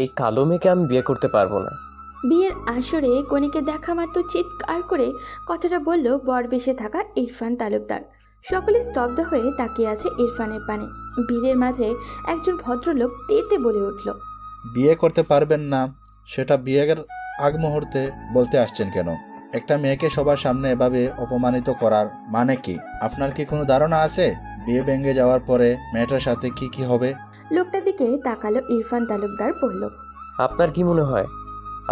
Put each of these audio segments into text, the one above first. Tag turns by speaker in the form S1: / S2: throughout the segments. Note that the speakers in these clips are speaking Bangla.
S1: এই কালো মেয়েকে আমি বিয়ে করতে পারবো না।
S2: বিয়ের আসরে কনেকে দেখা মাত্র চিৎকার করে কথাটা বলল বরবেশে থাকা ইরফান তালুকদার। সকলে স্তব্ধ হয়ে তাকিয়ে আছে ইরফানের পানে। ভিড়ের মাঝে একজন ভদ্রলোক তেতে বলে উঠল,
S3: বিয়ে করতে পারবেন না সেটা বিয়ের আগ মুহূর্তে বলতে আসছেন কেন? একটা মেয়েকে সবার সামনে এভাবে অপমানিত করার মানে কি? আপনার কি কোনো ধারণা আছে বিয়ে ভেঙে যাওয়ার পরে মেয়েটার সাথে কি কি হবে?
S2: লোকটার দিকে তাকালো ইরফান তালুকদার, বলল,
S1: আপনার কি মনে হয়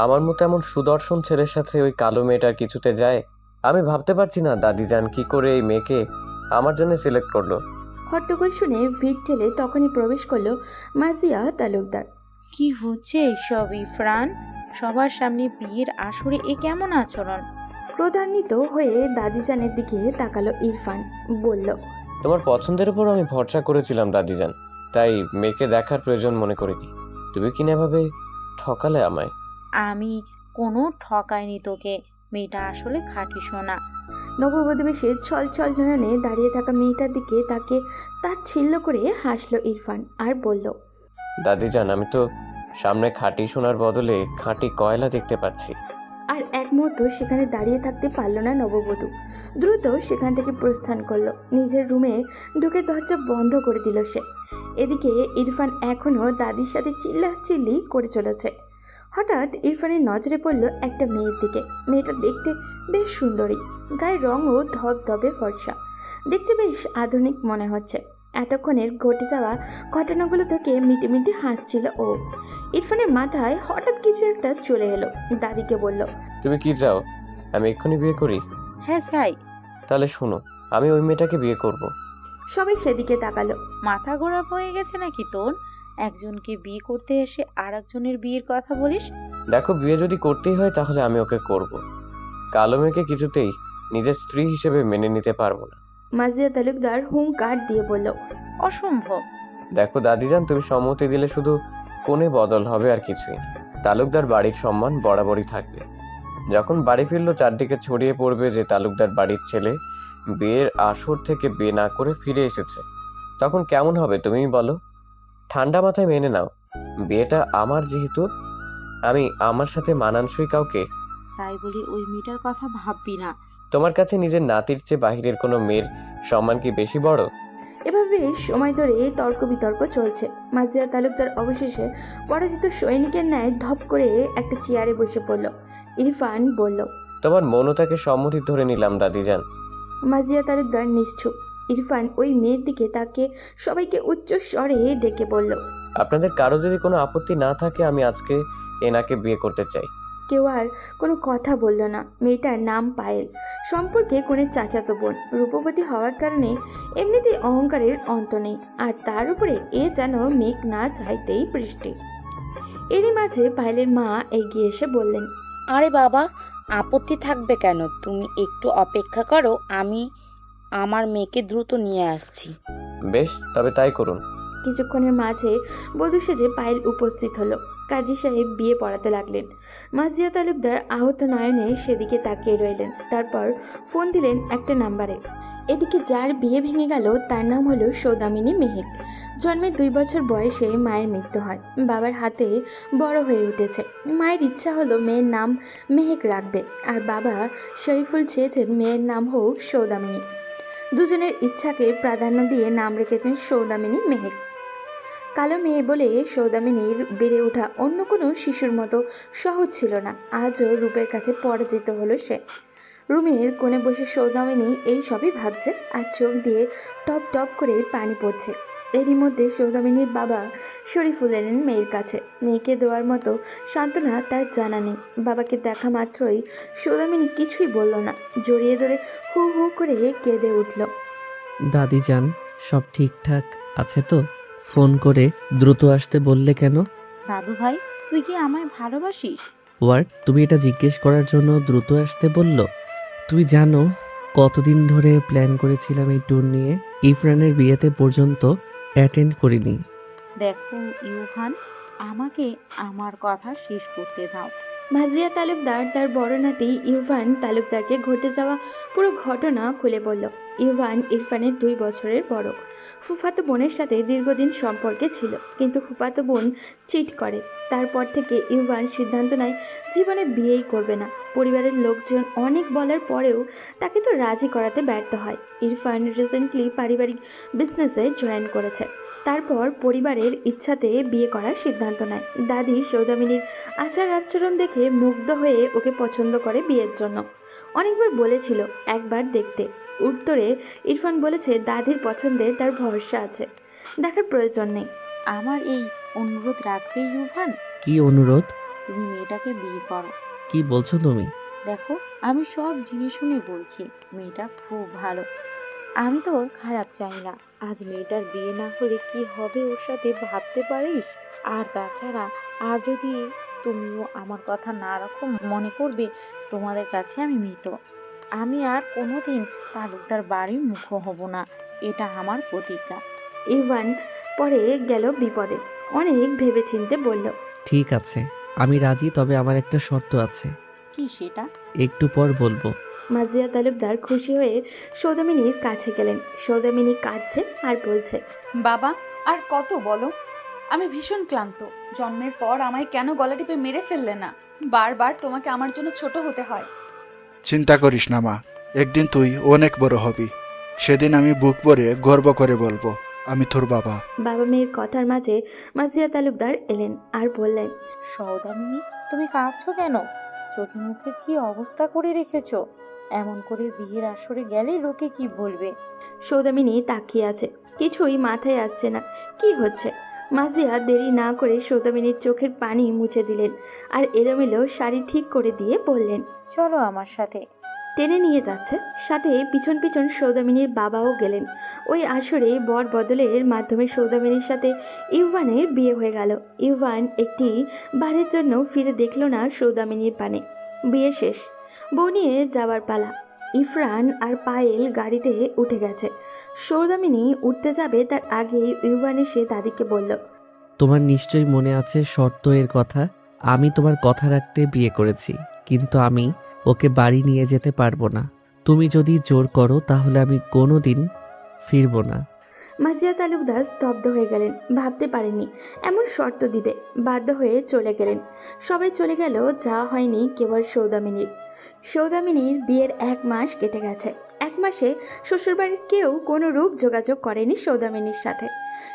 S1: আমার মতো এমন সুদর্শন ছেলের সাথে ওই কালো মেয়েটার কিছুতে যায়? আমি ভাবতে পারছি না দাদিজান কি করে এই মেয়েকে আমার জন্য সিলেক্ট করলো।
S2: হট্টগোল শুনে ভিড় ঠেলে তখনই প্রবেশ করলো মাজিয়া তালুকদার।
S4: কি হচ্ছে এসব ইরফান? সবার সামনে বিয়ের আসরে এ কেমন আচরণ?
S2: ক্রোধান্বিত হয়ে দাদিজানের দিকে তাকালো ইরফান, বলল,
S1: তোমার পছন্দের উপর আমি ভরসা করেছিলাম দাদিজান, তাই মেয়েকে দেখার প্রয়োজন মনে করিনি। তুমি কিনা ভাবে ঠকালে আমায়।
S4: আমি কোনো ঠকাইনি তোকে। মেয়েটা আসলে খাঁটি সোনা।
S2: নববধূ বেশে ছল ছল নয়নে দাঁড়িয়ে থাকা মেয়েটার দিকে তাকে তাচ্ছিল্য করে হাসলো ইরফান আর বলল,
S1: দাদিজান আমি তো সামনে খাঁটি সোনার বদলে খাঁটি কয়লা দেখতে পাচ্ছি।
S2: আর এক মুহূর্ত সেখানে দাঁড়িয়ে থাকতে পারল না নববধূ। দ্রুত সেখান থেকে প্রস্থান করলো। নিজের রুমে ঢুকে দরজা বন্ধ করে দিল সে। এদিকে ইরফান এখনও দাদির সাথে চিল্লাচিল্লি করে চলেছে। হঠাৎ ইরফানের নজরে পড়ল একটা মেয়ের দিকে। মেয়েটা দেখতে বেশ সুন্দরী, গায়ের রঙও ধবধবে ফর্সা, দেখতে বেশ আধুনিক মনে হচ্ছে। এতক্ষণের ঘটে যাওয়া ঘটনাগুলো থেকে মিটিমিটি হাসছিল ও। ইরফানের মাথায় হঠাৎ কিছু একটা চলে এলো। দাদিকে বলল,
S1: তুমি কি চাও আমি এক্ষুনি বিয়ে করি?
S4: হ্যাঁ চাই।
S1: তাহলে শোনো, আমি ওই মেয়েটাকে বিয়ে করব।
S2: সবাই সেদিকে তাকালো।
S4: মাথা ঘোরা হয়ে গেছে নাকি তোর? একজনকে বিয়ে করতে এসে আর একজনের বিয়ের কথা বলিস?
S1: দেখো, বিয়ে যদি করতেই হয় তাহলে আমি ওকে করব। কালো মেয়েকে কিছুতেই নিজের স্ত্রী হিসেবে মেনে নিতে পারবো না।
S2: মাজিয়া তালুকদার হুঙ্কার দিয়ে বলল,
S4: অসম্ভব।
S1: দেখো দাদিজান, তুমি সম্মতি দিলে শুধু কোণে বদল হবে আর কিছুই না। তালুকদার বাড়ির সম্মান বরাবরই থাকবে। যখন বাড়ি ফিরলো চারদিকে ছড়িয়ে পড়বে যে তালুকদার বাড়ির ছেলে বিয়ের আসর থেকে বিয়ে না করে ফিরে এসেছে। তখন কেমন হবে তুমিই বলো? ঠান্ডা মাথায় মেনে নাও, বিয়েটা আমার, যেহেতু আমি আমার সাথে মানানসই কাউকে।
S4: তাই বলি ওই মেয়েটার কথা ভাববি না।
S1: তোমার কাছে নিজের নাতির চেয়ে বাহিরের কোনো মেয়ের সম্মান কি বেশি বড়?
S2: এভাবে সময় ধরে তর্ক বিতর্ক চলছে। মাজিয়া তালুকদার অবশেষে পরাজিত সৈনিকের ন্যায় ধপ করে একটা চেয়ারে বসে পড়ল। ইরফান বলল,
S1: তোমার মনতাকে সম্মতি ধরে নিলাম দাদিজান।
S2: মাজিয়া তালুকদার নিশ্চুপ। ইরফান ওই মেয়ের দিকে তাকে সবাইকে উচ্চ স্বরে ডেকে বলল,
S1: আপনাদের কারো যদি কোনো আপত্তি না থাকে আমি আজকে এনাকে বিয়ে করতে চাই।
S2: কেউ আর কোনো কথা বলল না। মেয়েটার নাম পায়েল, সম্পর্কে কোনো চাচাতো বোন, রূপবতী হওয়ার কারণে এমনিতেই অহংকারের অন্ত নেই। আর তার উপরে এ যেন মেঘ না চাইতেই বৃষ্টি। এরই মাঝে পায়েলের মা এগিয়ে এসে বললেন,
S5: আরে বাবা, আপত্তি থাকবে কেন? তুমি একটু অপেক্ষা করো, আমি আমার মেয়েকে দ্রুত নিয়ে আসছি।
S1: বেশ, তবে তাই করুন।
S2: কিছুক্ষণের মাঝে বধূ সেজে পায়েল উপস্থিত হলো। কাজী সাহেব বিয়ে পড়াতে লাগলেন। মাজিয়া তালুকদার আহত নয়নে সেদিকে তাকিয়ে রইলেন। তারপর ফোন দিলেন একটা নাম্বারে। এদিকে যার বিয়ে ভেঙে গেল তার নাম হলো সৌদামিনী মেহেক। জন্মের 2 বছর বয়সে মায়ের মৃত্যু হয়। বাবার হাতে বড় হয়ে উঠেছে। মায়ের ইচ্ছা হলো মেয়ের নাম মেহেক রাখবে, আর বাবা শরীফুল চেয়েছেন মেয়ের নাম হোক সৌদামিনী। দুজনের ইচ্ছাকে প্রাধান্য দিয়ে নাম রেখেছেন সৌদামিনী মেহেক। কালো মেয়ে বলে সৌদামিনীর বেড়ে ওঠা অন্য কোনো শিশুর মতো সহজ ছিল না। আজও রূপের কাছে পরাজিত হলো সে। রুমের কোণে বসে সৌদামিনী এই সবই ভাবছে, আর চোখ দিয়ে টপ টপ করে পানি পড়ছে। এরই মধ্যে সৌদামিনীর বাবা শরীফুল এলেন মেয়ের কাছে। মেয়েকে দেওয়ার মতো সান্ত্বনা তার জানা নেই। বাবাকে দেখা মাত্রই সৌদামিনী কিছুই বলল না, জড়িয়ে ধরে হু হু করে কেঁদে উঠল।
S6: দাদিজান, সব ঠিকঠাক আছে তো? ফোন করে দ্রুত আসতে বললে কেন?
S4: দাদু ভাই, তুই কি আমায় ভালোবাসিস?
S6: ওয়ার্ড, তুমি এটা জিজ্ঞেস করার জন্য দ্রুত আসতে বলল? তুমি জানো কতদিন ধরে প্ল্যান করেছিলাম এই ট্যুর নিয়ে? ইরফানের বিয়েতে পর্যন্ত অ্যাটেন্ড করিনি।
S4: দেখো ইউহান, আমাকে আমার কথা শেষ করতে দাও।
S2: মাজিয়া তালুকদার তার বড় নাতি ইরফান তালুকদারকে ঘটে যাওয়া পুরো ঘটনা খুলে বলল। ইরফানের 2 বছরের বড়। ফুফাতো বোনের সাথে দীর্ঘদিন সম্পর্কে ছিল, কিন্তু ফুফাতো বোন চিট করে। তারপর থেকে ইরফান সিদ্ধান্ত নেয় জীবনে বিয়েই করবে না। পরিবারের লোকজন অনেক বলার পরেও তাকে তো রাজি করাতে ব্যর্থ হয়। ইরফান রিসেন্টলি পারিবারিক বিজনেসে জয়েন করেছে। তারপর পরিবারের ইচ্ছাতে বিয়ে করার সিদ্ধান্ত নেয়। দাদি সৌদামিনীর আচার আচরণ দেখে মুগ্ধ হয়ে ওকে পছন্দ করে বিয়ের জন্য। অনেকবার বলেছিল একবার দেখতে। উত্তরে ইরফান বলেছে দাদির পছন্দে তার ভরসা আছে, দেখার প্রয়োজন নেই।
S4: আমার এই অনুরোধ রাখবে ইউভান?
S6: কি অনুরোধ?
S4: তুমি মেয়েটাকে বিয়ে করো।
S6: কি বলছো তুমি?
S4: দেখো, আমি সব জেনে শুনে বলছি, মেয়েটা খুব ভালো। আমি তো ওর খারাপ চাই না। আজ মেয়েটার বিয়ে না হলে কি হবে ওর সাথে ভাবতে পারিস? আর তাছাড়া আজ যদি তুমিও আমার কথা না রাখো, মনে করবে তোমাদের কাছে আমি মৃত। আমি আর কোনোদিন তালুকদার বাড়ির মুখ হব না, এটা আমার প্রতিজ্ঞা।
S2: ইরফান পরে গেল বিপদে। অনেক ভেবেচিন্তে বলল,
S6: ঠিক আছে, আমি রাজি, তবে আমার একটা শর্ত আছে।
S4: কি সেটা?
S6: একটু পর বলবো।
S2: মাজিয়া তালুকদার খুশি হয়ে সৌদামিনীর কাছে গেলেন। সৌদামিনী কাঁদছে আর বলছে,
S7: বাবা, আর কত বলো? আমি ভীষণ ক্লান্ত। জন্মের পর আমায় কেন গলা টিপে মেরে ফেললে না? বারবার তোমাকে আমার জন্য ছোট হতে হয়।
S8: চিন্তা করিস না মা, একদিন তুই অনেক বড় হবি। সেদিন আমি বুক ভরে গর্ব করে বলবো আমি তোর বাবা।
S2: বাবা মেয়ের কথার মাঝে মাজিয়া তালুকদার এলেন আর বললেন,
S4: সৌদামিনী, তুমি কাঁদছো কেন? চোখে মুখে কি অবস্থা করে রেখেছো? এমন করে বিয়ের আসরে গেলে লোকে কি বলবে?
S2: সৌদামিনী তাকিয়ে আছে, কিছুই মাথায় আসছে না কি হচ্ছে। মাজিয়া দেরি না করে সৌদামিনীর চোখের পানি মুছে দিলেন আর এলোমেলো শাড়ি ঠিক করে দিয়ে বললেন,
S4: চলো আমার সাথে।
S2: টেনে নিয়ে যাচ্ছে। সাথে পিছন পিছন সৌদামিনীর বাবাও গেলেন। ওই আসরে বর বদলের মাধ্যমে সৌদামিনীর সাথে ইউভানের বিয়ে হয়ে গেল। ইউভান একটি বারের জন্য ফিরে দেখল না সৌদামিনীর পানে। বিয়ে শেষ, বউ নিয়ে যাওয়ার পালা। ইরফান আর পায়েল গাড়িতে উঠে গেছে। সৌদামিনী উঠতে যাবে তার আগে ইউভান এসে দাদিকে বলল,
S6: তোমার নিশ্চয়ই মনে আছে শর্ত এর কথা। আমি তোমার কথা রাখতে বিয়ে করেছি, কিন্তু আমি ওকে বাড়ি নিয়ে যেতে পারবো না। তুমি যদি জোর করো তাহলে আমি কোনোদিন ফিরবো না।
S2: মাজিয়া তালুকদার স্তব্ধ হয়ে গেলেন। ভাবতে পারেননি এমন শর্ত দিবে। বাধ্য হয়ে চলে গেলেন। সবাই চলে গেল, যাওয়া হয়নি কেবল সৌদামিনীর। সৌদামিনীর বিয়ের 1 মাস কেটে গেছে। 1 মাসে শ্বশুরবাড়ির কেউ কোনো রূপ যোগাযোগ করেনি সৌদামিনীর সাথে।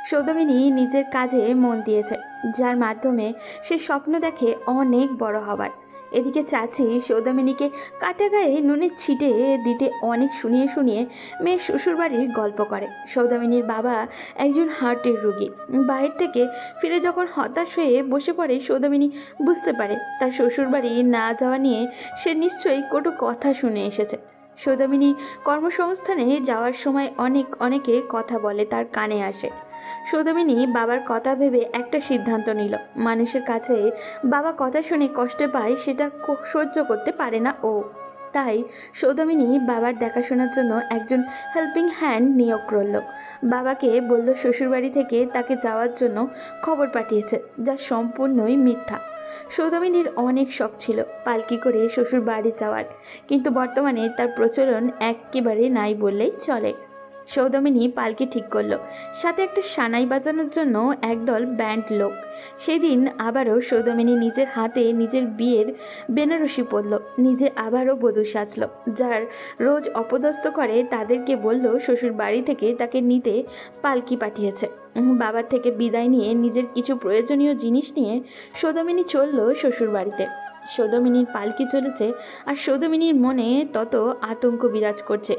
S2: সৌদামিনী নিজের কাজে মন দিয়েছে, যার মাধ্যমে সে স্বপ্ন দেখে অনেক বড় হবার। এদিকে চাচি সৌদামিনীকে কাটা গায়ে নুনের ছিটে দিতে অনেক শুনিয়ে শুনিয়ে মেয়ের শ্বশুরবাড়ির গল্প করে। সৌদামিনীর বাবা একজন হার্টের রোগী। বাইরে থেকে ফিরে যখন হতাশ হয়ে বসে পড়ে, সৌদামিনী বুঝতে পারে তার শ্বশুরবাড়ি না যাওয়া নিয়ে সে নিশ্চয়ই কটু কথা শুনে এসেছে। সৌদামিনী কর্মসংস্থানে যাওয়ার সময় অনেকে কথা বলে তার কানে আসে। সৌদামিনী বাবার কথা ভেবে একটা সিদ্ধান্ত নিল। মানুষের কাছে বাবা কথা শুনে কষ্ট পায়, সেটা সহ্য করতে পারে না ও। তাই সৌদামিনী বাবার দেখাশোনার জন্য একজন হেল্পিং হ্যান্ড নিয়োগ করল। বাবাকে বলল শ্বশুরবাড়ি থেকে তাকে যাওয়ার জন্য খবর পাঠিয়েছে, যা সম্পূর্ণই মিথ্যা। সৌদামিনীর অনেক শখ ছিল পালকি করে শ্বশুর বাড়ি যাওয়ার, কিন্তু বর্তমানে তার প্রচলন একেবারে নাই বললেই চলে। সৌদামিনী পালকি ঠিক করলো, সাথে একটা সানাই বাজানোর জন্য একদল ব্যান্ড লোক। সেদিন আবারও সৌদামিনী নিজের হাতে নিজের বিয়ের বেনারসি পরল, নিজে আবারও বধূ সাজল। যার রোজ অপদস্থ করে তাদেরকে বলল শ্বশুর বাড়ি থেকে তাকে নিতে পালকি পাঠিয়েছে। বাবার থেকে বিদায় নিয়ে নিজের কিছু প্রয়োজনীয় জিনিস নিয়ে সৌদামিনী চলল শ্বশুর বাড়িতে। সৌদামিনীর পালকি চলেছে আর সৌদামিনীর মনে তত আতঙ্ক বিরাজ করছে।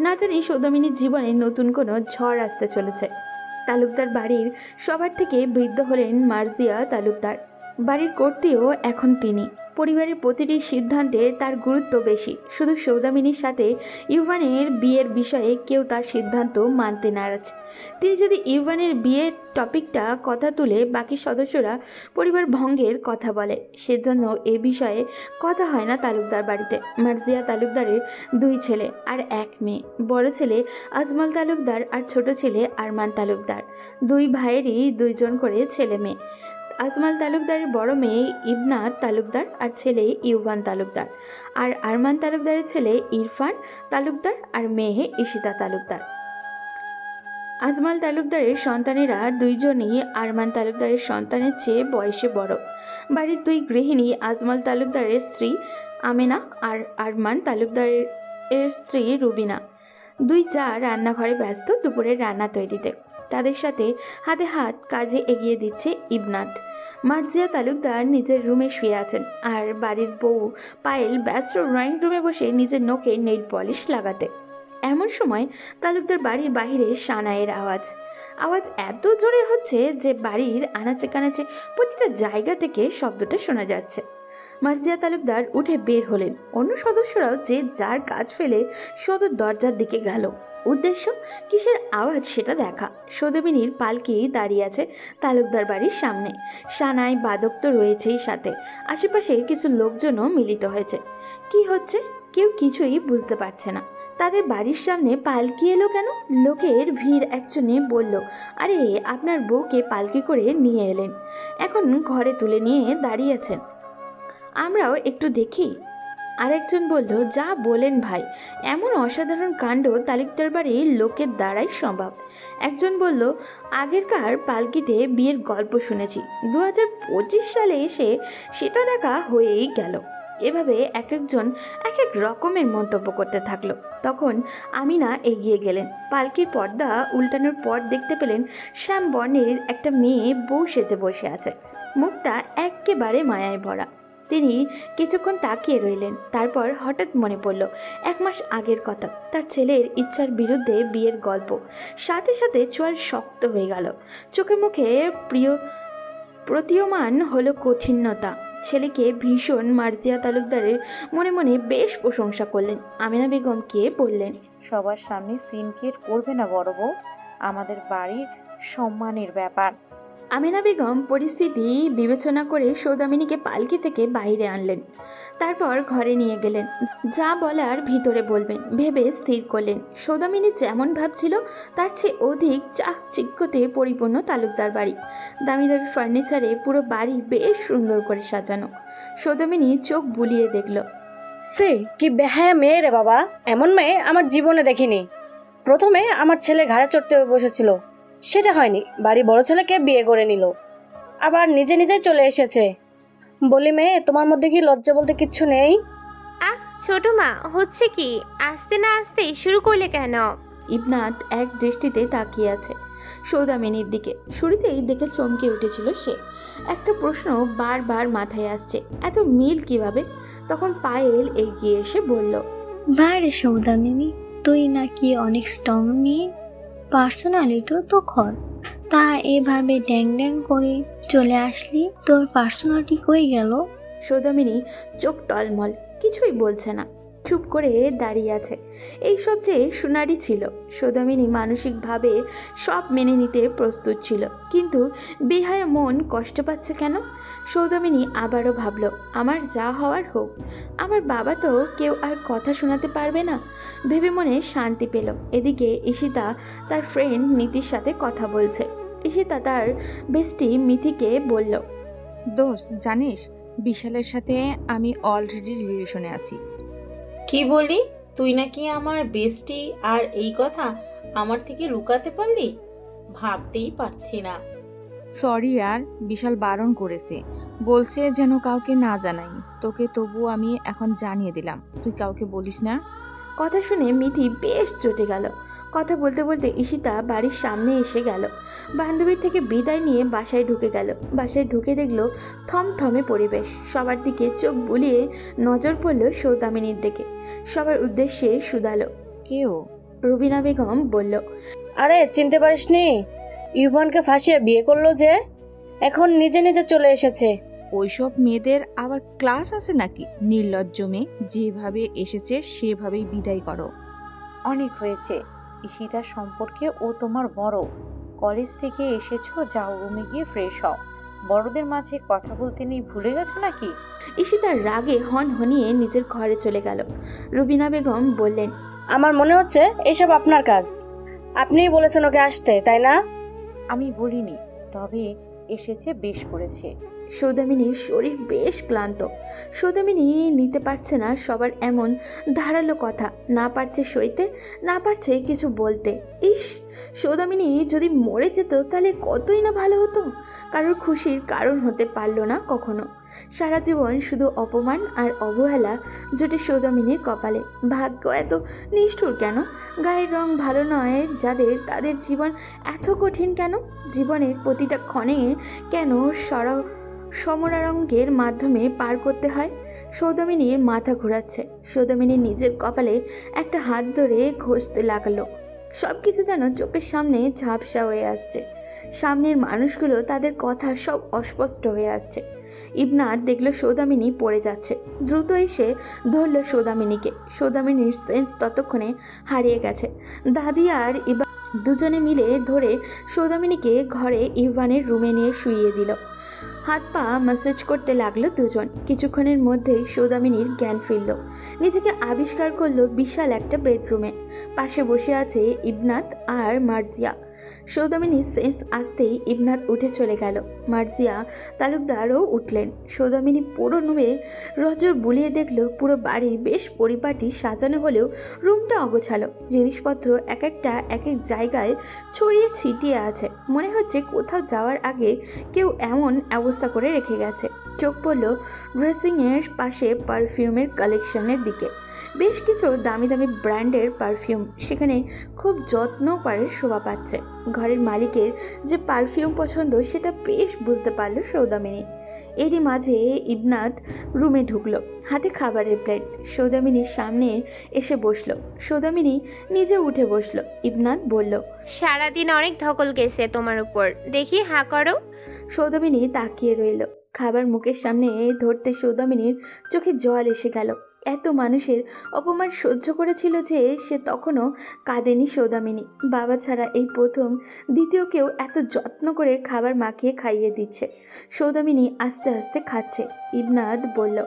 S2: না জানি সৌদামিনীর জীবনে নতুন কোনো ঝড় আসতে চলেছে। তালুকদার বাড়ির সবার থেকে বৃদ্ধ হলেন মার্জিয়া তালুকদার। বাড়ির কর্ত্রীও এখন তিনি। পরিবারের প্রতিটি সিদ্ধান্তে তার গুরুত্ব বেশি। শুধু সৌদামিনীর সাথে ইউভানের বিয়ের বিষয়ে কেউ তার সিদ্ধান্ত মানতে নারাজ। তিনি যদি ইউভানের বিয়ের টপিকটা কথা তুলে বাকি সদস্যরা পরিবার ভঙ্গের কথা বলে, সেজন্য এ বিষয়ে কথা হয় না তালুকদার বাড়িতে। মার্জিয়া তালুকদারের 2 ছেলে আর 1 মেয়ে। বড় ছেলে আজমল তালুকদার আর ছোট ছেলে আরমান তালুকদার। 2 ভাইয়েরই 2 জন করে ছেলে মেয়ে। আজমাল তালুকদারের বড় মেয়ে ইবনাত তালুকদার আর ছেলে ইউভান তালুকদার, আর আরমান তালুকদারের ছেলে ইরফান তালুকদার আর মেয়ে ঈশিতা তালুকদার। আজমাল তালুকদারের সন্তানেরা দুইজনই আরমান তালুকদারের সন্তানের চেয়ে বয়সে বড়। বাড়ির দুই গৃহিণী আজমাল তালুকদারের স্ত্রী আমেনা আর আরমান তালুকদারের স্ত্রী রুবিনা। দুই চা রান্নাঘরে ব্যস্ত দুপুরের রান্না তৈরিতে। তাদের সাথে হাতে হাত কাজে এগিয়ে দিচ্ছে ইবনাত। মার্জিয়া তালুকদার নিজের রুমে শুয়ে আছেন, আর বাড়ির বউ পায়েল ব্যস্ত ড্রয়িং রুমে বসে নিজের নখে নেইল পলিশ লাগাতে। এমন সময় তালুকদার বাড়ির বাহিরে সানাইয়ের আওয়াজ এত জোরে হচ্ছে যে বাড়ির আনাচে কানাচে প্রতিটা জায়গা থেকে শব্দটা শোনা যাচ্ছে। মার্জিয়া তালুকদার উঠে বের হলেন। অন্য সদস্যরাও যে যার কাজ ফেলে সদর দরজার দিকে গেল। উদ্দেশ্য কিসের আওয়াজ সেটা দেখা। সৌদামিনীর পালকি দাঁড়িয়ে আছে তালুকদার বাড়ির সামনে। সানাই বাদক তো রয়েছেই, সাথে আশেপাশের কিছু লোকজনও মিলিত হয়েছে। কি হচ্ছে কেউ কিছুই বুঝতে পারছে না। তাদের বাড়ির সামনে পালকি এলো কেন? লোকের ভিড়। একজনে বলল, আরে আপনার বউকে পালকি করে নিয়ে এলেন, এখন ঘরে তুলে নিয়ে দাঁড়িয়ে আছেন, আমরাও একটু দেখি। আরেকজন বলল, যা বলেন ভাই, এমন অসাধারণ কাণ্ড তালুকদার বাড়ির লোকের দ্বারাই সম্ভব। একজন বলল, আগেরকার পালকিতে বিয়ের গল্প শুনেছি, 2025 সালে এসে সেটা দেখা হয়েই গেল। এভাবে এক একজন এক এক রকমের মন্তব্য করতে থাকলো। তখন আমিনা এগিয়ে গেলেন। পালকির পর্দা উল্টানোর পর দেখতে পেলেন শ্যাম বর্ণের একটা মেয়ে বউ সেজে বসে আছে, মুখটা একেবারে মায়ায় ভরা। তিনি কিছুক্ষণ তাকিয়ে রইলেন। তারপর হঠাৎ মনে পড়ল 1 মাস আগের কথা, তার ছেলের ইচ্ছার বিরুদ্ধে বিয়ের গল্প। সাথে সাথে চোয়াল শক্ত হয়ে গেল, চোখে মুখে প্রতীয়মান হলো কঠিনতা। ছেলেকে ভীষণ মার্জিয়া তালুকদারের মনে মনে বেশ প্রশংসা করলেন। আমিনা বেগমকে বললেন,
S4: সবার সামনে সিন ক্রিয়েট করবে না বড় বউ, আমাদের বাড়ির সম্মানের ব্যাপার।
S2: আমিনা বেগম পরিস্থিতি বিবেচনা করে সৌদামিনীকে পালকি থেকে বাইরে আনলেন। তারপর ঘরে নিয়ে গেলেন। যা বলার ভিতরে বলবেন ভেবে স্থির করলেন। সৌদামিনী যেমন ভাবছিল তার চেয়ে অধিক চাকচিক্যতে পরিপূর্ণ তালুকদার বাড়ি। দামি দামি ফার্নিচারে পুরো বাড়ি বেশ সুন্দর করে সাজানো। সৌদামিনী চোখ বুলিয়ে দেখল।
S9: সে কি বেহায়া মেয়ে রে বাবা, এমন মেয়ে আমার জীবনে দেখিনি। প্রথমে আমার ছেলে ঘাড়ে চড়তে বসেছিল, সেটা হয়নি, বাড়ি বড় ছেলেকে বিয়ে করে নিল, আবার নিজে নিজেই চলে এসেছে। বলি মেয়ে, তোমার মধ্যে কি লজ্জা বলতে কিচ্ছু নেই?
S10: ছোট মা, হচ্ছে কি? আসতে না আসতে শুরু করলে কেন?
S2: ইবনাত এক দৃষ্টিতে তাকিয়ে আছে সৌদামিনীর দিকে। শুরুতেই দেখে চমকে উঠেছিল সে। একটা প্রশ্ন বারবার মাথায় আসছে, এত মিল কিভাবে? তখন পায়েল এগিয়ে এসে বলল,
S11: বারে সৌদামিনী, তুই নাকি অনেক স্ট্রং মেয়ে, পার্সোনালিটিও তো খর, তা এভাবে ড্যাং ড্যাং করে চলে আসলি, তোর পার্সোনালিটি কই গেল?
S2: সৌদামিনী চোখ টলমল, কিছুই বলছে না, চুপ করে দাঁড়িয়ে আছে। এই সব যে সোনারি ছিল। সৌদামিনী মানসিকভাবে সব মেনে নিতে প্রস্তুত ছিল, কিন্তু বেহায়া মন কষ্ট পাচ্ছে কেন? সৌদামিনী আবারও ভাবল, আমার যা হওয়ার হোক, আমার বাবা তো কেউ আর কথা শোনাতে পারবে না। ভেবে মনে শান্তি পেল। এদিকে ঈশিতা তার ফ্রেন্ড নীতির সাথে কথা বলছে। ঈশিতা তার বেস্টি মিথিকে বলল,
S12: দোস্ত জানিস, বিশালের সাথে আমি অলরেডি রিলেশনে আছি।
S13: কি বলি? তুই নাকি আমার বেস্টি, আর এই কথা আমার থেকে লুকাতে পারলি? ভাবতেই পারছি না।
S12: সরি আর, বিশাল বারণ করেছে, বলছে যেন কাউকে না জানাই। তোকে তবু আমি এখন জানিয়ে দিলাম, তুই কাউকে বলিস না।
S2: কথা শুনে মিথি বেশ চটে গেল। কথা বলতে বলতে ঈশিতা বাড়ির সামনে এসে গেল। বান্ধবীর থেকে বিদায় নিয়ে বাসায় ঢুকে গেল। বাসায় ঢুকে দেখলো থমথমে পরিবেশ। সবার দিকে চোখ বুলিয়ে নজর পড়ল সৌদামিনীর দিকে। সবার উদ্দেশ্যে শুধালো,
S12: কেউ?
S2: রুবিনা বেগম বলল,
S9: আরে চিনতে পারিসনি? ইউভানকে ফাঁসিয়ে বিয়ে করলো যে, এখন নিজে নিজে চলে এসেছে।
S12: ওইসব মেয়েদের আবার ক্লাস আছে নাকি? নির্লজ্জ মেয়ে, যেভাবে এসেছে সেভাবেই বিদায় করো।
S4: অনেক হয়েছে, ঈশিতার সম্পর্কে ও তোমার বড়, কলেজ থেকে এসেছো, যাও রুমে গিয়ে ফ্রেশ হও। বড়দের মাঝে কথা বলতে নেই, ভুলে গেছো নাকি?
S2: ঈশিতার রাগে হনহনিয়ে নিজের ঘরে চলে গেল। রুবিনা বেগম বললেন,
S9: আমার মনে হচ্ছে এসব আপনার কাজ, আপনিই বলেছেন ওকে আসতে, তাই না?
S4: আমি বলিনি, তবে এসেছে, বেশ করেছে।
S2: সৌদামিনীর শরীর বেশ ক্লান্ত। সৌদামিনী নিতে পারছে না সবার এমন ধারালো কথা, না পারছে সইতে, না পারছে কিছু বলতে। ইস, সৌদামিনী যদি মরে যেত তাহলে কতই না ভালো হতো। কারোর খুশির কারণ হতে পারলো না কখনো। সারা জীবন শুধু অপমান আর অবহেলা জোটে সৌদামিনীর কপালে। ভাগ্য এত নিষ্ঠুর কেন? গায়ের রং ভালো নয় যাদের, তাদের জীবন এত কঠিন কেন? জীবনের প্রতিটা ক্ষণে কেন সমরারঙ্গের মাধ্যমে পার করতে হয়? সৌদামিনীর মাথা ঘোরাচ্ছে। সৌদামিনী নিজের কপালে একটা হাত ধরে ঘষতে লাগলো। সব কিছু যেন চোখের সামনে ঝাপসা হয়ে আসছে। সামনের মানুষগুলো, তাদের কথা সব অস্পষ্ট হয়ে আসছে। ইবনাত দেখলো সৌদামিনী পড়ে যাচ্ছে, দ্রুত এসে ধরল সৌদামিনীকে। সৌদামিনীর সেন্স ততক্ষণে হারিয়ে গেছে। দাদি আর ইবা দুজনে মিলে ধরে সৌদামিনীকে ঘরে ইরফানের রুমে নিয়ে শুইয়ে দিল। হাত পা ম্যাসেজ করতে লাগলো দুজন। কিছুক্ষণের মধ্যেই সৌদামিনীর জ্ঞান ফিরল। নিজেকে আবিষ্কার করলো বিশাল একটা বেডরুমে। পাশে বসে আছে ইবনাত আর মার্জিয়া। সৌদামিনীর সেন্স আসতেই ইবনাত উঠে চলে গেল। মার্জিয়া তালুকদারও উঠলেন। সৌদামিনী পুরো রুমে নজর বুলিয়ে দেখলো পুরো বাড়ি বেশ পরিপাটি সাজানো হলেও রুমটা অগোছালো। জিনিসপত্র এক একটা এক এক জায়গায় ছড়িয়ে ছিটিয়ে আছে। মনে হচ্ছে কোথাও যাওয়ার আগে কেউ এমন অবস্থা করে রেখে গেছে। চোখ পড়ল ড্রেসিংয়ের পাশে পারফিউমের কালেকশনের দিকে। বেশ কিছু দামি দামি ব্র্যান্ডের পারফিউম সেখানে খুব যত্ন করে শোভা পাচ্ছে। ঘরের মালিকের যে পারফিউম পছন্দ সেটা বেশ বুঝতে পারলো সৌদামিনী। এরই মাঝে ইবনাত রুমে ঢুকলো, হাতে খাবারের প্লেট। সৌদামিনীর সামনে এসে বসলো। সৌদামিনী নিজে উঠে বসলো। ইবনাত বলল,
S10: সারাদিন অনেক ধকল গেছে তোমার উপর, দেখি হাঁ করো।
S2: সৌদামিনী তাকিয়ে রইল। খাবার মুখের সামনে ধরতে সৌদামিনীর চোখে জল এসে গেল। এত মানুষের অপমান সহ্য করেছিল যে সে তখনও কাঁদেনি সৌদামিনী। বাবা ছাড়া এই প্রথম দ্বিতীয় কেউ এত যত্ন করে খাবার মাখিয়ে খাইয়ে দিচ্ছে। সৌদামিনী আস্তে আস্তে খাচ্ছে। ইবনাত বলল,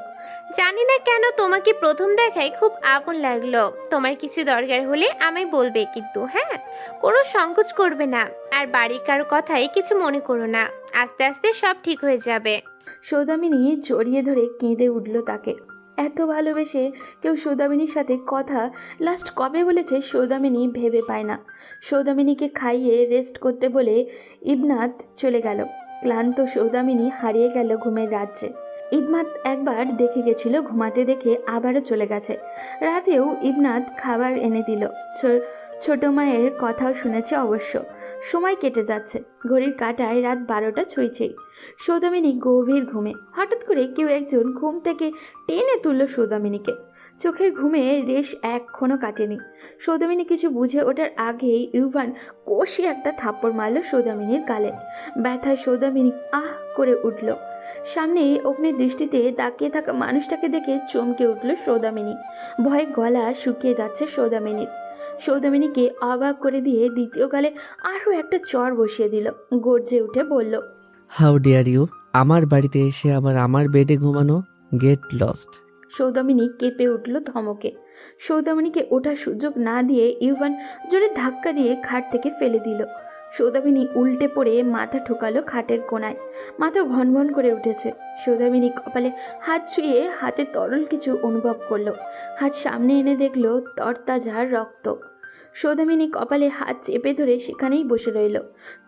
S10: জানি না কেন তোমাকে প্রথম দেখায় খুব আপন লাগলো। তোমার কিছু দরকার হলে আমায় বলবে কিন্তু, হ্যাঁ? কোনো সংকোচ করবে না। আর বাড়ির কারো কথাই কিছু মনে করো না, আস্তে আস্তে সব ঠিক হয়ে যাবে।
S2: সৌদামিনী জড়িয়ে ধরে কেঁদে উঠল তাকে। এত ভালোবেসে কেউ সৌদামিনীর সাথে কথা লাস্ট কবে বলেছে সৌদামিনী ভেবে পায় না। সৌদামিনীকে খাইয়ে রেস্ট করতে বলে ইবনাত চলে গেল। ক্লান্ত সৌদামিনী হারিয়ে গেল ঘুমের রাজ্যে। ইবনাত একবার দেখে গেছিল, ঘুমাতে দেখে আবারও চলে গেছে। রাতেও ইবনাত খাবার এনে দিল। ছোট মায়ের কথাও শুনেছে অবশ্য। সময় কেটে যাচ্ছে। ঘড়ির কাঁটায় রাত 12টা ছুঁইছেই। সৌদামিনী গভীর ঘুমে। হঠাৎ করে কেউ একজন ঘুম থেকে টেনে তুলল সৌদামিনীকে। চোখের ঘুমে রেশ এখনও কাটেনি। সৌদামিনী কিছু বুঝে ওঠার আগেই ইউভান কষিয়ে একটা থাপ্পড় মারল সৌদামিনীর গালে। ব্যথায় সৌদামিনী আহ করে উঠল। সামনে অগ্নি দৃষ্টিতে তাকিয়ে থাকা মানুষটাকে দেখে চমকে উঠল সৌদামিনী। ভয়ে গলা শুকিয়ে যাচ্ছে সৌদামিনীর। সৌদামিনীকে অবাক করে দিয়ে দ্বিতীয় গালে আরও একটা চর বসিয়ে দিল। গর্জে উঠে বলল,
S6: হাউ ডেয়ার ইউ! আমার বাড়িতে এসে আবার আমার বেডে ঘুমানো, গেট লস্ট!
S2: সৌদামিনী কেঁপে উঠল ধমকে। সৌদামিনীকে ওঠার সুযোগ না দিয়ে ইউভান জোরে ধাক্কা দিয়ে খাট থেকে ফেলে দিল। সৌদামিনী উল্টে পড়ে মাথা ঠোকালো খাটের কোণায়। মাথা ভনভন করে উঠেছে। সৌদামিনী কপালে হাত ছুঁয়ে হাতে তরল কিছু অনুভব করলো। হাত সামনে এনে দেখলো তরতাজা রক্ত। সৌদামিনী কপালে হাত চেপে ধরে সেখানেই বসে রইল,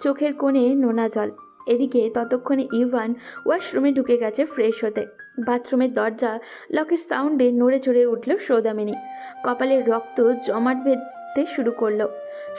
S2: চোখের কোণে নোনা জল। এদিকে ততক্ষণে ইভান ওয়াশরুমে ঢুকে গেছে ফ্রেশ হতে। বাথরুমের দরজা লকের সাউন্ডে নড়ে চড়ে উঠল সৌদামিনী। কপালের রক্ত জমাট বেঁধতে শুরু করলো।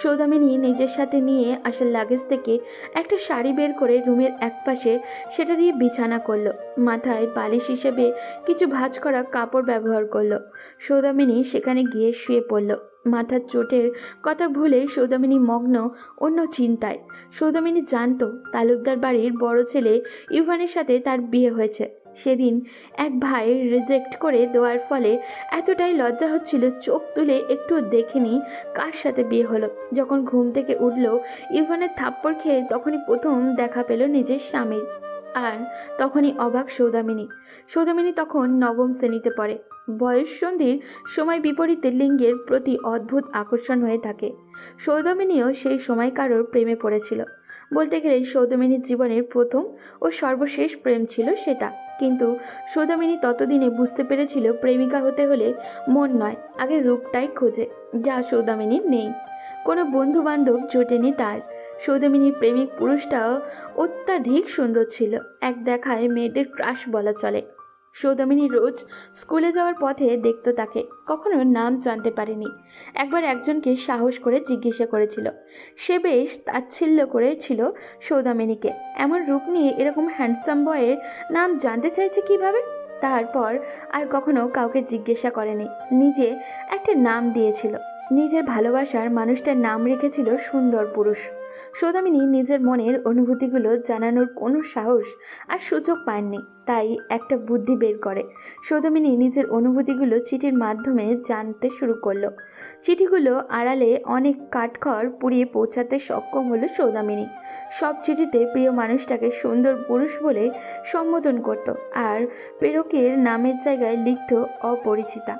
S2: সৌদামিনী নিজের সাথে নিয়ে আসা লাগেজ থেকে একটা শাড়ি বের করে রুমের একপাশে সেটা দিয়ে বিছানা করলো। মাথায় বালিশ হিসেবে কিছু ভাঁজ করা কাপড় ব্যবহার করলো। সৌদামিনী সেখানে গিয়ে শুয়ে পড়ল। মাথার চোটের কথা ভুলে সৌদামিনী মগ্ন অন্য চিন্তায়। সৌদামিনী জানতো তালুকদার বাড়ির বড় ছেলে ইভানের সাথে তার বিয়ে হয়েছে। সেদিন এক ভাই রিজেক্ট করে দেওয়ার ফলে এতটাই লজ্জা হচ্ছিল, চোখ তুলে একটু দেখেনি কার সাথে বিয়ে হলো। যখন ঘুম থেকে উঠল ইভানের থাপ্পড় খেয়ে, তখনই প্রথম দেখা পেল নিজের স্বামীর। আর তখনই অবাক সৌদামিনী। সৌদামিনী তখন নবম শ্রেণীতে পড়ে। বয়ঃসন্ধির সময় বিপরীতে লিঙ্গের প্রতি অদ্ভুত আকর্ষণ হয়ে থাকে। সৌদামিনীও সেই সময় কারোর প্রেমে পড়েছিল। বলতে গেলে সৌদামিনীর জীবনের প্রথম ও সর্বশেষ প্রেম ছিল সেটা। কিন্তু সৌদামিনী ততদিনে বুঝতে পেরেছিল প্রেমিকা হতে হলে মন নয়, আগে রূপটাই খোঁজে, যা সৌদামিনীর নেই। কোনো বন্ধু বান্ধব জোটেনি তার। সৌদামিনীর প্রেমিক পুরুষটাও অত্যাধিক সুন্দর ছিল, এক দেখায় মেয়েদের ক্রাশ বলা চলে। সৌদামিনী রোজ স্কুলে যাওয়ার পথে দেখতো তাকে, কখনো নাম জানতে পারেনি। একবার একজনকে সাহস করে জিজ্ঞাসা করেছিল। সে বেশ তাচ্ছিল্য করেছিল সৌদামিনীকে। এমন রূপ নিয়ে এরকম হ্যান্ডসাম বয়ের নাম জানতে চাইছে কিভাবে। তারপর আর কখনো কাউকে জিজ্ঞাসা করেনি, নিজে একটা নাম দিয়েছিল। নিজের ভালোবাসার মানুষটার নাম রেখেছিল সুন্দর পুরুষ। সৌদামিনী নিজের মনের অনুভূতিগুলো জানানোর কোনো সাহস আর সুযোগ পায়নি, তাই একটা বুদ্ধি বের করে। সৌদামিনী নিজের অনুভূতিগুলো চিঠির মাধ্যমে জানতে শুরু করলো। চিঠিগুলো আড়ালে অনেক কাঠখড় পুড়িয়ে পৌঁছাতে সক্ষম হলো সৌদামিনী। সব চিঠিতে প্রিয় মানুষটাকে সুন্দর পুরুষ বলে সম্বোধন করত, আর প্রেরকের নামের জায়গায় লিখত অপরিচিতা।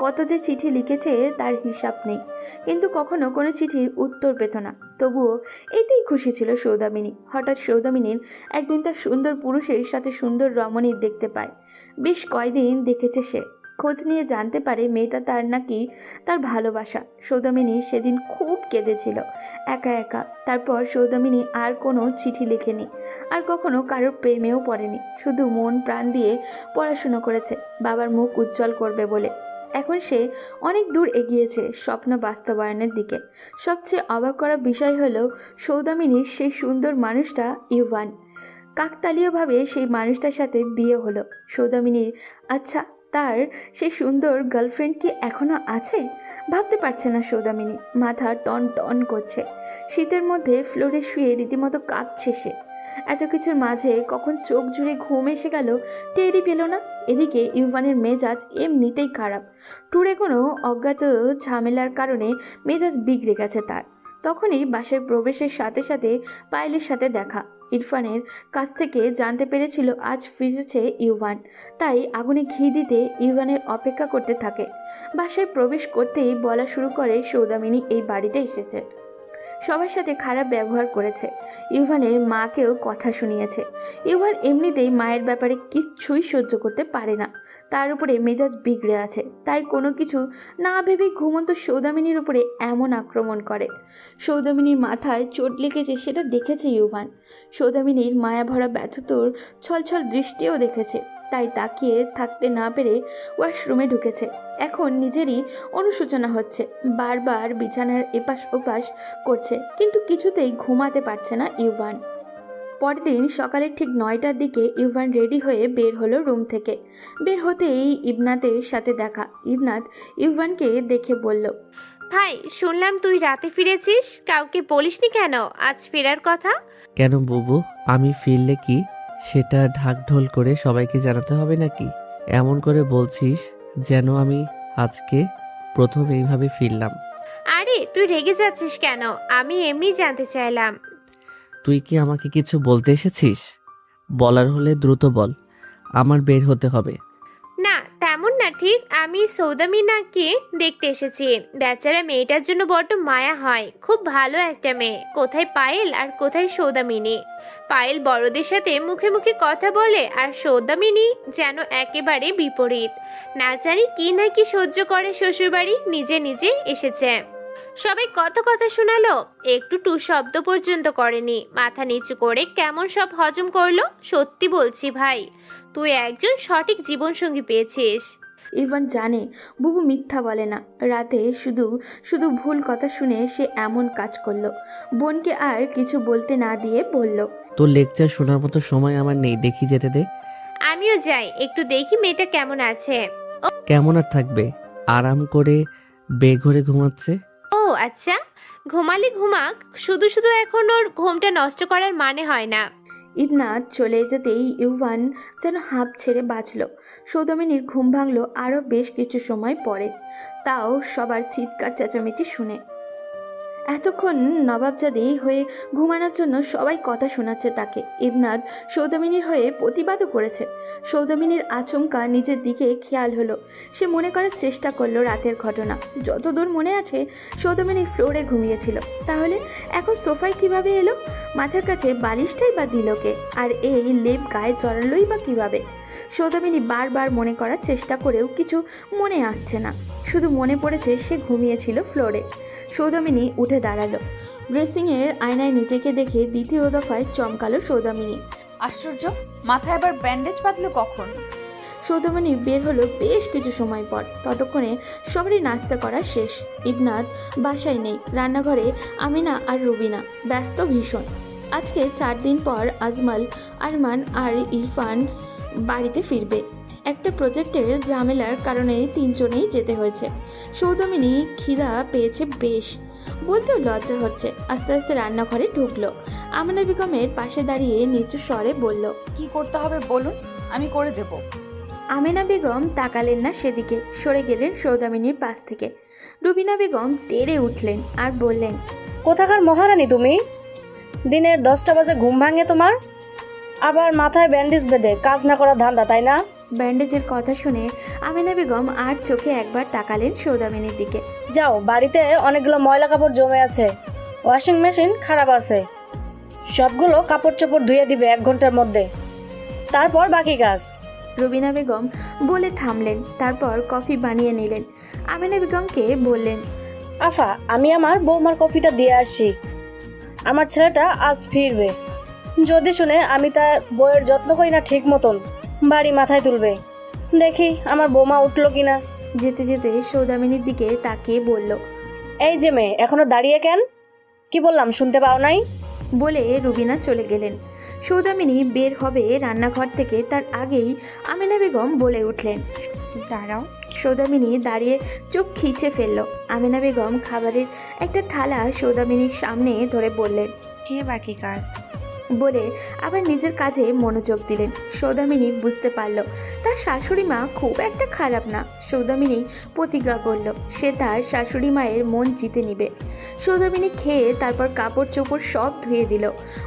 S2: কত যে চিঠি লিখেছে তার হিসাব নেই, কিন্তু কখনো কোনো চিঠির উত্তর পেত না। তবুও এতেই খুশি ছিল সৌদামিনী। হঠাৎ সৌদামিনীর একদিন তার সুন্দর পুরুষের সাথে সুন্দর রমণীর দেখতে পায়। বেশ কয়দিন দেখেছে সে। খোঁজ নিয়ে জানতে পারে মেয়েটা তার নাকি তার ভালোবাসা। সৌদামিনী সেদিন খুব কেঁদেছিল একা একা। তারপর সৌদামিনী আর কোনো চিঠি লেখেনি, আর কখনো কারোর প্রেমেও পড়েনি। শুধু মন প্রাণ দিয়ে পড়াশুনো করেছে বাবার মুখ উজ্জ্বল করবে বলে। এখন সে অনেক দূর এগিয়েছে স্বপ্ন বাস্তবায়নের দিকে। সবচেয়ে অবাক করা বিষয় হলো সৌদামিনীর সেই সুন্দর মানুষটা ইভান। কাকতালীয়ভাবে সেই মানুষটার সাথে বিয়ে হলো সৌদামিনীর। আচ্ছা, তার সেই সুন্দর গার্লফ্রেন্ড কি এখনও আছে? ভাবতে পারছে না সৌদামিনী। মাথা টন টন করছে। শীতের মধ্যে ফ্লোরে শুয়ে রীতিমতো কাঁদছে সে। এত কিছুর মাঝে কখন চোখ জুড়ে ঘুম এসে গেল টেরই পেল না। এদিকে ইউভানের মেজাজ এমনিতেই খারাপ। ট্যুরে কোনো অজ্ঞাত ঝামেলার কারণে মেজাজ বিগড়ে গেছে তার। তখনই বাসায় প্রবেশের সাথে সাথে পায়েলের সাথে দেখা। ইরফানের কাছ থেকে জানতে পেরেছিল আজ ফিরেছে ইউভান, তাই আগুনে ঘি দিতে ইউভানের অপেক্ষা করতে থাকে। বাসায় প্রবেশ করতেই বলা শুরু করে সৌদামিনী এই বাড়িতে এসেছে, সবার সাথে খারাপ ব্যবহার করেছে, ইউভানের মাকেও কথা শুনিয়েছে। ইউভান এমনিতেই মায়ের ব্যাপারে কিচ্ছুই সহ্য করতে পারে না, তার উপরে মেজাজ বিগড়ে আছে। তাই কোনো কিছু না ভেবেই ঘুমন্ত সৌদামিনীর উপরে এমন আক্রমণ করে। সৌদামিনীর মাথায় চোট লেগেছে সেটা দেখেছে ইউভান। সৌদামিনীর মায়াভরা ব্যথতর ছলছল দৃষ্টিও দেখেছে, তাই তাকিয়ে থাকতে না পেরে ওয়াশরুমে ঢুকেছে। এখন নিজেরই অনুশোচনা হচ্ছে, বারবার বিছানার এপাশ ওপাশ করছে, কিন্তু কিছুতেই ঘুমাতে পারছে না ইউভান। পরদিন সকালে ঠিক 9টার দিকে ইউভান রেডি হয়ে বের হলো রুম থেকে। বের হতেই ইবনাতের সাথে দেখা। ইবনাত ইউভানকে দেখে বলল,
S10: ভাই, শুনলাম তুই রাতে ফিরেছিস, কাউকে বলিসনি কেন আজ ফেরার কথা?
S6: কেন বুবু, আমি ফিরলে কি সেটা ঢাকঢোল করে সবাইকে জানাতে হবে নাকি? এমন করে বলছিস যেন আমি আজকে প্রথম এইভাবে ফিরলাম।
S10: আরে তুই রেগে যাচ্ছিস কেন? আমি এমনি জানতে চাইলাম।
S6: তুই কি আমাকে কিছু বলতে এসেছিস? বলার হলে দ্রুত বল, আমার বের হতে হবে।
S10: না তেমন না, ঠিক আমি সৌদামিনাকে দেখতে এসেছি। বেচারা মেয়েটার জন্য বড্ড মায়া হয়, খুব ভালো একটা মেয়ে। কোথায় পায়েল আর কোথায় সৌদামিনী? পায়েল বড়দের সাথে মুখে মুখে কথা বলে, আর সৌদামিনী যেন একেবারে বিপরীত। না জানি কি না কি সহ্য করে শ্বশুরবাড়ি, নিজে নিজে এসেছে। সবাই কত কথা শোনালো, একটু টু শব্দ পর্যন্ত করেনি। মাথা নিচু করে কেমন সব হজম করলো। সত্যি বলছি ভাই, তুই একজন সঠিক জীবনসঙ্গী পেয়েছিস।
S2: ইভান জানে বুবু মিথ্যা বলে না। রাতে শুধু শুধু ভুল কথা শুনে সে এমন কাজ করলো। বোনকে আর কিছু বলতে না দিয়ে বলল,
S6: তোর লেকচার শোনার মতো সময় আমার নেই, দেখি যেতে দে।
S10: আমিও যাই, একটু দেখি মেয়েটা কেমন আছে।
S6: কেমন আর থাকবে, আরাম করে বেঘরে ঘুমাচ্ছে।
S10: ও আচ্ছা, ঘুমালে ঘুমাক, শুধু শুধু এখন ওর ঘুমটা নষ্ট করার মানে হয় না।
S2: ইবনাত চলে যেতেই ইউভান যেন হাঁপ ছেড়ে বাঁচল। সৌদামিনীর ঘুম ভাঙল আরও বেশ কিছু সময় পরে, তাও সবার চিৎকার চেঁচামেচি শুনে। এতক্ষণ নবাবজাদি হয়ে ঘুমানোর জন্য সবাই কথা শোনাচ্ছে তাকে। ইবনাদ সৌদামিনীর হয়ে প্রতিবাদও করেছে। সৌদামিনীর আচমকা নিজের দিকে খেয়াল হলো। সে মনে করার চেষ্টা করলো রাতের ঘটনা। যতদূর মনে আছে সৌদামিনী ফ্লোরে ঘুমিয়েছিল, তাহলে এখন সোফায় কিভাবে এলো? মাথার কাছে বালিশটাই বা দিল কে? আর এই লেপ গায়ে জড়ালোই বা কিভাবে? সৌদামিনী বারবার মনে করার চেষ্টা করেও কিছু মনে আসছে না। শুধু মনে পড়েছে সে ঘুমিয়েছিল ফ্লোরে। সৌদামিনী উঠে দাঁড়ালো। ড্রেসিংয়ের আয়নায় নিজেকে দেখে দ্বিতীয় দফায় চমকালো সৌদামিনী।
S7: আশ্চর্য, মাথায় আবার ব্যান্ডেজ বাঁধলো কখন?
S2: সৌদামিনী বের হলো বেশ কিছু সময় পর। ততক্ষণে সবারই নাস্তা করা শেষ। ইবনাদ বাসায় নেই, রান্নাঘরে আমিনা আর রুবিনা ব্যস্ত ভীষণ। আজকে 4 দিন পর আজমাল, আরমান আর ইরফান বাড়িতে ফিরবে। একটা প্রজেক্টের ঝামেলার কারণে 3 জনেই যেতে হয়েছে। সৌদামিনী খিদা পেয়েছে বেশ, বলতেও লজ্জা হচ্ছে। আস্তে আস্তে রান্নাঘরে ঢুকলো। আমিনা বেগমের পাশে দাঁড়িয়ে নিচু স্বরে বলল,
S7: কি করতে হবে বলুন, আমি করে দেব।
S2: আমিনা বেগম তাকালেন না সেদিকে, সরে গেলেন সৌদামিনীর পাশ থেকে। রুবিনা বেগম তেড়ে উঠলেন আর বললেন,
S9: কোথাকার মহারানী তুমি? দিনের 10টা বাজে ঘুম ভাঙে তোমার? আবার মাথায় ব্যান্ডেজ বেঁধে কাজ না করার ধান্দা, তাই না?
S2: ব্যান্ডেজের কথা শুনে আমিনা বেগম আর চোখে একবার তাকালেন সৌদামিনীর দিকে।
S9: যাও, বাড়িতে অনেকগুলো ময়লা কাপড় জমে আছে, ওয়াশিং মেশিন খারাপ আছে, সবগুলো কাপড় চোপড় ধুয়ে দিবে 1 ঘন্টার মধ্যে, তারপর বাকি কাজ।
S2: রুবিনা বেগম বলে থামলেন, তারপর কফি বানিয়ে নিলেন। আমিনা বেগমকে বললেন,
S9: আফা, আমি আমার বৌমার কফিটা দিয়ে আসি, আমার ছেলেটা আজ ফিরবে, যদি শুনে আমি তার বইয়ের যত্ন করি না ঠিক মতন, বাড়ি মাথায় তুলবে। দেখি আমার বৌমা উঠলো কিনা।
S2: যেতে যেতে সৌদামিনীর দিকে তাকিয়ে বলল,
S9: এই যে মেয়ে, এখনো দাঁড়িয়ে কেন? কি বললাম শুনতে পাও নাই?
S2: বলে রুবিনা চলে গেলেন। সৌদামিনী বের হবে রান্নাঘর থেকে, তার আগেই আমিনা বেগম বলে উঠলেন,
S12: দাঁড়াও।
S2: সৌদামিনী দাঁড়িয়ে চোখ খিচে ফেলল। আমিনা বেগম খাবারের একটা থালা সৌদামিনীর সামনে ধরে বললেন,
S12: খেয়ে বাকি কাজ।
S2: বলে আবার নিজের কাজে মনোযোগ দিলেন। সৌদামিনী বুঝতে পারল তার শাশুড়ি মা খুব একটা খারাপ না। সৌদামিনী প্রতিজ্ঞা করল সে তার শাশুড়ি মায়ের মন জিতে নিবে। সৌদামিনী খেয়ে তারপর কাপড় চোপড় সব ধুয়ে দিল।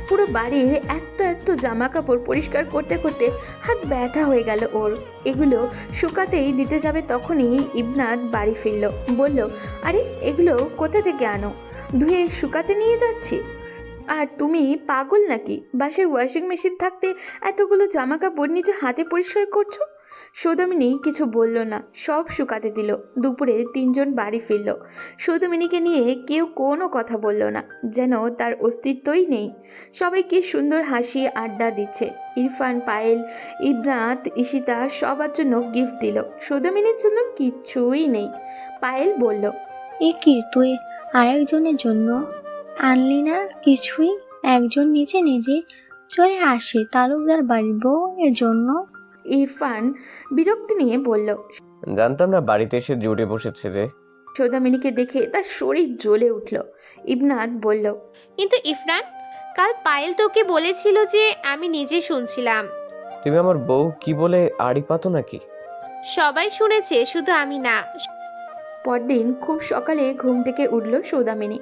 S2: পুরো বাড়ির এত জামা কাপড় পরিষ্কার করতে করতে হাত ব্যথা হয়ে গেল ওর। এগুলো শুকাতেই দিতে যাবে তখনই ইবনাদ বাড়ি ফিরল। বলল, আরে এগুলো কোথা থেকে আনো? ধুয়ে শুকাতে নিয়ে যাচ্ছি। আর তুমি পাগল নাকি? বাসায় ওয়াশিং মেশিন থাকতে এতগুলো জামা কাপড় নিজে হাতে পরিষ্কার করছো? সৌদামিনী কিছু বলল না, সব শুকাতে দিল। দুপুরে 3 জন বাড়ি ফিরল। সৌদামিনীকে নিয়ে কেউ কোনো কথা বলল না, যেন তার অস্তিত্বই নেই। সবাই কি সুন্দর হাসি আড্ডা দিচ্ছে। ইরফান, পায়েল, ইবনাত, ঈশিতা সবার জন্য গিফট দিল। সৌদামিনীর জন্য কিচ্ছুই নেই। পায়েল বলল,
S11: এ কি তুই আরেকজনের জন্য আনলি না কিছুই? একজন নিজে নিজে চলে আসে তালুকদার বাড়ির বউ এর জন্য।
S2: ইরফান বিরক্তি নিয়ে বলল,
S1: জানতাম না বাড়িতে এসে জুড়ে বসেছে যে।
S2: সৌদামিনীকে দেখে তার শরীর জ্বলে উঠল। ইবনাত বলল,
S10: কিন্তু ইফরান, কাল পায়েল তোকে বলেছিল যে আমি নিজে শুনছিলাম।
S1: তুমি আমার বউ কি বলে আড়ি পাতো নাকি?
S10: সবাই শুনেছে, শুধু আমি না।
S2: পরদিন খুব সকালে ঘুম থেকে উঠল সৌদামিনী।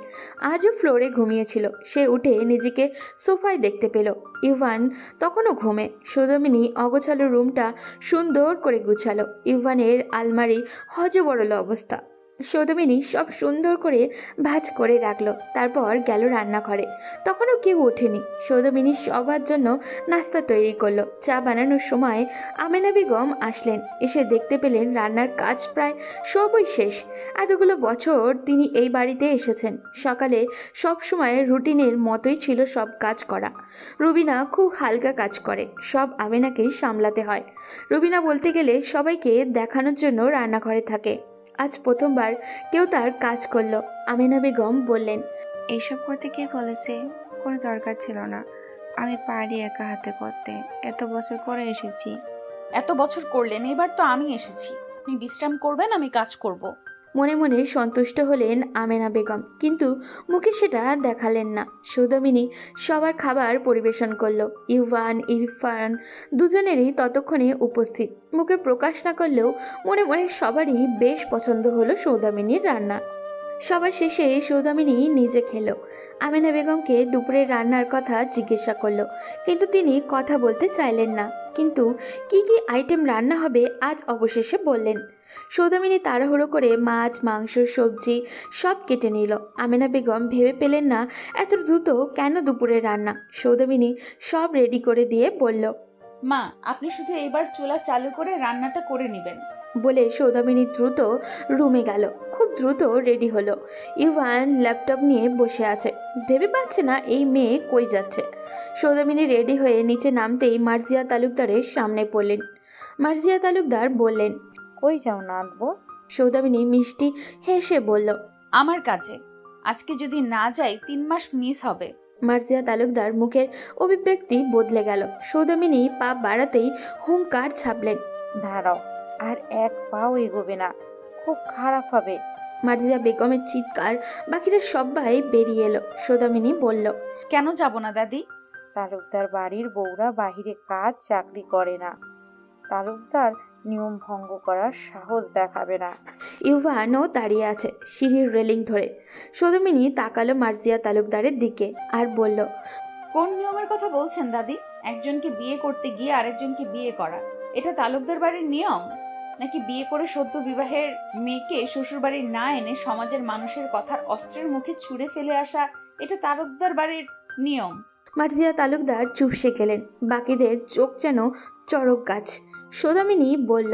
S2: আজও ফ্লোরে ঘুমিয়েছিল। সে উঠে নিজেকে সোফায় দেখতে পেল। ইভান তখনও ঘুমে। সৌদামিনী অগোছালো রুমটা সুন্দর করে গুছালো। ইভানের আলমারি হজবরল অবস্থা। সৌদামিনী সব সুন্দর করে ভাঁজ করে রাখলো। তারপর গেল রান্নাঘরে। তখনও কেউ ওঠেনি। সৌদামিনী সবার জন্য নাস্তা তৈরি করলো। চা বানানোর সময় আমিনা বেগম আসলেন। এসে দেখতে পেলেন রান্নার কাজ প্রায় সবই শেষ। এতগুলো বছর তিনি এই বাড়িতে এসেছেন। সকালে সব সময় রুটিনের মতোই ছিল সব কাজ করা। রুবিনা খুব হালকা কাজ করে, সব আমিনাকেই সামলাতে হয়। রুবিনা বলতে গেলে সবাইকে দেখানোর জন্য রান্নাঘরে থাকে। আজ প্রথমবার কেউ তার কাজ করলো। আমিনা বেগম বললেন,
S12: এইসব করতে কে বলেছে? কোনো দরকার ছিল না, আমি পারি একা হাতে করতে, এত বছর পরে এসেছি।
S7: এত বছর করলেন, এবার তো আমি এসেছি, আপনি বিশ্রাম করবেন, আমি কাজ করব।
S2: মনে মনে সন্তুষ্ট হলেন আমেনা বেগম, কিন্তু মুখে সেটা দেখালেন না। সৌদামিনী সবার খাবার পরিবেশন করলো। ইভান, ইরফান দুজনেরই ততক্ষণে উপস্থিত। মুখে প্রকাশ না করলেও মনে মনে সবারই বেশ পছন্দ হলো সৌদামিনীর রান্না। সবার শেষে সৌদামিনী নিজে খেলো। আমেনা বেগমকে দুপুরের রান্নার কথা জিজ্ঞাসা করলো, কিন্তু তিনি কথা বলতে চাইলেন না। কিন্তু কি কি আইটেম রান্না হবে আজ অবশেষে বললেন। সৌদামিনী তাড়াহুড়ো করে মাছ, মাংস, সবজি সব কেটে নিল। আমেনা বেগম ভেবে পেলেন না এত দ্রুত কেন দুপুরের রান্না। সৌদামিনী সব রেডি করে দিয়ে বলল,
S7: মা, আপনি শুধু এবার চুলা চালু করে রান্নাটা করে নেবেন।
S2: বলে সৌদামিনী দ্রুত রুমে গেল। খুব দ্রুত রেডি হলো। ইভান ল্যাপটপ নিয়ে বসে আছে, ভেবে পাচ্ছে না এই মেয়ে কই যাচ্ছে। সৌদামিনী রেডি হয়ে নিচে নামতেই মার্জিয়া তালুকদারের সামনে পড়লেন। মার্জিয়া তালুকদার বললেন,
S4: কই যাও না আনবো?
S2: সৌদামিনী মিষ্টি হেসে বলল,
S7: আমার কাছে। আজকে যদি না যাই 3 মাস মিস হবে।
S2: মার্জিয়া তালুকদার মুখের অভিব্যক্তি বদলে গেল। সৌদামিনী পা বাড়াতেই হুঙ্কার ছাপলেন,
S4: দাঁড়াও, আর এক পাও এগোবে না, খুব খারাপ হবে।
S2: মার্জিয়া বেগমের চিৎকার, বাকিরা সবাই বেরিয়ে এলো। সৌদামিনী বলল,
S7: কেন যাব না দাদি?
S4: তালুকদার বাড়ির বউরা বাহিরে কাজ চাকরি করে না। তালুকদার নিয়ম ভঙ্গ করার সাহস দেখাবে না।
S2: ইউভানও দাঁড়িয়ে আছে সিঁড়ির রেলিং ধরে। সৌদামিনী তাকালো মার্জিয়া তালুকদারের দিকে আর বলল,
S7: কোন নিয়মের কথা বলছেন দাদি? একজনকে বিয়ে করতে গিয়ে আরেকজনকে বিয়ে করা, এটা তালুকদার বাড়ির নিয়ম? নাকি বিয়ে করে সদ্য বিবাহের মেয়েকে শ্বশুরবাড়ির না এনে সমাজের মানুষের কথার অস্ত্রের মুখে ছুঁড়ে ফেলে আসা, এটা তালুকদার বাড়ির নিয়ম?
S2: মার্জিয়া তালুকদার চুপসে গেলেন। বাকিদের চোখ যেন চড়ক গাছ। সৌদামিনী বলল,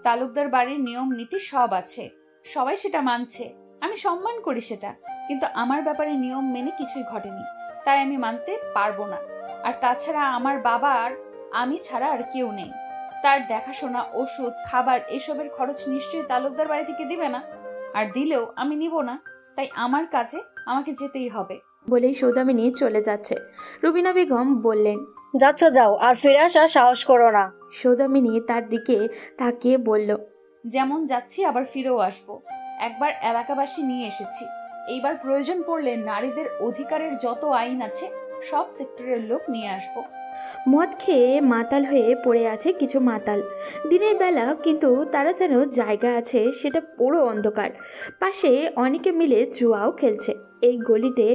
S7: তালুকদার বাড়ির নিয়ম নীতি সব আছে, সবাই সেটা মানছে, আমি সম্মান করি সেটা, কিন্তু আমার ব্যাপারে নিয়ম মেনে কিছুই ঘটেনি, তাই আমি মানতে পারবো না। আর তাছাড়া আমার বাবা আর আমি ছাড়া আর কেউ নেই, তার দেখাশোনা, ওষুধ, খাবার এসবের খরচ নিশ্চয়ই তালুকদার বাড়ি থেকে দিবে না, আর দিলেও আমি নিব না। তাই আমার কাজে আমাকে যেতেই হবে।
S2: বলেই সৌদামিনী চলে যাচ্ছে। রুবিনা বেগম বললেন,
S9: যাচ্ছ যাও, আর ফিরে আসার সাহস করো না।
S2: সৌদামিনী তার দিকে তাকিয়ে বলল,
S7: যেমন যাচ্ছি আবার ফিরেও আসবো। একবার এলাকাবাসী নিয়ে এসেছি, এইবার প্রয়োজন পড়লে নারীদের অধিকারের যত আইন আছে সব সেক্টরের লোক নিয়ে আসবো।
S2: মদ খেয়ে মাতাল হয়ে পড়ে আছে কিছু মাতাল। দিনের বেলা কিন্তু তারা যেন জায়গা আছে সেটা পুরো অন্ধকার। পাশে অনেকে মিলে জুয়াও খেলছে। এই গলিতে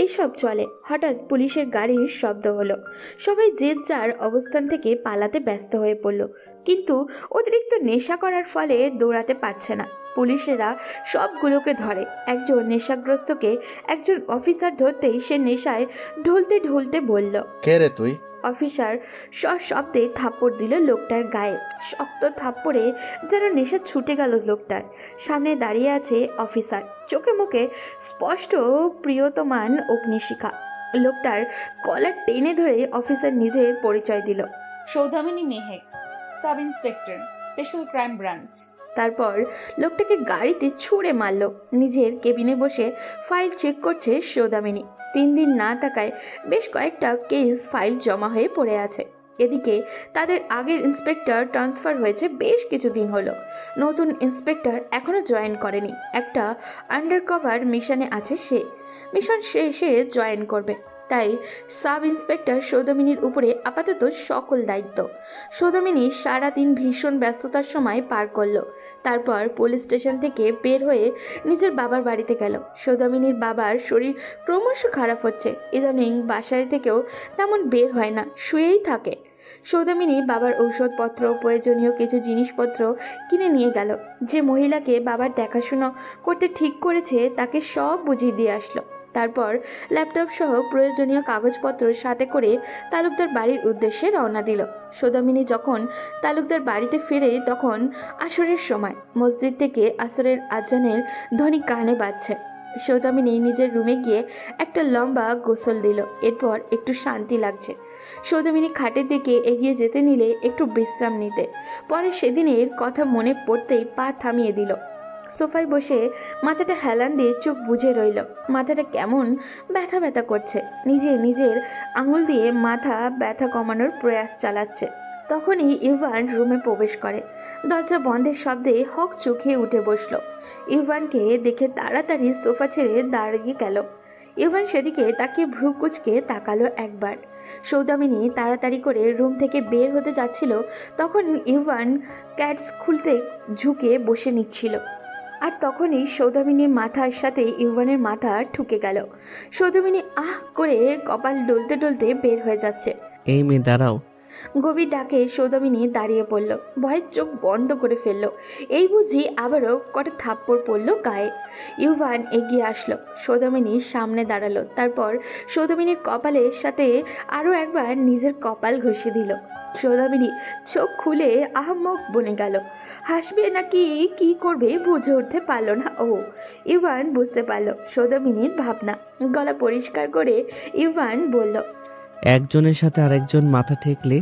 S2: এইসব চলে। হঠাৎ পুলিশের গাড়ির শব্দ হলো। সবাই যে যার অবস্থান থেকে পালাতে ব্যস্ত হয়ে পড়ল, কিন্তু অতিরিক্ত নেশা করার ফলে দৌড়াতে পারছে না। পুলিশেরা সবগুলোকে ধরে। একজন নেশাগ্রস্তকে একজন অফিসার ধরতেই সে নেশায় ঢলতে ঢলতে বলল,
S3: কে রে তুই?
S2: অফিসার সশব্দে থাপ্পড় দিল লোকটার গায়ে। শক্ত থাপ্পড়ে যেন নেশা ছুটে গেল লোকটার। সামনে দাঁড়িয়ে আছে অফিসার, চোখে মুখে স্পষ্ট প্রিয়তমান অগ্নিশিখা। লোকটার কলার টেনে ধরে অফিসার নিজের পরিচয় দিল,
S7: Saudamini Mehek, sub inspector, special crime branch.
S2: তারপর লোকটাকে গাড়িতে ছুঁড়ে মারল। নিজের কেবিনে বসে ফাইল চেক করছে সৌদামিনী। 3 দিন না থাকায় বেশ কয়েকটা কেস ফাইল জমা হয়ে পড়ে আছে। এদিকে তাদের আগের ইন্সপেক্টর ট্রান্সফার হয়েছে বেশ কিছুদিন হলো। নতুন ইন্সপেক্টর এখনও জয়েন করেনি। একটা আন্ডারকভার মিশনে আছে সে। মিশন শেষে জয়েন করবে। তাই সাব ইন্সপেক্টর সৌদামিনীর উপরে আপাতত সকল দায়িত্ব। সৌদামিনী সারাদিন ভীষণ ব্যস্ততার সময় পার করলো। তারপর পুলিশ স্টেশন থেকে বের হয়ে নিজের বাবার বাড়িতে গেল। সৌদামিনীর বাবার শরীর ক্রমশ খারাপ হচ্ছে। ইদানিং বাসায় থেকেও তেমন বের হয় না, শুয়েই থাকে। সৌদামিনী বাবার ঔষধপত্র, প্রয়োজনীয় কিছু জিনিসপত্র কিনে নিয়ে গেল। যে মহিলাকে বাবার দেখাশোনা করতে ঠিক করেছে তাকে সব বুঝিয়ে দিয়ে আসলো। তারপর ল্যাপটপ সহ প্রয়োজনীয় কাগজপত্র সাথে করে তালুকদার বাড়ির উদ্দেশ্যে রওনা দিল। সৌদামিনী যখন তালুকদার বাড়িতে ফিরে তখন আসরের সময়। মসজিদ থেকে আসরের আজানের ধ্বনি কানে বাজছে। সৌদামিনী নিজের রুমে গিয়ে একটা লম্বা গোসল দিল। এরপর একটু শান্তি লাগছে। সৌদামিনী খাটের দিকে এগিয়ে যেতে নিলে একটু বিশ্রাম নিতে। পরে সেদিনের কথা মনে পড়তেই পা থামিয়ে দিল। সোফায় বসে মাথাটা হেলান দিয়ে চোখ বুজে রইল। মাথাটা কেমন ব্যথা ব্যথা করছে। নিজের আঙুল দিয়ে মাথা ব্যথা কমানোর প্রয়াস চালাচ্ছে। তখনই ইভান রুমে প্রবেশ করে। দরজা বন্ধের শব্দে হক চোখে উঠে বসলো। ইভানকে দেখে তাড়াতাড়ি সোফা ছেড়ে দাঁড়িয়ে গেল। ইভান সেদিকে তাকিয়ে ভ্রু কুচকে তাকালো একবার। সৌদামিনী তাড়াতাড়ি করে রুম থেকে বের হতে যাচ্ছিল, তখন ইভান ক্যাটস খুলতে ঝুঁকে বসে নিচ্ছিল। আর তখনই সৌদামিনীর মাথার সাথে ইউভানের মাথা ঠুকে গেল। সৌদামিনী আহ করে কপাল ডলতে ডলতে বের হয়ে যাচ্ছে।
S6: এই মেয়ে দাঁড়াও।
S2: গভীর ডাকে সৌদামিনী দাঁড়িয়ে পড়ল, ভয়ের চোখ বন্ধ করে ফেলল। এই বুঝি আবারও কটা থাপ্পড় পড়ল গায়ে। ইউভান এগিয়ে আসলো, সৌদামিনীর সামনে দাঁড়ালো। তারপর সৌদামিনীর কপালের সাথে আরও একবার নিজের কপাল ঘষে দিল। সৌদামিনী চোখ খুলে আহাম্মক বনে গেল। হাসবে নাকি কি করবে বুঝে উঠতে পারল না ও। ইউভান বুঝতে পারল সৌদামিনীর ভাবনা। গলা পরিষ্কার করে ইউভান বলল,
S6: একজনের সাথে আরেকজন মাথা ঠেকলে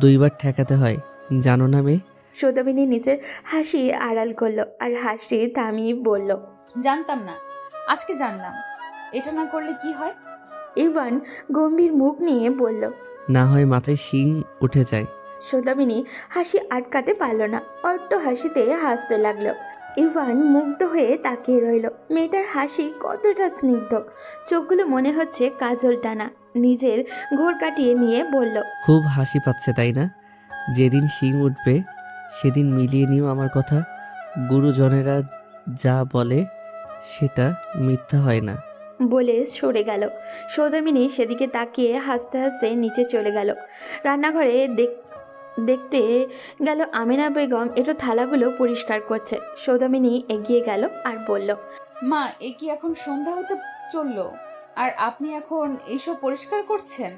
S6: দুইবার ঠেকাতে হয়, জানো না মেয়ে?
S2: সৌদামিনী নিজের হাসি আড়াল করলো আর হাসি থামিয়ে বলল,
S7: জানতাম না, আজকে জানলাম। এটা না করলে কি হয়?
S2: ইভান গম্ভীর মুখ নিয়ে বলল।
S6: না হয় মাথায় শিং উঠে যায়।
S2: সৌদামিনী হাসি আটকাতে পারল না, অট্ট হাসিতে হাসতে লাগলো। ইভান মুগ্ধ হয়ে তাকিয়ে রইল। মেয়েটার হাসি কতটা স্নিগ্ধ, চোখগুলো মনে হচ্ছে কাজল টানা। নিজের ঘোর কাটিয়ে নিয়ে বলল,
S6: খুব হাসি পাচ্ছে তাই না? যেদিন শিং উঠবে সেদিন মিলিয়ে নিও আমার কথা। গুরুজনেরা যা বলে সেটা মিথ্যা হয় না।
S2: বলে সরে গেল। সৌদামিনী সেদিকে তাকিয়ে হাসতে হাসতে নিচে চলে গেল। রান্নাঘরে দেখতে গেল আমিনা বেগম একটু থালাগুলো পরিষ্কার করছে। সৌদামিনী এগিয়ে গেল আর বলল,
S7: মা, এ কি এখন সন্ধ্যা হতে চললো আর আপনি এখন এইসব পরিষ্কার করছেন?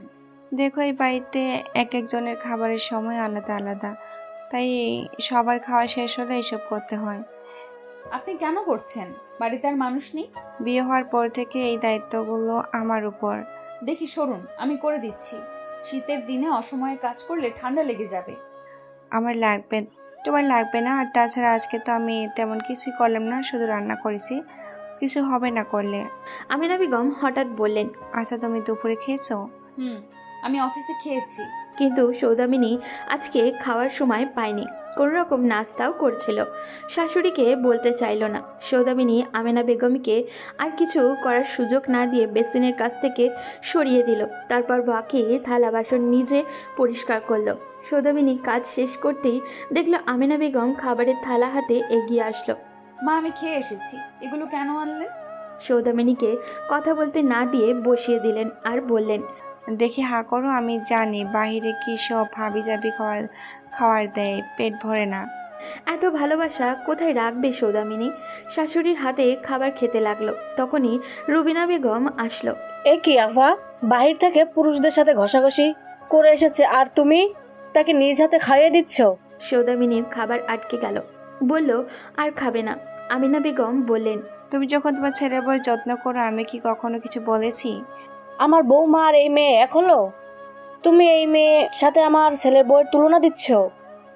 S14: দেখো, এই বাড়িতে এক একজনের খাবারের সময় আলাদা আলাদা, তাই সবার খাওয়া শেষ হলে এসব করতে হয়।
S7: আপনি কেন করছেন? বাড়িতে আর মানুষ নেই?
S14: বিয়ে হওয়ার পর থেকে এই দায়িত্বগুলো আমার উপর।
S7: দেখি সরুন, আমি করে দিচ্ছি। শীতের দিনে অসময়ে কাজ করলে ঠান্ডা লেগে যাবে।
S14: আমার লাগবে, তোমার লাগবে না। আর তাছাড়া আজকে তো আমি তেমন কিছুই করলাম না, শুধু রান্না করেছি। কিছু হবে না করলে।
S2: আমিনা বেগম হঠাৎ বললেন,
S14: আচ্ছা, তুমি দুপুরে খেয়েছো?
S7: আমি অফিসে খেয়েছি।
S2: কিন্তু সৌদামিনী আজকে খাওয়ার সময় পায়নি, কোনো রকম নাস্তাও করছিল। শাশুড়িকে বলতে চাইল না। সৌদামিনী আমেনা বেগমকে আর কিছু করার সুযোগ না দিয়ে বেসিনের কাছ থেকে সরিয়ে দিল। তারপর বাকি থালা বাসন নিজে পরিষ্কার করলো। সৌদামিনী কাজ শেষ করতেই দেখলো আমেনা বেগম খাবারের থালা হাতে এগিয়ে আসলো।
S7: মা, আমি খেয়ে এসেছি, এগুলো কেন আনলেন?
S2: সৌদামিনীকে কথা বলতে না দিয়ে বসিয়ে দিলেন আর বললেন,
S14: দেখি হা করো, আমি জানি বাহিরে কি সব হাবিজাবি খাওয়ার দেয়, পেট ভরে না।
S2: এত ভালোবাসা কোথায় রাখবে সৌদামিনী? শাশুড়ির হাতে খাবার খেতে লাগলো। তখনই রুবিনা বেগম আসলো।
S9: এ কি আফা, বাহির থেকে পুরুষদের সাথে ঘষাঘষি করে এসেছে আর তুমি তাকে নিজ হাতে খাইয়ে দিচ্ছ?
S2: সৌদামিনীর খাবার আটকে গেল, বলল আর খাবে না। আমিনা বেগম বললেন,
S14: তুমি যখন তোমার ছেলের বউয়ের যত্ন করো, আমি কি কখনো কিছু বলেছি?
S9: আমার বৌমা আর এই মেয়ে এক হলো? তুমি এই মেয়ের সাথে আমার ছেলের বউয়ের তুলনা দিচ্ছ?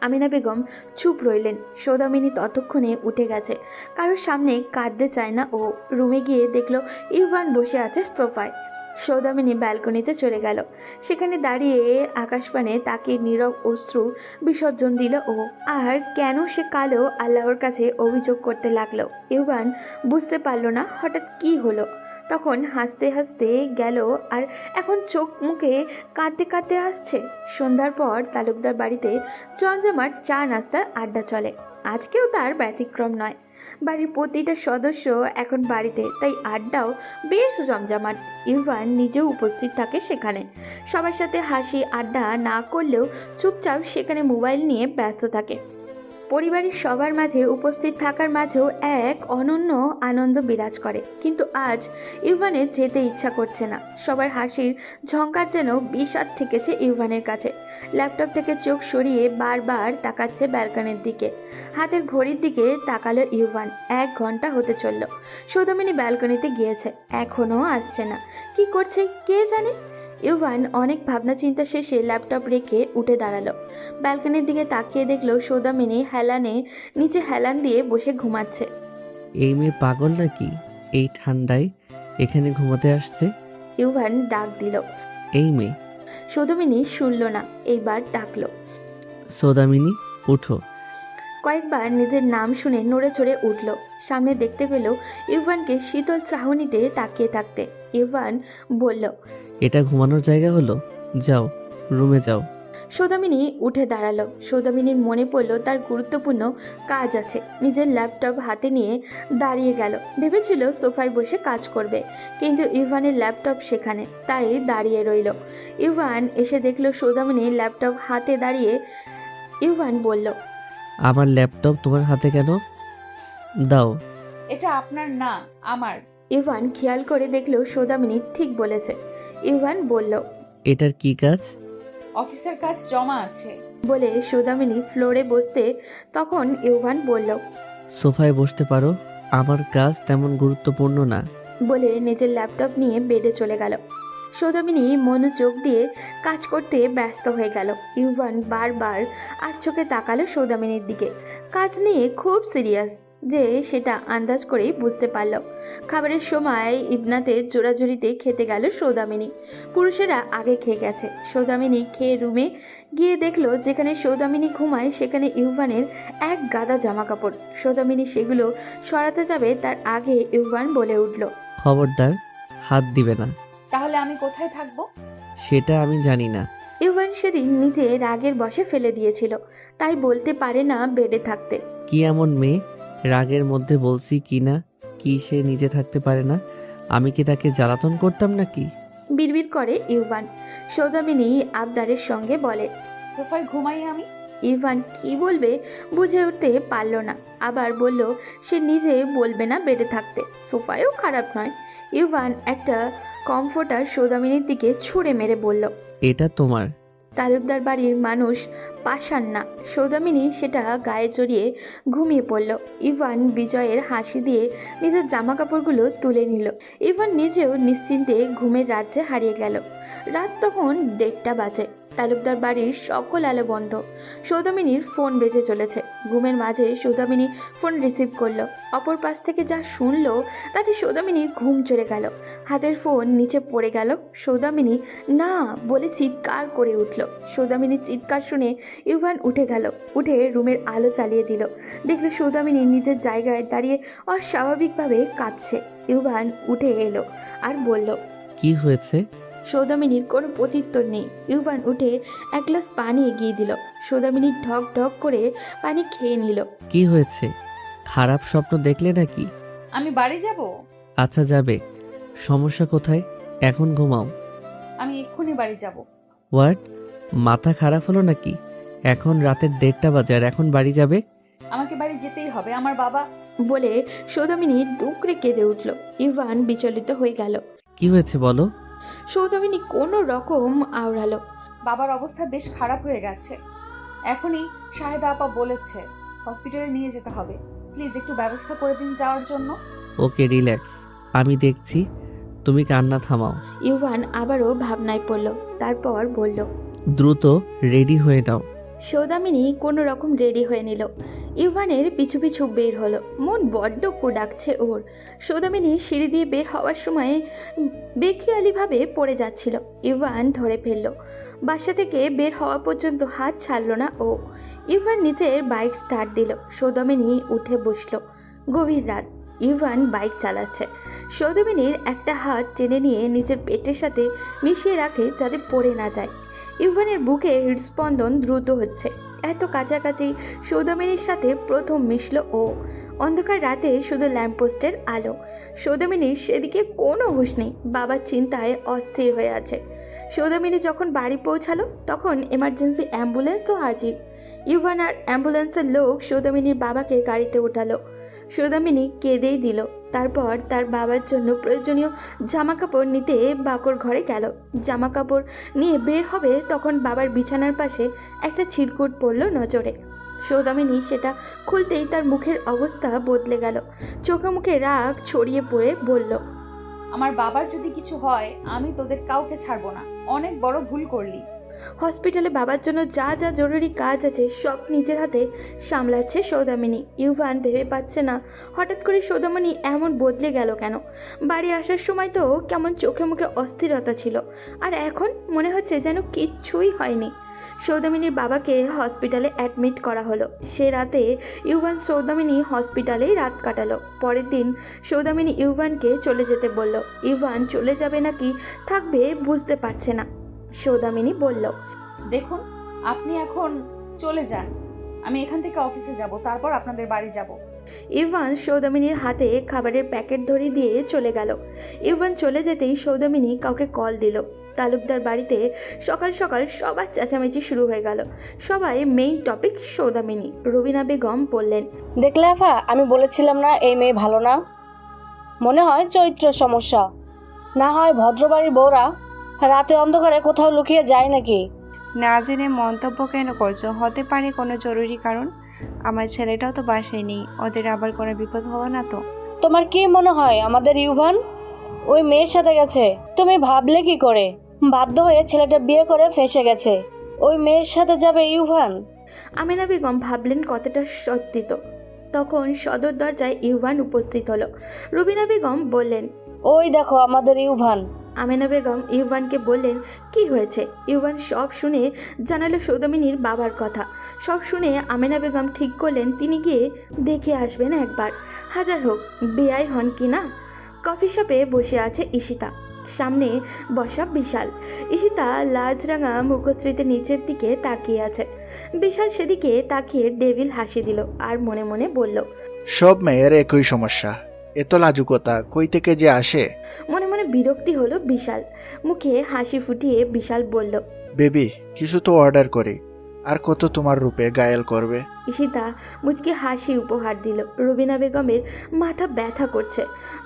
S2: আমিনা বেগম চুপ রইলেন। সৌদামিনী ততক্ষণে উঠে গেছে, কারোর সামনে কাঁদতে চায় না ও। রুমে গিয়ে দেখলো ইভান বসে আছে সোফায়। সৌদামিনী ব্যালকনিতে চলে গেল। সেখানে দাঁড়িয়ে আকাশপানে তাকে নীরব অশ্রু বিসর্জন দিল ও। আর কেন সে কালো আল্লাহর কাছে অভিযোগ করতে লাগলো। ইভান বুঝতে পারলো না হঠাৎ কি হলো। তখন হাসতে হাসতে গেল আর এখন চোখ মুখে কাঁদতে কাঁদতে আসছে। সন্ধ্যার পর তালুকদার বাড়িতে জমজমাট চা নাস্তার আড্ডা চলে। আজকেও তার ব্যতিক্রম নয়। বাড়ির প্রতিটা সদস্য এখন বাড়িতে, তাই আড্ডাও বেশ জমজমাট। ইভান নিজেও উপস্থিত থাকে সেখানে। সবার সাথে হাসি আড্ডা না করলেও চুপচাপ সেখানে মোবাইল নিয়ে ব্যস্ত থাকে। পরিবারের সবার মাঝে উপস্থিত থাকার মাঝেও এক অনন্য আনন্দ বিরাজ করে। কিন্তু আজ ইভানের যেতে ইচ্ছা করছে না। সবার হাসির ঝঙ্কার যেন বিষাদ ঠেকেছে ইভানের কাছে। ল্যাপটপ থেকে চোখ সরিয়ে বারবার তাকাচ্ছে ব্যালকনির দিকে। হাতের ঘড়ির দিকে তাকালো ইভান। 1 ঘন্টা হতে চলল। সৌদামিনী ব্যালকনিতে গিয়েছে, এখনও আসছে না। কি করছে কে জানে। ইভান অনেক ভাবনা চিন্তা শেষে ল্যাপটপ রেখে উঠে দাঁড়ালো। ব্যালকনির দিকে তাকিয়ে দেখলো সৌদামিনী হেলানে নিচে হেলান দিয়ে বসে ঘুমাচ্ছে।
S6: এই মেয়ে পাগল নাকি এই ঠান্ডায় এখানে ঘুমাতে আসছে?
S2: ইভান ডাক দিল।
S6: এই মেয়ে।
S2: সৌদামিনী শুনল না, এইবার ডাকলো,
S6: সৌদামিনী উঠো।
S2: কয়েকবার নিজের নাম শুনে নড়ে চড়ে উঠল। সামনে দেখতে পেল ইভানকে শীতল চাহনিতে তাকিয়ে থাকতে। ইভান বলল,
S6: এটা ঘুমানোর জায়গা হলো? যাও রুমে যাও।
S2: সৌদামিনী উঠে দাঁড়ালো। সৌদামিনীর মনে পড়ল তার গুরুত্বপূর্ণ কাজ আছে। নিজের ল্যাপটপ হাতে নিয়ে দাঁড়িয়ে গেল। ভেবেছিল সোফায় বসে কাজ করবে, কিন্তু ইভানের ল্যাপটপ সেখানে, তাই দাঁড়িয়ে রইল। ইভান এসে দেখলো সৌদামিনীর ল্যাপটপ হাতে দাঁড়িয়ে। ইভান বলল,
S6: আমার ল্যাপটপ তোমার হাতে কেন? দাও।
S7: এটা আপনার না, আমার।
S2: ইভান খেয়াল করে দেখলো সৌদামিনী ঠিক বলেছে। ইভান বলল,
S6: এটার কি কাজ?
S7: অফিসের কাজ জমা আছে।
S2: বলে সৌদামিনী ফ্লোরে বসতে তখন ইভান বলল,
S6: সোফায় বসতে পারো, আমার কাজ তেমন গুরুত্বপূর্ণ না।
S2: বলে নিজের ল্যাপটপ নিয়ে বেডে চলে গেল। সৌদামিনী মনোযোগ দিয়ে কাজ করতে ব্যস্ত হয়ে গেল। ইভান বারবার আর চোখে তাকালো সৌদামিনীর দিকে। কাজ নিয়ে খুব সিরিয়াস যে সেটা আন্দাজ করেই বুঝতে পারল। খাবারের সময় ইবনাতে জোড়াজুড়িতে খেতে গেল সৌদামিনী। পুরুষেরা আগে খেয়ে গেছে। সৌদামিনী খেয়ে রুমে গিয়ে দেখলো যেখানে সৌদামিনী ঘুমায় সেখানে ইউভানের এক গাদা জামা কাপড়। সৌদামিনী সেগুলো সরাতে যাবে তার আগে ইউভান বলে উঠল,
S6: খবরদার, হাত দিবে না।
S7: তাহলে আমি কোথায় থাকবো?
S6: সেটা আমি জানি না।
S2: ইউভান সেদিন নিজে রাগের বশে ফেলে দিয়েছিল, তাই বলতে পারে না বেডে থাকতে।
S6: কি এমন মেয়ে, রাগের মধ্যে বলছি কি না কি সে নিজে থাকতে পারে না? আমি কি তাকে জ্বালাতন করতাম নাকি?
S2: বিড়বিড় করে ইউভান। সৌদামিনী আবদারের সঙ্গে বলে,
S7: সোফায় ঘুমাই আমি।
S2: ইভান কি বলবে বুঝে উঠতে পারল না। আবার বলল সে নিজে বলবে না বেডে থাকতে। সোফায়ও খারাপ নয়। ইভান একটা কমফোর্টার সৌদামিনীর দিকে ছুঁড়ে মেরে বলল,
S6: এটা তোমার।
S2: তালুকদার বাড়ির মানুষ পাষাণ না। সৌদামিনী সেটা গায়ে জড়িয়ে ঘুমিয়ে পড়ল। ইভান বিজয়ের হাসি দিয়ে নিজের জামা কাপড়গুলো তুলে নিল। ইভান নিজেও নিশ্চিন্তে ঘুমের রাজ্যে হারিয়ে গেল। রাত তখন 1:30 বাজে। তালুকদার বাড়ির সকল আলো বন্ধ। সৌদামিনীর ফোন বেজে চলেছে। ঘুমের মাঝে সৌদামিনী ফোন রিসিভ করলো। অপর পাশ থেকে যা শুনলো তাতে সৌদামিনীর ঘুম চলে গেল। হাতের ফোন নিচে পড়ে গেল। সৌদামিনী না বলে চিৎকার করে উঠল। সৌদামিনীর চিৎকার শুনে ইভান উঠে গেল। উঠে রুমের আলো চালিয়ে দিল। দেখলো সৌদামিনী নিজের জায়গায় দাঁড়িয়ে অস্বাভাবিকভাবে কাঁপছে। ইভান উঠে এলো আর বলল,
S6: কি হয়েছে?
S2: সৌদামিনীর কোনো প্রত্যুত্তর নেই। ইউভান উঠে এক গ্লাস পানি এগিয়ে দিল। সৌদামিনী ঢক ঢক করে পানি খেয়ে নিল।
S6: কি হয়েছে? খারাপ স্বপ্ন দেখলে নাকি?
S7: আমি বাড়ি যাব।
S6: আচ্ছা যাবে, সমস্যা কোথায়? এখন ঘুমাও।
S7: আমি এক্ষুনি বাড়ি যাব।
S6: হোয়াট? মাথা খারাপ হলো নাকি? এখন রাতের 1:30 বাজে আর এখন বাড়ি যাবে?
S7: আমাকে বাড়ি যেতেই হবে, আমার বাবা।
S2: বলে সৌদামিনী ডুকরে কেঁদে উঠল। ইভান বিচলিত হয়ে গেল।
S6: কি হয়েছে বলো?
S2: সৌদামিনী কোনো রকম আওড়ালো,
S7: বাবার অবস্থা বেশ খারাপ হয়ে গেছে। এখনই শাহেদা আপা বলেছে হসপিটালে নিয়ে যেতে হবে। প্লিজ একটু ব্যবস্থা করে দিন যাওয়ার জন্য।
S6: ওকে, রিল্যাক্স, আমি দেখছি, তুমি কান্না থামাও।
S2: ইভান আবারও ভাবনায় পড়ল। তারপর বলল,
S6: দ্রুত রেডি হয়ে নাও।
S2: সৌদামিনী কোনো রকম রেডি হয়ে নিল। ইভানের পিছু পিছু বের হলো। মন বড্ড ডাকছে ওর। সৌদামিনী সিঁড়ি দিয়ে বের হওয়ার সময় বেখেয়ালিভাবে পড়ে যাচ্ছিল। ইভান ধরে ফেলল। বাসা থেকে বের হওয়া পর্যন্ত হাত ছাড়ল না ও। ইভান নিজের বাইক স্টার্ট দিল। সৌদামিনী উঠে বসলো। গভীর রাত। ইভান বাইক চালাচ্ছে। সৌদামিনীর একটা হাত টেনে নিয়ে নিজের পেটের সাথে মিশিয়ে রাখে যাতে পড়ে না যায়। ইভানের বুকে হৃদস্পন্দন দ্রুত হচ্ছে। এত কাছাকাছি সৌদামিনীর সাথে প্রথম মিশল ও। অন্ধকার রাতে শুধু ল্যাম্পপোস্টের আলো। সৌদামিনীর সেদিকে কোনো হুঁশ নেই। বাবার চিন্তায় অস্থির হয়ে আছে। সৌদামিনী যখন বাড়ি পৌঁছালো তখন এমার্জেন্সি অ্যাম্বুলেন্সও হাজির। ইভান আর অ্যাম্বুলেন্সের লোক সৌদামিনীর বাবাকে গাড়িতে উঠালো। সৌদামিনী কেঁদেই দিল। তারপর তার বাবার জন্য প্রয়োজনীয় জামাকাপড় নিতে বাকর ঘরে গেল। জামাকাপড় নিয়ে বের হবে তখন বাবার বিছানার পাশে একটা ছিটকুট পড়ল নজরে। সৌদামিনী সেটা খুলতেই তার মুখের অবস্থা বদলে গেল। চোখে মুখে রাগ ছড়িয়ে পড়ে বলল,
S7: আমার বাবার যদি কিছু হয় আমি তোদের কাউকে ছাড়বো না। অনেক বড় ভুল করলি।
S2: হসপিটালে বাবার জন্য যা যা জরুরি কাজ আছে সব নিজের হাতে সামলাচ্ছে সৌদামিনী। ইউভান ভেবে পাচ্ছে না হঠাৎ করে সৌদামিনী এমন বদলে গেল কেন। বাড়ি আসার সময় তো কেমন চোখে মুখে অস্থিরতা ছিল, আর এখন মনে হচ্ছে যেন কিচ্ছুই হয়নি। সৌদামিনীর বাবাকে হসপিটালে অ্যাডমিট করা হলো। সে রাতে ইউভান সৌদামিনী হসপিটালেই রাত কাটালো। পরের দিন সৌদামিনী ইউভানকে চলে যেতে বলল। ইউভান চলে যাবে নাকি থাকবে বুঝতে পারছে না। সৌদামিনী বলল,
S7: দেখুন আপনি এখন চলে যান, আমি এখান থেকে অফিসে যাব, তারপর আপনাদের বাড়ি যাব।
S2: ইভান সৌদামিনীর হাতে খাবারের প্যাকেট ধরিয়ে দিয়ে চলে গেল। ইভান চলে যেতেই সৌদামিনী কাউকে কল দিল। তালুকদার বাড়িতে সকাল সকাল সবার চেঁচামেচি শুরু হয়ে গেল। সবাই মেইন টপিক সৌদামিনী। রুবিনা বেগম বললেন,
S9: দেখলে আফা, আমি বলেছিলাম না এই মেয়ে ভালো না? মনে হয় চরিত্র সমস্যা। না হয় ভদ্রবাড়ির বউরা রাতে অন্ধকারে কোথাও লুকিয়ে যায় নাকি?
S14: না জেনে মন্তব্য কেন করছো? হতে পারে কোনো জরুরি কারণ। আমার ছেলেটাও তো বাসায় নেই, ওদের আবার কোনো বিপদ হলো না তো?
S9: তোমার কি মনে হয় আমাদের ইউভান ওই মেয়ের সাথে গেছে? তুমি ভাবলে কি করে? বাধ্য হয়ে ছেলেটা বিয়ে করে ফেসে গেছে, ওই মেয়ের সাথে যাবে ইউভান?
S2: আমেনা বেগম ভাবলেন কতটা সত্যি। তো তখন সদর দরজায় ইউভান উপস্থিত হলো। রুবিনা বেগম বললেন,
S9: ওই দেখো আমাদের ইউভান।
S2: আমেনা বেগম ইউভানকে বললেন, কি হয়েছে? ইউভান সব শুনে জানালো সৌদামিনীর বাবার কথা। সব শুনে আমেনা বেগম ঠিক করলেন তিনি গিয়ে দেখে আসবেন একবার, হাজার হোক বেআই হন কি না। কফি শপে বসে আছে ঈশিতা, সামনে বসা বিশাল। ঈশিতা লাজরাঙা মুখশ্রীতে নিচের দিকে তাকিয়ে আছে। বিশাল সেদিকে তাকিয়ে ডেভিল হাসি দিল আর মনে মনে বলল,
S8: সব মেয়ের একই সমস্যা, এত লাজুকতা কই থেকে যে আসে।
S2: মনে মনে বিরক্তি হলো বিশাল। মুখে হাসি ফুটিয়ে বিশাল বলল,
S8: বেবি কিছু তো অর্ডার করি, আর কত তোমার রূপে গায়েল করবে।
S2: ঈশিতা মুচকে হাসি উপহার দিল। রুবিনা বেগমের মাথা ব্যথা করছে।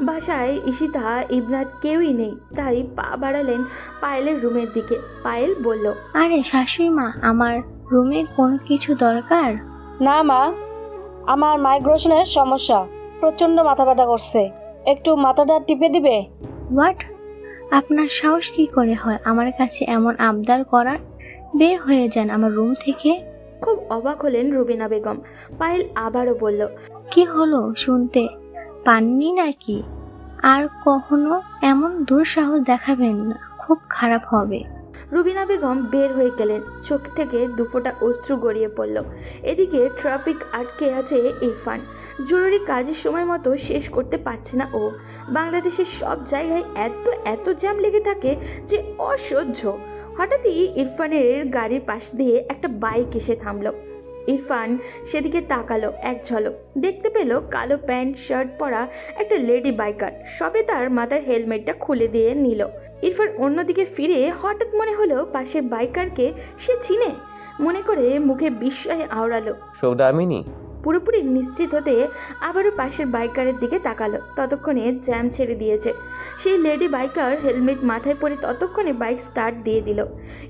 S2: বাসায় ঈশিতা ইবনাথ কেউই নেই, তাই পা বাড়ালেন পায়েলের রুমের দিকে। পায়েল বলল,
S11: আরে শাশুড়ি মা, আমার রুমে কোনো কিছু দরকার?
S9: না মা, আমার মাইগ্রেশনের সমস্যা, প্রচন্ড মাথা ব্যথা করছে, একটু মাথাটা টিপে দিবে?
S11: হোয়াট? আপনার সাহস কি করে হয় আমার কাছে এমন আবদার করার? বের হয়ে যান আমার রুম থেকে।
S2: খুব অবাক হলেন রুবিনা বেগম। পায়েল আবারও বলল,
S11: কি হলো শুনতে পাননি নাকি? আর কখনো এমন দুঃসাহস দেখাবেন না, খুব খারাপ হবে।
S2: রুবিনা বেগম বের হয়ে গেলেন। চোখ থেকে দুফোঁটা অশ্রু গড়িয়ে পড়ল। এদিকে ট্রাফিক আটকে আছে ইরফান। জরুরি কাজের সময় মতো শেষ করতে পারছে না ও। বাংলাদেশের সব জায়গায় এত এত জ্যাম লেগে থাকে যে অসহ্য। হঠাৎই ইরফানের গাড়ির পাশ দিয়ে একটা বাইক এসে থামলো। ইরফান সেদিকে তাকালো এক ঝলক, দেখতে পেল কালো প্যান্ট শার্ট পরা একটা লেডি বাইকার সবে তার মাথার হেলমেটটা খুলে দিয়ে নিল। ইরফান অন্যদিকে ফিরে হঠাৎ মনে হলো পাশের বাইকারকে সে চিনে। মনে করে মুখে বিস্ময়ে আওড়ালো,
S1: সৌদামিনী।
S2: পুরোপুরি নিশ্চিত হতে আবারও পাশের বাইকারের দিকে তাকালো। ততক্ষণে জ্যাম ছেড়ে দিয়েছে। সেই লেডি বাইকার হেলমেট মাথায় পরে ততক্ষণে বাইক স্টার্ট দিয়ে দিল।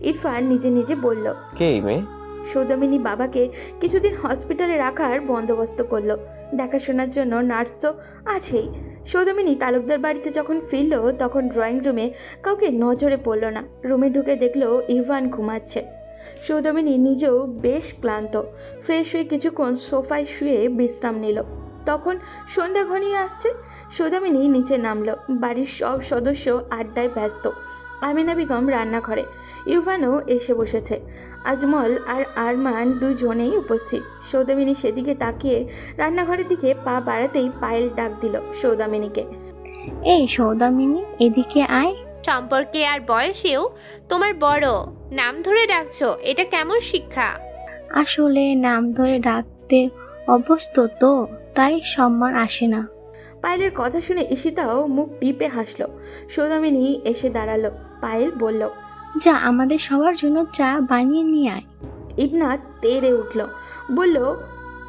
S2: ইরফান নিজে নিজে বলল,
S1: কে এই মেয়ে?
S2: সৌদামিনী বাবাকে কিছুদিন হসপিটালে রাখার বন্দোবস্ত করলো। দেখাশোনার জন্য নার্স তো আছেই। সৌদামিনী তালুকদার বাড়িতে যখন ফিরল তখন ড্রয়িং রুমে কাউকে নজরে পড়ল না। রুমে ঢুকে দেখলো ইভান ঘুমাচ্ছে। সৌদামিনী নিজেও বেশ ক্লান্ত। ফ্রেশ হয়ে কিছুক্ষণ সোফায় শুয়ে বিশ্রাম নিল। তখন সন্ধ্যা ঘনিয়ে আসছে। সৌদামিনী নিচে নামলো। বাড়ির সব সদস্য আড্ডায় ব্যস্ত। আমিনা বেগম রান্নাঘরে, ইউভানও এসে বসেছে। আজমল আর আরমান দুজনেই উপস্থিত। সৌদামিনী সেদিকে তাকিয়ে রান্নাঘরের দিকে পা বাড়াতেই পায়েল ডাক দিল সৌদামিনীকে,
S11: এই সৌদামিনী এদিকে আয়।
S10: সম্পর্কে আর বয়সেও তোমার বড়, নাম ধরে ডাকছো, এটা কেমন শিক্ষা?
S11: আসলে নাম ধরে ডাকতে অভ্যস্ত তো, তাই সম্মান আসে না।
S2: পায়েলের কথা শুনে ঈশিতাও মুখ টিপে হাসলো। সৌদামিনী এসে দাঁড়ালো। পায়েল বলল,
S11: যা আমাদের সবার জন্য চা বানিয়ে নিয়ে আয়।
S2: ইবনাথ তেড়ে উঠল, বলল,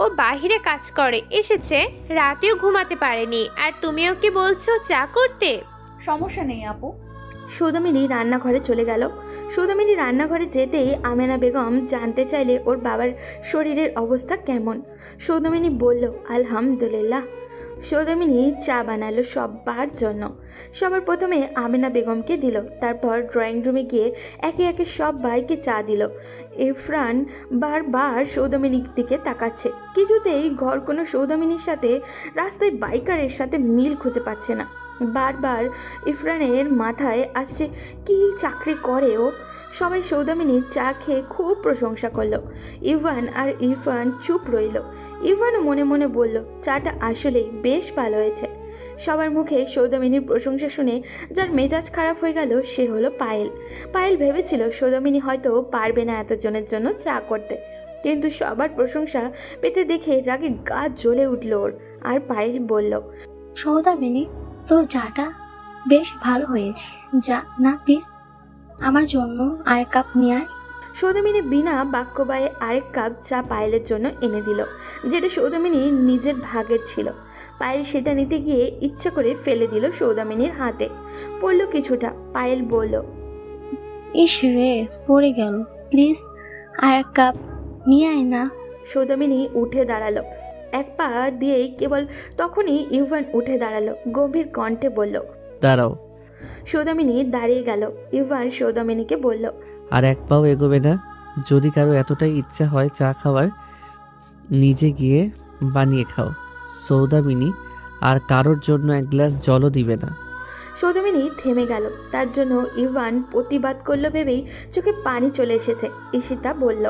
S10: ও বাহিরে কাজ করে এসেছে, রাতেও ঘুমাতে পারেনি, আর তুমি ওকে বলছো চা করতে?
S7: সমস্যা নেই আপু।
S2: সৌদামিনী রান্নাঘরে চলে গেল। সৌদামিনী রান্নাঘরে যেতেই আমেনা বেগম জানতে চাইলে ওর বাবার শরীরের অবস্থা কেমন। সৌদামিনী বলল, আলহামদুলিল্লাহ। সৌদামিনী চা বানালো সবার জন্য। সবার প্রথমে আমেনা বেগমকে দিল, তারপর ড্রয়িং রুমে গিয়ে একে একে সব ভাইকে চা দিল। ইরফান বারবার সৌদামিনীর দিকে তাকাচ্ছে। কিছুতেই ঘর কোনো সৌদামিনীর সাথে রাস্তায় বাইকারের সাথে মিল খুঁজে পাচ্ছে না। বারবার ইরফানের মাথায় আসছে কি চাকরি করে ও। সবাই সৌদামিনীর চা খেয়ে খুব প্রশংসা করলো। ইভান আর ইরফান চুপ রইল। ইভানও মনে মনে বলল, চাটা আসলেই বেশ ভালো হয়েছে। সবার মুখে সৌদামিনীর প্রশংসা শুনে যার মেজাজ খারাপ হয়ে গেল সে হলো পায়েল। পায়েল ভেবেছিল সৌদামিনী হয়তো পারবে না এতজনের জন্য চা করতে, কিন্তু সবার প্রশংসা পেতে দেখে রাগে গা জ্বলে উঠল ওর। আর পায়েল বলল,
S11: সৌদামিনী, তোর চাটা বেশ ভালো হয়েছে, যা না প্লিজ আমার জন্য আর কাপ নিয়ে আয়।
S2: সৌদামিনী বিনা বাক্য বায়ে আরেক কাপ চা পায়েলের জন্য এনে দিল, যেটা সৌদামিনী নিজের ভাগের ছিল। পায়েল সেটা নিতে গিয়ে ইচ্ছা করে ফেলে দিল সৌদামিনীর হাতে, পড়ল কিছুটা। পায়েল বলল,
S11: ইস রে, পড়ে গেল, প্লিজ আর এক কাপ নিয়ে আয় না।
S2: সৌদামিনী উঠে দাঁড়ালো, এক পা দিয়েই কেবল তখনই ইউভান উঠে দাঁড়ালো, গম্ভীর কণ্ঠে বলল,
S6: দাঁড়াও।
S2: সৌদামিনী দাঁড়িয়ে গেল। ইউভান সৌদামিনীকে বলল,
S6: আর এক পাও এগোবে না। যদি কারো এতটাই ইচ্ছা হয় চা খাওয়ার, নিজে গিয়ে বানিয়ে খাও। সৌদামিনী আর কারোর জন্য এক গ্লাস জলও দিবে না।
S2: সৌদামিনী থেমে গেল। তার জন্য ইভান প্রতিবাদ করলো ভেবেই চোখে পানি চলে এসেছে। ঈশিতা বলল,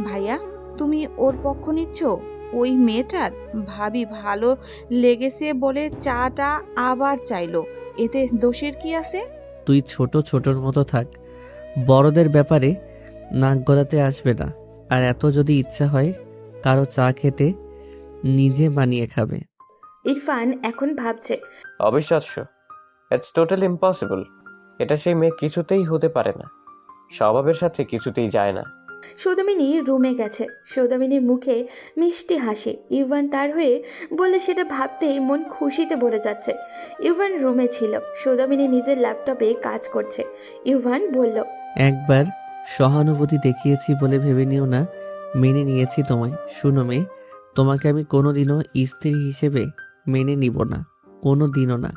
S12: ভাইয়া, তুমি ওর পক্ষ নিচ্ছ? ওই মেয়েটার ভাবি ভালো লেগেছে বলে চাটা আবার চাইলো, এতে দোষের কি আছে?
S6: তুই ছোটর মতো থাক, বড়দের ব্যাপারে নাক গলাতে আসবে না। আর এত যদি ইচ্ছা হয় কারো চা খেতে, নিজে বানিয়ে খাবে।
S2: ইরফান এখন ভাবছে,
S1: অবিশ্বাস্য, ইটস টোটালি ইম্পসিবল। এটা সেই মেয়ে কিছুতেই হতে পারে না, স্বভাবের সাথে কিছুতেই যায় না।
S2: সৌদামিনী রুমে গেছে। সৌদামিনীর মুখে মিষ্টি হাসি। ইভান তার হয়ে বললে সেটা ভাবতেই মন খুশিতে ভরে যাচ্ছে। ইভান রুমে ছিল, সৌদামিনী নিজের ল্যাপটপে কাজ করছে। ইভান বলল,
S6: একবার সহানুভূতি দেখিয়েছি বলে ভেবে নিও না মেনে নিয়েছি তোমায়। শুনো মেয়ে, তোমাকে আমি কোনোদিনও স্ত্রী হিসেবে মেনে নিব না, কোনো দিনও না।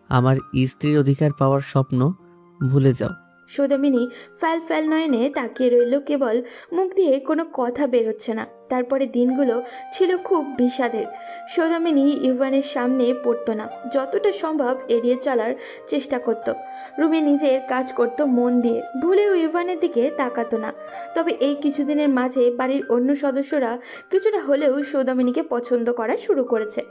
S6: আমার স্ত্রীর অধিকার পাওয়ার স্বপ্ন ভুলে যাও।
S2: সৌদামিনী ফ্যাল নয়নে তাকিয়ে রইল, কেবল মুখ দিয়ে কোনো কথা বের হচ্ছে না। তারপরে দিনগুলো ছিল খুব বিষাদের। সৌদামিনী ইভানের সামনে পড়তো না, যতটা সম্ভব এড়িয়ে চলার চেষ্টা করত। রুমে নিজের কাজ করত মন দিয়ে, ভুলেও ইভানের দিকে তাকাতো না। তবে এই কিছুদিনের মাঝে বাড়ির অন্য সদস্যরা কিছুটা হলেও সৌদামিনীকে পছন্দ করা শুরু করেছে।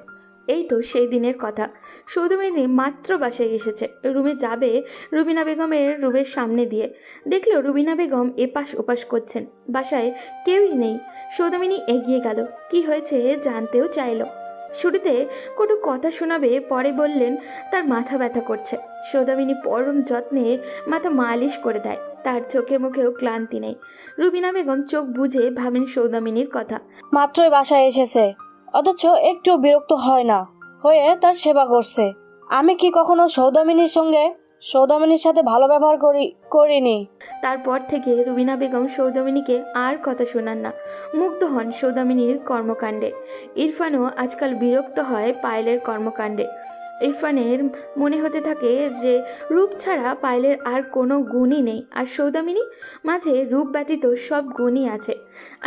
S2: এই তো সেই দিনের কথা। সৌদামিনী মাত্র বাসায় এসেছে। রুমে যাবে রুবিনা বেগমের রুমের সামনে দিয়ে, দেখলো রুবিনা বেগম এপাশ ওপাশ করছেন। বাসায় কেউই নেই। সৌদামিনী এগিয়ে গেল, কি হয়েছে জানতেও চাইল। শুরুতে কোনো কথা শোনাবে, পরে বললেন তার মাথা ব্যথা করছে। সৌদামিনী পরম যত্নে মাথা মালিশ করে দেয়। তার চোখে মুখেও ক্লান্তি নেই। রুবিনা বেগম চোখ বুজে ভাবেন সৌদামিনীর কথা।
S9: মাত্রই বাসায় এসেছে, অথচ একটু বিরক্ত হয় না হয়ে তার সেবা করছে। আমি কি কখনো সৌদামিনীর সাথে ভালো ব্যবহার করিনি?
S2: তারপর থেকে রুবিনা বেগম সৌদামিনীকে আর কথা শোনান না, মুগ্ধ হন সৌদামিনীর কর্মকাণ্ডে। ইরফানও আজকাল বিরক্ত হয় পায়েলের কর্মকাণ্ডে। ইরফানের মনে হতে থাকে যে রূপ ছাড়া পায়েলের আর কোনো গুণই নেই, আর সৌদামিনী মাঝে রূপ ব্যতীত সব গুণই আছে।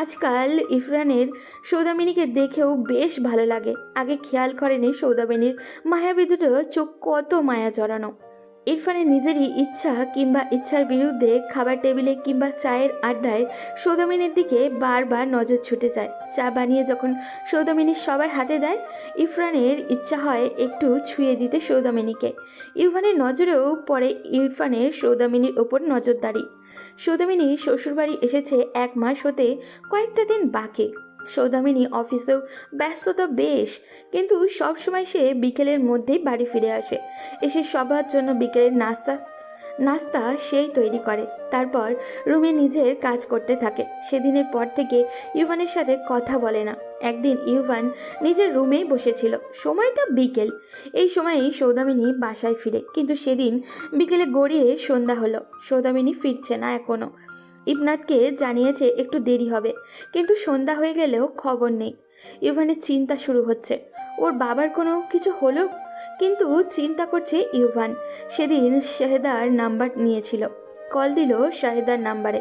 S2: আজকাল ইরফানের সৌদামিনীকে দেখেও বেশ ভালো লাগে। আগে খেয়াল করেনি সৌদামিনীর মায়াবী দুটো চোখ কত মায়া জড়ানো। ইরফানের নিজেরই ইচ্ছা কিংবা ইচ্ছার বিরুদ্ধে খাবার টেবিলে কিংবা চায়ের আড্ডায় সৌদামিনীর দিকে বারবার নজর ছুটে যায়। চা বানিয়ে যখন সৌদামিনী সবার হাতে দেয়, ইরফানের ইচ্ছা হয় একটু ছুঁয়ে দিতে সৌদামিনীকে। ইরফানের নজরেও পড়ে ইরফানের সৌদামিনীর ওপর নজরদারি। সৌদামিনী শ্বশুরবাড়ি এসেছে 1 মাস হতে কয়েকটা দিন বাকি। সৌদামিনী অফিসেও ব্যস্ততা বেশ, কিন্তু সবসময় সে বিকেলের মধ্যেই বাড়ি ফিরে আসে। এসে সবার জন্য বিকেলের নাস্তা সেই তৈরি করে, তারপর রুমে নিজের কাজ করতে থাকে। সেদিনের পর থেকে ইউভানের সাথে কথা বলে না। একদিন ইউভান নিজের রুমেই বসেছিল, সময়টা বিকেল। এই সময়েই সৌদামিনী বাসায় ফিরে, কিন্তু সেদিন বিকেলে গড়িয়ে সন্ধ্যা হলো। সৌদামিনী ফিরছে না এখনও। ইবনাথকে জানিয়েছে একটু দেরি হবে, কিন্তু সন্ধ্যা হয়ে গেলেও খবর নেই। ইউভানের চিন্তা শুরু হচ্ছে, ওর বাবার কোনো কিছু হলো। কিন্তু চিন্তা করছে ইউভান। সেদিন শাহেদার নাম্বার নিয়েছিল, কল দিল শাহেদার নাম্বারে।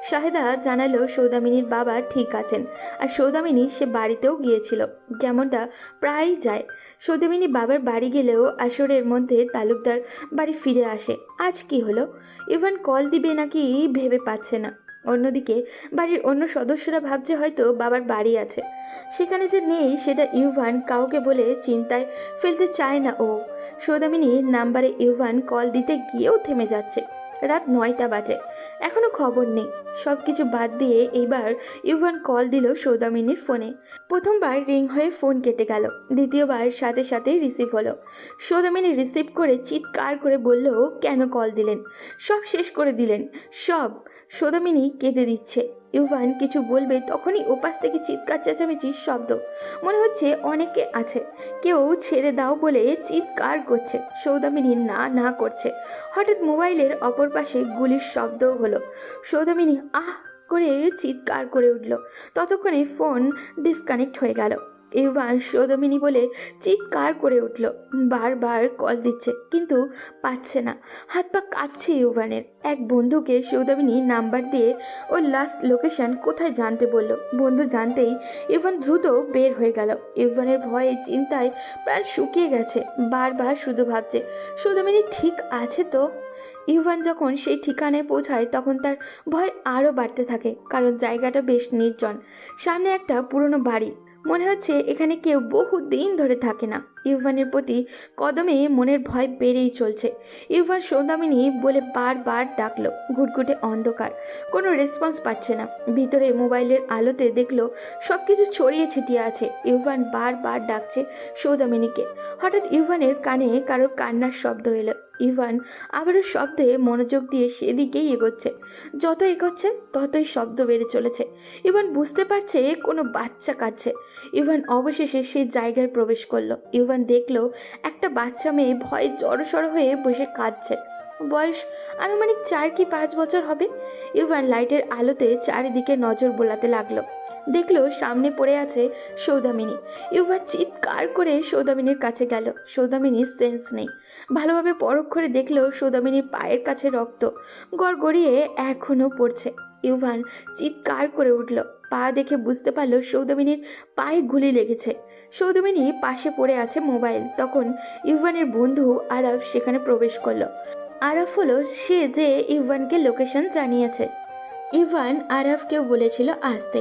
S2: শাহেদা জানালো সৌদামিনীর বাবা ঠিক আছেন, আর সৌদামিনী সে বাড়িতেও গিয়েছিল, যেমনটা প্রায়ই যায়। সৌদামিনী বাবার বাড়ি গেলেও আসরের মধ্যে তালুকদার বাড়ি ফিরে আসে। আজ কি হলো? ইভান কল দিবে নাকি ভেবে পাচ্ছে না। অন্যদিকে বাড়ির অন্য সদস্যরা ভাবছে হয়তো বাবার বাড়ি আছে, সেখানে যে নেই সেটা ইউভান কাউকে বলে চিন্তায় ফেলতে চায় না ও। সৌদামিনীর নাম্বারে ইউভান কল দিতে গিয়েও থেমে যাচ্ছে। রাত 9টা বাজে, এখনো খবর নেই। সব কিছু বাদ দিয়ে এইবার ইউভান কল দিল সৌদামিনীর ফোনে। প্রথমবার রিং হয়ে ফোন কেটে গেল, দ্বিতীয়বার সাথে সাথেই রিসিভ হলো। সৌদামিনী রিসিভ করে চিৎকার করে বলল, কেন কল দিলেন, সব শেষ করে দিলেন সব। সৌদামিনী কেঁদে দিচ্ছে। ইউভান কিছু বলবে তখনই ওপাশ থেকে চিৎকার চেঁচামেচির শব্দ। মনে হচ্ছে অনেকে আছে, কেউ ছেড়ে দাও বলে চিৎকার করছে। সৌদামিনী না না করছে। হঠাৎ মোবাইলের অপর পাশে গুলির শব্দও হলো। সৌদামিনী আহ করে চিৎকার করে উঠল। ততক্ষণে ফোন ডিসকানেক্ট হয়ে গেল। ইউভান সৌদামিনী বলে চিৎকার করে উঠল। বারবার কল দিচ্ছে কিন্তু পাচ্ছে না। হাত পা কাঁপছে ইউভানের। এক বন্ধুকে সৌদামিনী নাম্বার দিয়ে ওর লাস্ট লোকেশন কোথায় জানতে বলল। বন্ধু জানতেই ইউভান দ্রুত বের হয়ে গেল। ইউভানের ভয়ে চিন্তায় প্রাণ শুকিয়ে গেছে। বারবার শুধু ভাবছে সৌদামিনী ঠিক আছে তো। ইউভান যখন সেই ঠিকানায় পৌঁছায় তখন তার ভয় আরও বাড়তে থাকে, কারণ জায়গাটা বেশ নির্জন। সামনে একটা পুরনো বাড়ি, মনে হচ্ছে এখানে কেউ বহু দিন ধরে থাকে না। ইউভানের প্রতি কদমে মনের ভয় বেড়েই চলছে। ইউভান সৌদামিনী বলে বারবার ডাকলো। ঘুটঘুটে অন্ধকার, কোনো রেসপন্স পাচ্ছে না। ভিতরে মোবাইলের আলোতে দেখলো সব কিছু ছড়িয়ে ছিটিয়ে আছে। ইউভান বারবার ডাকছে সৌদামিনীকে। হঠাৎ ইউভানের কানে কারোর কান্নার শব্দ এলো। ইভান আবারও শব্দে মনোযোগ দিয়ে সেদিকেই এগোচ্ছে। যত এগোচ্ছে ততই শব্দ বেড়ে চলেছে। ইভান বুঝতে পারছে কোনো বাচ্চা কাঁদছে। ইভান অবশেষে সেই জায়গায় প্রবেশ করলো। ইভান দেখলো একটা বাচ্চা মেয়ে ভয়ে জড়সড় হয়ে বসে কাঁদছে। বয়স আনুমানিক 4 কি 5 বছর হবে। ইভান লাইটের আলোতে চারিদিকে নজর বোলাতে লাগলো। দেখলো সামনে পড়ে আছে সৌদামিনী। ইউভান চিৎকার করে সৌদামিনীর কাছে গেল। সৌদামিনীর সেন্স নেই। ভালোভাবে পরখ করে দেখলো সৌদামিনীর পায়ের কাছে রক্ত গড়গড়িয়ে এখনও পড়ছে। ইউভান চিৎকার করে উঠল। পা দেখে বুঝতে পারলো সৌদামিনীর পায়ে গুলি লেগেছে। সৌদামিনী পাশে পড়ে আছে মোবাইল। তখন ইউভানের বন্ধু আরাফ সেখানে প্রবেশ করলো। আরাফ হলো সে যে ইউভানকে লোকেশন জানিয়েছে। ইভান আরাফকেও বলেছিল আসতে।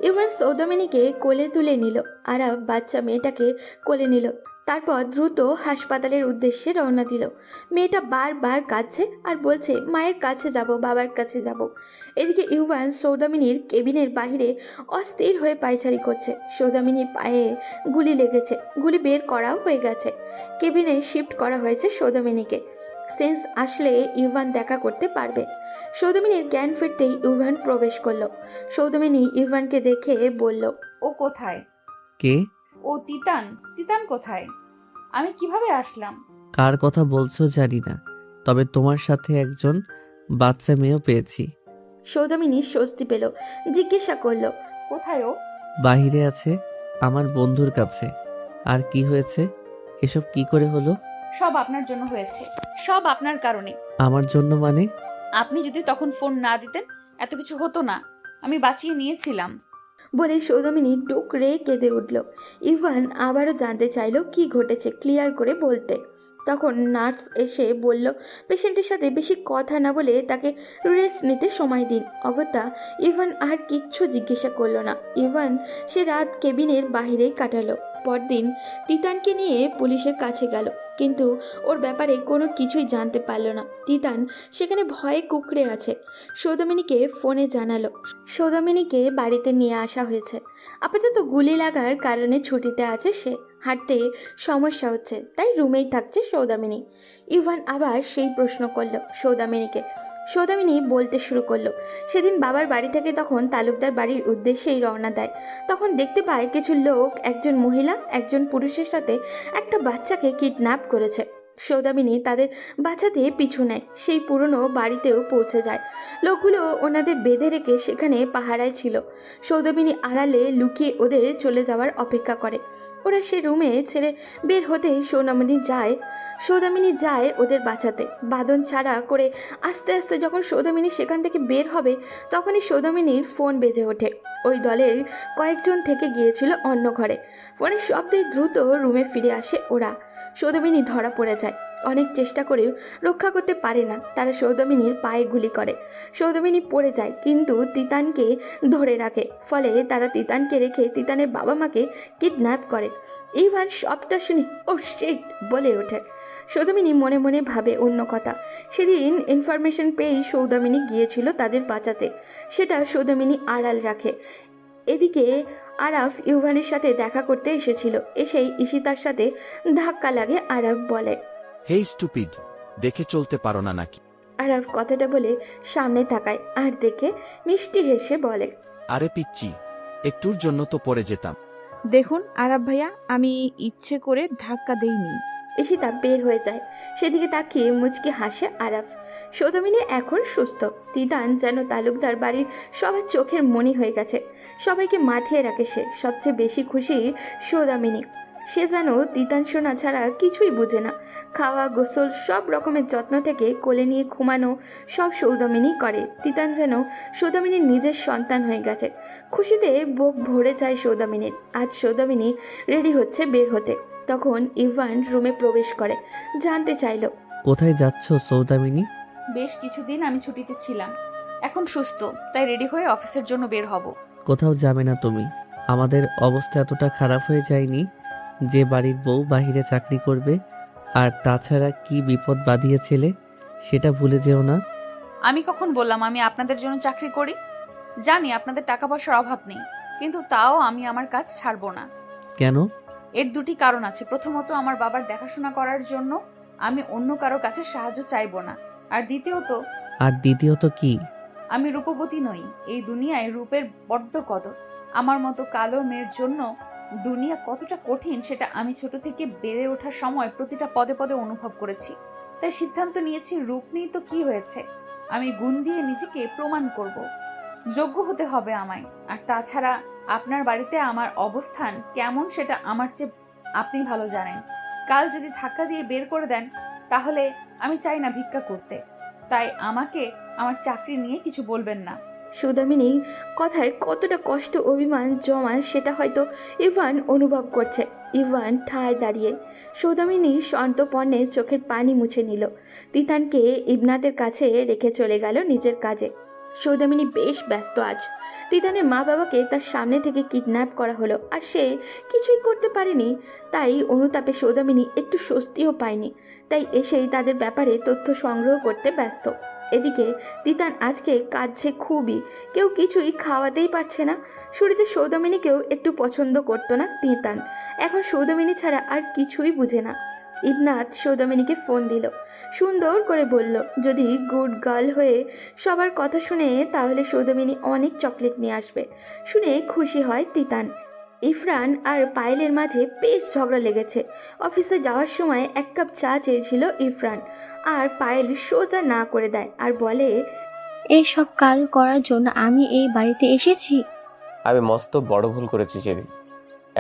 S2: ইভান সৌদামিনীকে কোলে তুলে নিল। আরাফ বাচ্চা মেয়েটাকে কোলে নিল। তারপর দ্রুত হাসপাতালের উদ্দেশ্যে রওনা দিল। মেয়েটা বারবার কাঁদছে আর বলছে মায়ের কাছে যাব, বাবার কাছে যাব। এদিকে ইউভান সৌদামিনীর কেবিনের বাহিরে অস্থির হয়ে পায়চারি করছে। সৌদামিনীর পায়ে গুলি লেগেছে, গুলি বের করাও হয়ে গেছে। কেবিনে শিফট করা হয়েছে সৌদামিনীকে। সেন্স আসলে ইউভান দেখা করতে পারবে। সৌদামিনীর জ্ঞান ফিরতেই ইউভান প্রবেশ করলো। সৌদামিনী ইউভানকে দেখে বলল,
S7: ও কোথায়?
S6: কে?
S7: ও তিতান। তিতান কোথায়? আমি কিভাবে আসলাম?
S6: কার কথা বলছো জানি না, তবে তোমার সাথে একজন বাচ্চা মেয়েও পেয়েছি।
S2: সৌদামিনী স্বস্তি পেল। জিজ্ঞাসা করলো,
S7: কোথায় ও?
S6: বাহিরে আছে, আমার বন্ধুর কাছে। আর কি হয়েছে? এসব কি করে হলো?
S7: সব আপনার জন্য হয়েছে, সব আপনার কারণে।
S6: আমার জন্য মানে?
S7: আপনি যদি তখন ফোন না দিতেন এত কিছু হতো না। আমি বাঁচিয়ে নিয়েছিলাম।
S2: বলে সৌদামিনী ডুকরে কেঁদে উঠল। ইভান আবারও জানতে চাইলো কি ঘটেছে, ক্লিয়ার করে বলতে। তখন নার্স এসে বলল পেশেন্টের সাথে বেশি কথা না বলে তাকে রেস্ট নিতে সময় দিন। অগত্যা ইভান আর কিচ্ছু জিজ্ঞাসা করলো না। ইভান সে রাত কেবিনের বাহিরেই কাটালো। পরদিন তিতানকে নিয়ে পুলিশের কাছে গেল, কিন্তু ওর ব্যাপারে কোনো কিছুই জানতে পারলো না। তিতান সেখানে ভয়ে কুঁকড়ে আছে। সৌদামিনীকে ফোনে জানালো সৌদামিনীকে বাড়িতে নিয়ে আসা হয়েছে। আপাতত গুলি লাগার কারণে ছুটিতে আছে সে। হাঁটতে সমস্যা হচ্ছে, তাই রুমেই থাকছে সৌদামিনী। ইভান আবার সেই প্রশ্ন করলো সৌদামিনীকে। সৌদামিনী বলতে শুরু করলো সেদিন বাবার বাড়ি থেকে তখন তালুকদার বাড়ির উদ্দেশ্যেই রওনা দেয়। তখন দেখতে পায় কিছু লোক একজন মহিলা একজন পুরুষের সাথে একটা বাচ্চাকে কিডন্যাপ করেছে। সৌদামিনী তাদের বাঁচাতে পিছু নেয়। সেই পুরনো বাড়িতেও পৌঁছে যায়। লোকগুলো ওনাদের বেঁধে রেখে সেখানে পাহারায় ছিল। সৌদামিনী আড়ালে লুকিয়ে ওদের চলে যাওয়ার অপেক্ষা করে। ওরা সে রুমে ছেড়ে বের হতেই সৌদামিনী যায় ওদের বাঁচাতে। বাঁধন ছাড়া করে আস্তে আস্তে যখন সৌদামিনী সেখান থেকে বের হবে তখনই সৌদামিনীর ফোন বেজে ওঠে। ওই দলের কয়েকজন থেকে গিয়েছিল অন্য ঘরে। ফোনের শব্দে দ্রুত রুমে ফিরে আসে ওরা। সৌদামিনী ধরা পড়ে যায়। অনেক চেষ্টা করেও রক্ষা করতে পারে না। তারা সৌদামিনীর পায়ে গুলি করে। সৌদামিনী পড়ে যায়, কিন্তু তিতানকে ধরে রাখে। ফলে তারা তিতানকে রেখে তিতানের বাবা মাকে কিডন্যাপ করে। ইভান সবটা শুনে ও শিট বলে ওঠে। সৌদামিনী মনে মনে ভাবে অন্য কথা। সেদিন ইনফরমেশন পেয়েই সৌদামিনী গিয়েছিল তাদের বাঁচাতে। সেটা সৌদামিনী আড়াল রাখে। এদিকে আরাফ ইভানের সাথে দেখা করতে এসেছিল। এসেই ঈশিতার সাথে ধাক্কা লাগে। আরাফ বলে,
S15: হেই স্টুপিড, দেখে চলতে পারো না নাকি?
S2: আরাফ কথাটা বলে সামনে তাকায় আর দেখে মিষ্টি হেসে বলে,
S15: আরে পিচ্চি, একটুর জন্য তো পড়ে যেতাম।
S12: দেখুন আরাব ভাইয়া, আমি ইচ্ছে করে ধাক্কা দেইনি।
S2: ঈশিতা বের হয়ে যায়। সেদিকে তাকিয়ে মুচকি হাসে আরাফ। সৌদামিনী এখন সুস্থ। তিতান যেন তালুকদার বাড়ির সবার চোখের মণি হয়ে গেছে। সবাইকে মাঠিয়ে রাখে সে। সবচেয়ে বেশি খুশি সৌদামিনী। সে যেন তিতান সোনা ছাড়া কিছুই বুঝে না। খাওয়া, গোসল, সব রকমের যত্ন থেকে কোলে নিয়ে ঘুমানো সব সৌদামিনী করে। তিতান যেন সৌদামিনীর নিজের সন্তান হয়ে গেছে। খুশিতে বুক ভরে যায় সৌদামিনীর। আজ সৌদামিনী রেডি হচ্ছে বের হতে। তখন ইভান রুমে প্রবেশ করে। জানতে চাইল,
S6: কোথায় যাচ্ছ সৌদামিনী?
S7: বেশ কিছুদিন আমি ছুটিতে ছিলাম, এখন সুস্থ, তাই রেডি হয়ে অফিসের জন্য বের হব।
S6: কোথাও যাবে না তুমি? আমাদের অবস্থা এতটা খারাপ হয়ে যায়নি যে বাড়ির বউ বাহিরে চাকরি করবে? আর তাছাড়া কি বিপদ বাঁধিয়েছিলে সেটা ভুলে যেও না।
S7: আমি কখন বললাম আমি আপনাদের জন্য চাকরি করি? জানি আপনাদের টাকা পয়সার অভাব নেই, কিন্তু তাও আমি আমার কাজ ছাড়বো না।
S6: কেন?
S7: এর দুটি কারণ আছে। প্রথমত, আমার বাবার দেখাশোনা করার জন্য আমি অন্য কারো কাছে সাহায্য চাইবো না। আর দ্বিতীয়ত
S6: কি?
S7: আমি রূপবতী নই। এই দুনিয়ায় রূপের বড্ড কদর। আমার মতো কালো মেয়ের জন্য দুনিয়া কতটা কঠিন সেটা আমি ছোট থেকে বেড়ে ওঠার সময় প্রতিটা পদে পদে অনুভব করেছি। তাই সিদ্ধান্ত নিয়েছি, রূপ নেই তো কি হয়েছে, আমি গুণ দিয়ে নিজেকে প্রমাণ করব। যোগ্য হতে হবে আমায়। আর তাছাড়া আপনার বাড়িতে আমার অবস্থান কেমন সেটা আমার চেয়ে আপনি ভালো জানেন। কাল যদি ধাক্কা দিয়ে বের করে দেন, তাহলে আমি চাই না ভিক্ষা করতে। তাই আমাকে আমার চাকরি নিয়ে কিছু বলবেন না।
S2: সৌদামিনী কথায় কতটা কষ্ট, অভিমান জমায় সেটা হয়তো ইভান অনুভব করছে। ইভান ঠায় দাঁড়িয়ে সৌদামিনী সন্তপর্ণে চোখের পানি মুছে নিল। তিতানকে ইবনাতের কাছে রেখে চলে গেল নিজের কাজে। সৌদামিনী বেশ ব্যস্ত আজ। তিতানের মা বাবাকে তার সামনে থেকে কিডন্যাপ করা হলো, আর সে কিছুই করতে পারেনি। তাই অনুতাপে সৌদামিনী একটু স্বস্তিও পায়নি। তাই এসেই তাদের ব্যাপারে তথ্য সংগ্রহ করতে ব্যস্ত। এদিকে তিতান আজকে কাঁদছে খুবই। কেউ কিছুই খাওয়াতেই পারছে না। শুরুতে সৌদামিনীকেও একটু পছন্দ করতো না তিতান। এখন সৌদামিনী ছাড়া আর কিছুই বুঝে না। ইবনাত সৌদামিনীকে ফোন দিল। সুন্দর করে বলল, যদি গুড গার্ল হয়ে সবার কথা শুনে তাহলে সৌদামিনী অনেক চকলেট নিয়ে আসবে। শুনে খুশি হয় তিতান। ইফরান আর পায়েলের মাঝে বেশ ঝগড়া লেগেছে। অফিসে যাওয়ার সময় 1 কাপ চা চেয়েছিল ইফরান, আর পায়েল সোজা না করে দেয় আর বলে,
S11: এই সব কাজ করার জন্য আমি এই বাড়িতে এসেছি?
S1: আমি মস্ত বড় ভুল করেছি সেদিন,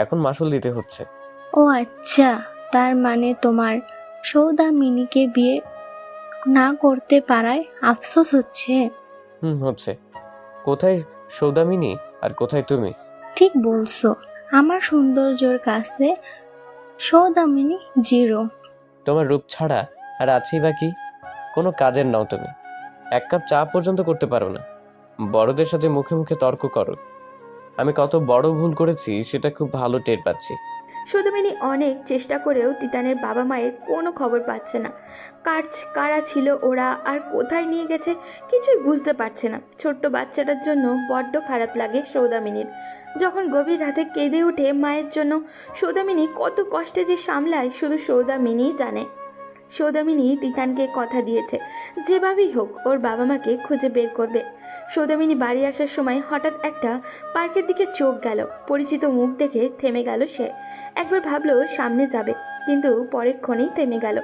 S1: এখন মাসুল দিতে হচ্ছে।
S11: ও আচ্ছা, তার মানে তোমার সৌদামিনীকে বিয়ে না করতে পারায় আফসোস হচ্ছে?
S1: হচ্ছে। কোথায় সৌদামিনী আর কোথায় তুমি?
S11: ঠিক বলছো, আমার সৌন্দর্যের কাছে সৌদামিনী জিরো।
S1: তোমার রূপ ছাড়া আর আছেই বা কি? কোনো কাজের নাও তুমি। 1 কাপ চা পর্যন্ত করতে পারো না। বড়দের সাথে মুখে মুখে তর্ক করো। আমি কত বড় ভুল করেছি সেটা খুব ভালো টের পাচ্ছি।
S2: সৌদামিনী অনেক চেষ্টা করেও তিতানের বাবা মায়ের কোনো খবর পাচ্ছে না। কারা ছিল ওরা, আর কোথায় নিয়ে গেছে কিছুই বুঝতে পারছে না। ছোট্ট বাচ্চাটার জন্য বড্ড খারাপ লাগে সৌদামিনীর। যখন গভীর রাতে কেঁদে ওঠে মায়ের জন্য, সৌদামিনী কত কষ্টে যে সামলায় শুধু সৌদামিনীই জানে। সৌদামিনী তিতানকে কথা দিয়েছে, যেভাবেই হোক ওর বাবা মাকে খুঁজে বের করবে। সৌদামিনী বাড়ি আসার সময় হঠাৎ একটা পার্কের দিকে চোখ গেল। পরিচিত মুখ দেখে থেমে গেল সে। একবার ভাবলো সামনে যাবে, কিন্তু পরেক্ষণেই থেমে গেল।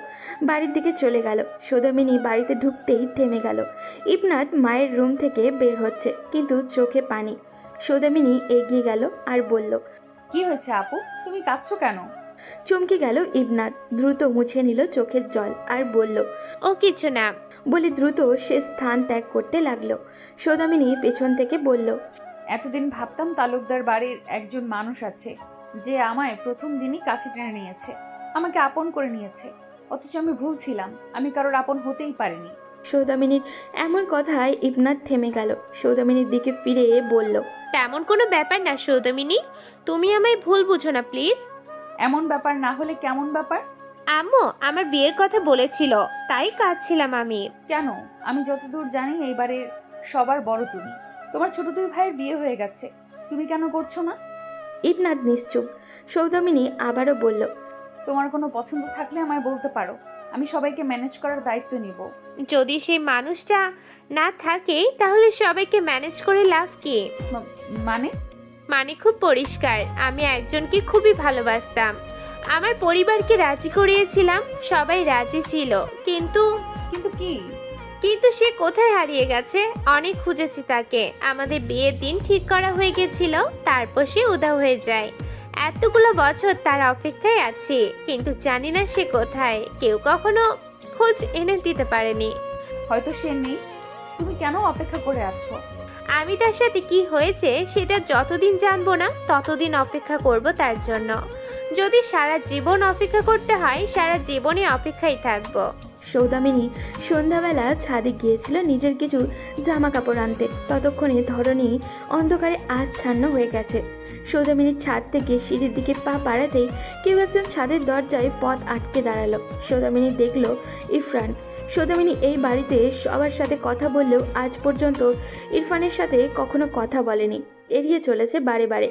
S2: বাড়ির দিকে চলে গেল। সৌদামিনী বাড়িতে ঢুকতেই থেমে গেল। ইবনাত মায়ের রুম থেকে বের হচ্ছে, কিন্তু চোখে পানি। সৌদামিনী এগিয়ে গেল আর বলল,
S7: কি হয়েছে আপু, তুমি কাঁদছো কেন?
S2: চমকে গেল ইবনাত। দ্রুত মুছে নিল চোখের জল আর বলল,
S10: ও কিছু না।
S2: বলে দ্রুত সে স্থান ত্যাগ করতে লাগলো। সৌদামিনী পেছন থেকে বলল,
S7: এতদিন ভাবতাম তালুকদার বাড়ির একজন মানুষ আছে যে আমায় প্রথম দিনই কাছে টেনে নিয়েছে, আমাকে আপন করে নিয়েছে। অথচ আমি ভুল ছিলাম, আমি কারোর আপন হতেই পারিনি।
S2: সৌদামিনীর এমন কথায় ইবনাথ থেমে গেল। সৌদামিনীর দিকে ফিরে বলল,
S10: তেমন কোনো ব্যাপার না সৌদামিনী, তুমি আমায় ভুল বুঝো না প্লিজ।
S7: এমন ব্যাপার না হলে কেমন ব্যাপার?
S10: আম্মু আমার বিয়ের কথা বলেছিল, তাই কাঁদছিলাম আমি।
S7: কেন? আমি যতদূর জানি এইবারে সবার বড় তুমি। তোমার ছোট দুই ভাইয়ের বিয়ে হয়ে গেছে, তুমি কেন করছো না?
S2: ইবনাথ নিশ্চুপ। সৌদামিনী আবারও বলল,
S7: তোমার কোনো পছন্দ থাকলে আমায় বলতে পারো, আমি সবাইকে ম্যানেজ করার দায়িত্ব নিব।
S10: যদি সেই মানুষটা না থাকে তাহলে সবাইকে ম্যানেজ করে লাভ কি?
S7: মানে?
S10: মানে খুব পরিষ্কার, আমি একজনকে খুবই ভালোবাসতাম, আমার পরিবারকে রাজি করিয়েছিলাম, সবাই রাজি ছিল, কিন্তু
S7: কিন্তু কি?
S10: কিন্তু সে কোথায় হারিয়ে গেছে। অনেক খুঁজেছি তাকে, আমাদের বিয়ের দিন ঠিক করা হয়ে গেছিল, তারপর সে উধাও হয়ে যায়। এতগুলো বছর তার অপেক্ষায় আছি, কিন্তু জানি না সে কোথায়, কেউ কখনো খোঁজ এনে দিতে পারেনি।
S7: হয়তো সে নেই, তুমি কেন অপেক্ষা করে আছো?
S10: আমি তার সাথে কি হয়েছে সেটা যতদিন জানবো না ততদিন অপেক্ষা করব তার জন্য। যদি সারা জীবন অপেক্ষা করতে হয়, সারা জীবনে অপেক্ষায় থাকবো।
S2: সৌদামিনী সন্ধ্যাবেলা ছাদে গিয়েছিল নিজের কিছু জামা কাপড় আনতে। ততক্ষণে ধরনী অন্ধকারে আচ্ছন্ন হয়ে গেছে। সৌদামিনীর ছাদ থেকে সিঁড়ির দিকে পা বাড়াতেই কেউ একজন ছাদের দরজায় পথ আটকে দাঁড়ালো। সৌদামিনী দেখল ইরফান। সৌদামিনী এই বাড়িতে সবার সাথে কথা বললেও আজ পর্যন্ত ইরফানের সাথে কখনো কথা বলেনি, এড়িয়ে চলেছে বারে বারে।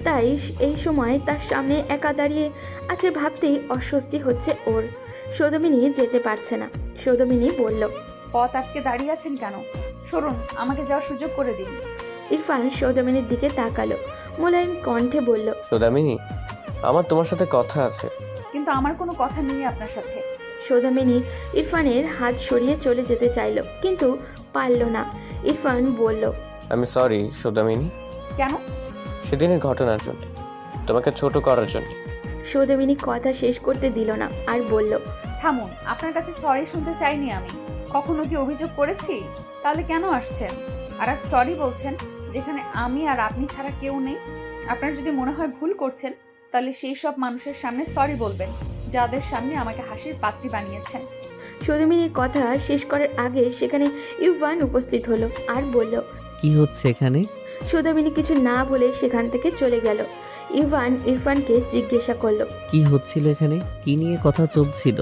S2: তাই এই সময় তার সামনে একা দাঁড়িয়ে আছে ভাবতেই অস্বস্তি হচ্ছে ওর। সৌদামিনী যেতে পারছে না। সৌদামিনী বলল,
S7: পথ আটকে দাঁড়িয়ে আছেন কেন? সরুন, আমাকে যাওয়ার সুযোগ করে দিন।
S2: ইরফান সৌদামিনীর দিকে তাকালো, মোলায়েম কণ্ঠে বলল,
S1: সৌদামিনী, আমার তোমার সাথে কথা আছে।
S7: কিন্তু আমার কোনো কথা নেই আপনার সাথে।
S2: সৌদামিনী ইরফানের হাত সরিয়ে চলে যেতে চাইল, কিন্তু পারল না। ইরফান বলল,
S1: আমি সরি সৌদামিনী,
S7: কেন?
S1: সেদিনের ঘটনার জন্য, তোমাকে ছোট করার জন্য।
S2: সৌদামিনী কথা শেষ করতে দিল না, আর বলল,
S7: থামুন, আপনার কাছে সরি শুনতে চাইনি আমি। কখনো কি অভিযোগ করেছি? তাহলে কেন আসছেন? আর আজ সরি বলছেন, যেখানে আমি আর আপনি ছাড়া কেউ নেই। আপনার যদি মনে হয় ভুল করছেন, তাহলে সেই সব মানুষের সামনে সরি বলবেন যাদের সামনে আমাকে হাসির পাত্রী বানিয়েছেন।
S2: সৌদামিনীর কথা শেষ করার আগে সেখানে ইরফান উপস্থিত হলো আর বলল,
S6: কি হচ্ছে এখানে?
S2: সৌদামিনী কিছু না বলে সেখান থেকে চলে গেল। ইরফানকে জিজ্ঞাসা করলো,
S6: কি হচ্ছিল এখানে? কি নিয়ে কথা চলছিল?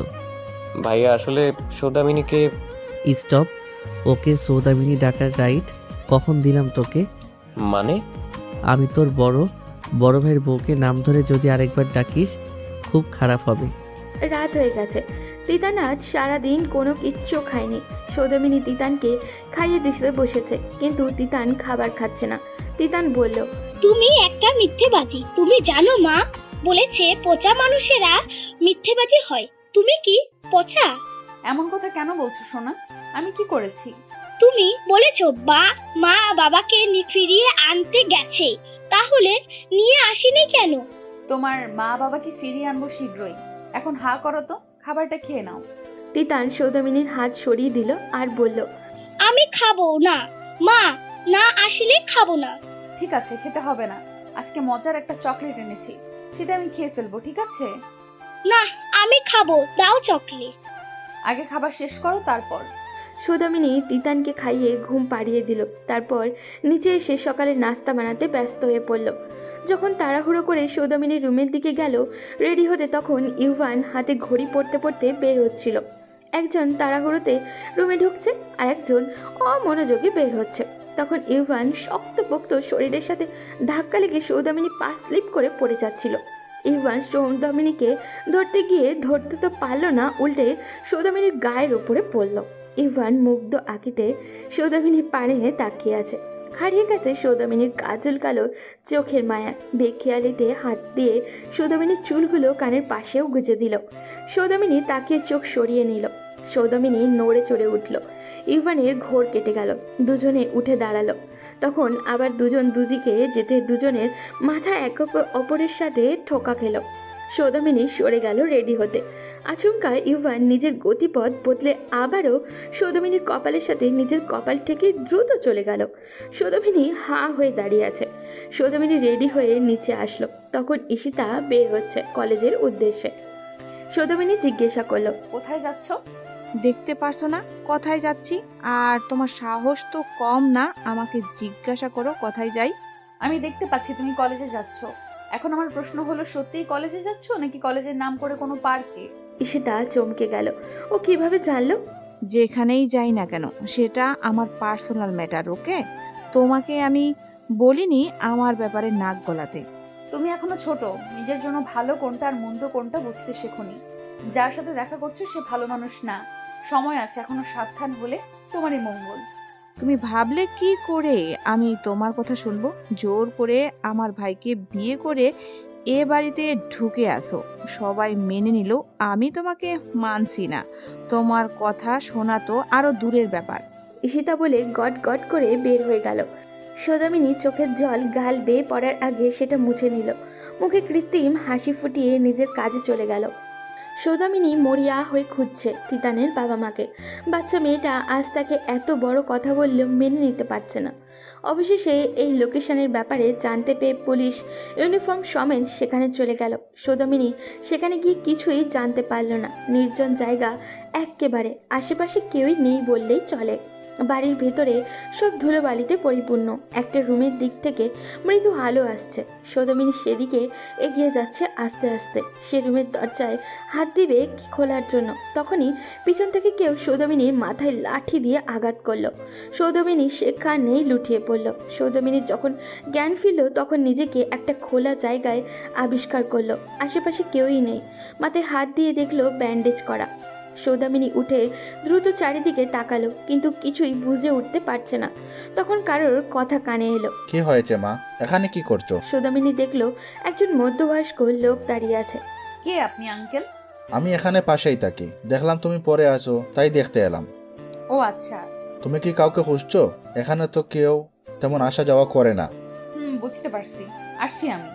S1: ভাইয়া আসলে সৌদামিনীকে।
S6: স্টপ। ওকে সৌদামিনী ডাকার রাইট কখন দিলাম তোকে?
S1: মানে?
S6: আমি তোর বড় ভাইয়ের বউকে নাম ধরে যদি আরেকবার ডাকিস খুব খারাপ হবে।
S2: রাত হয়ে গেছে। তিতান আজ সারাদিন কোনো কিচ্ছু খায়নি। সৌদামিনী তিতানকে খাইয়ে দিতে বসেছে, কিন্তু তিতান খাবার খাচ্ছে না। তিতান বলল,
S16: তুমি একটা মিথ্যেবাদী। তুমি জানো মা বলেছে পচা মানুষেরা মিথ্যেবাদী হয়। তুমি কি পচা?
S7: এমন কথা কেন বলছো সোনা? আমি কি করেছি?
S16: তুমি বলেছো মা বাবাকে ফিরিয়ে আনতে গেছে, তাহলে নিয়ে আসেনি কেন?
S7: তোমার মা বাবাকে ফিরিয়ে আনবো শীঘ্রই। এখন হা করো তো, খাবারটা খেয়ে নাও।
S2: তিতান সৌদামিনীর হাত সরিয়ে দিল আর বলল,
S16: আমি খাবো না মা, না আসলে খাবো না।
S7: ঠিক আছে, খেতে হবে না। আজকে মজার একটা চকলেট এনেছি, সেটা আমি খেয়ে ফেলবো, ঠিক আছে?
S16: না, আমি খাবো, দাও চকলেট।
S7: আগে খাবার শেষ করো, তারপর।
S2: সৌদামিনী তিতানকে খাইয়ে ঘুম পাড়িয়ে দিল। তারপর নিচে এসে সকালে নাস্তা বানাতে ব্যস্ত হয়ে পড়ল। যখন তাড়াহুড়ো করে সৌদামিনীর রুমের দিকে গেল রেডি হতে, তখন ইরফান হাতে ঘড়ি পড়তে পড়তে বের হচ্ছিল। একজন তাড়াহুড়োতে রুমে ঢুকছে আর একজন অমনোযোগী বের হচ্ছে। তখন ইরফান শক্তপোক্ত শরীরের সাথে ধাক্কা লেগে সৌদামিনী পা স্লিপ করে পড়ে যাচ্ছিল। ইরফান সৌদামিনীকে ধরতে গিয়ে ধরতে তো পারল না, উল্টে সৌদামিনীর গায়ের ওপরে পড়ল। ইরফান মুগ্ধ আঁকিতে সৌদামিনীর পানে তাকিয়ে আছে। হারিয়ে গেছে সৌদামিনীর কাজল কালো চোখের মায়া। বেখেয়ালিতে হাত দিয়ে সৌদামিনীর চুলগুলো কানের পাশেও গুজে দিল। সৌদামিনী তাকিয়ে চোখ সরিয়ে নিল। সৌদামিনী নড়ে চড়ে উঠল। ইরফানের ঘোর কেটে গেল। দুজনে উঠে দাঁড়ালো। তখন আবার দুজন দুদিকে যেতে দুজনের মাথা এক অপরের সাথে ঠোকা খেল। সৌদামিনী সরে গেল রেডি হতে। আচমকা ইরফান নিজের গতিপথ বদলে আবারও সৌদামিনীর কপালের সাথে নিজের কপাল থেকে দ্রুত চলে গেল। সৌদামিনী হাঁ হয়ে দাঁড়িয়ে আছে। সৌদামিনী রেডি হয়ে নিচে আসলো। তখন ঈশিতা বের হচ্ছে কলেজের উদ্দেশ্যে। সৌদামিনী জিজ্ঞাসা করলো,
S7: কোথায় যাচ্ছ?
S12: দেখতে পারছো না কোথায় যাচ্ছি? আর তোমার সাহস তো কম না আমাকে জিজ্ঞাসা করো কোথায় যাই।
S7: আমি দেখতে পাচ্ছি তুমি কলেজে যাচ্ছ। এখন আমার প্রশ্ন হলো, সত্যিই কলেজে যাচ্ছ নাকি কলেজের নাম করে কোনো পার্কে?
S2: ঈশিতা চমকে গেল। ও কিভাবে জানলো?
S12: যেখানেই যাই না কেন সেটা আমার পার্সোনাল ম্যাটার, ওকে? তোমাকে আমি বলিনি আমার ব্যাপারে নাক গলাতে।
S7: তুমি এখনো ছোট, নিজের জন্য ভালো কোনটা আর মন্দ কোনটা বুঝতে শেখোনি। যার সাথে দেখা করছো সে ভালো মানুষ না। সময় আছে, এখনো সাবধান হলে তোমারই মঙ্গল।
S12: তুমি ভাবলে কি করে আমি তোমার কথা শুনবো? জোর করে আমার ভাইকে বিয়ে করে এ বাড়িতে ঢুকে আসো, সবাই মেনে নিল, আমি তোমাকে মানছি না। তোমার কথা শোনা তো আরো দূরের ব্যাপার।
S2: ঈশিতা বলে গট গট করে বের হয়ে গেল। সৌদামিনী চোখের জল গাল বেয়ে পড়ার আগে সেটা মুছে নিল। মুখে কৃত্রিম হাসি ফুটিয়ে নিজের কাজে চলে গেল। সৌদামিনী মরিয়া হয়ে খুঁজছে তিতানের বাবা মাকে। বাচ্চা মেয়েটা আজ তাকে এত বড় কথা বললেও মেনে নিতে পারছে না। অবশেষে এই লোকেশনের ব্যাপারে জানতে পেয়ে পুলিশ ইউনিফর্ম সমেত সেখানে চলে গেল। সৌদামিনী সেখানে গিয়ে কিছুই জানতে পারল না। নির্জন জায়গা এক্কেবারে, আশেপাশে কেউই নেই বললেই চলে। বাড়ির ভেতরে সব ধুলোবালিতে পরিপূর্ণ। একটা রুমের দিক থেকে মৃদু আলো আসছে। সৌদামিনী সেদিকে এগিয়ে যাচ্ছে আস্তে আস্তে। সে রুমের দরজায় হাত দিবে খোলার জন্য, তখনই পিছন থেকে কেউ সৌদামিনীর মাথায় লাঠি দিয়ে আঘাত করলো। সৌদামিনী সেখানেই লুটিয়ে পড়ল। সৌদামিনী যখন জ্ঞান ফিরল তখন নিজেকে একটা খোলা জায়গায় আবিষ্কার করলো। আশেপাশে কেউই নেই। মাথায় হাত দিয়ে দেখলো ব্যান্ডেজ করা। সৌদামিনী উঠে দ্রুত চারিদিকে তাকালো, কিন্তু কিছুই বুঝে উঠতে পারছে না। তখন কারোর কথা কানে এলো।
S3: কি হয়েছে মা, এখানে কি করছো?
S2: সৌদামিনী দেখলো একজন মধ্যবয়স্ক লোক দাঁড়িয়ে আছে।
S7: কে আপনি আঙ্কেল?
S3: আমি এখানে পাশেই থাকি, দেখলাম তুমি পরে আছো তাই দেখতে এলাম।
S7: ও আচ্ছা।
S3: তুমি কি কাউকে খুঁজছো? এখানে তো কেউ তেমন আসা যাওয়া করে না।
S7: বুঝতে পারছি, আসছি আমি।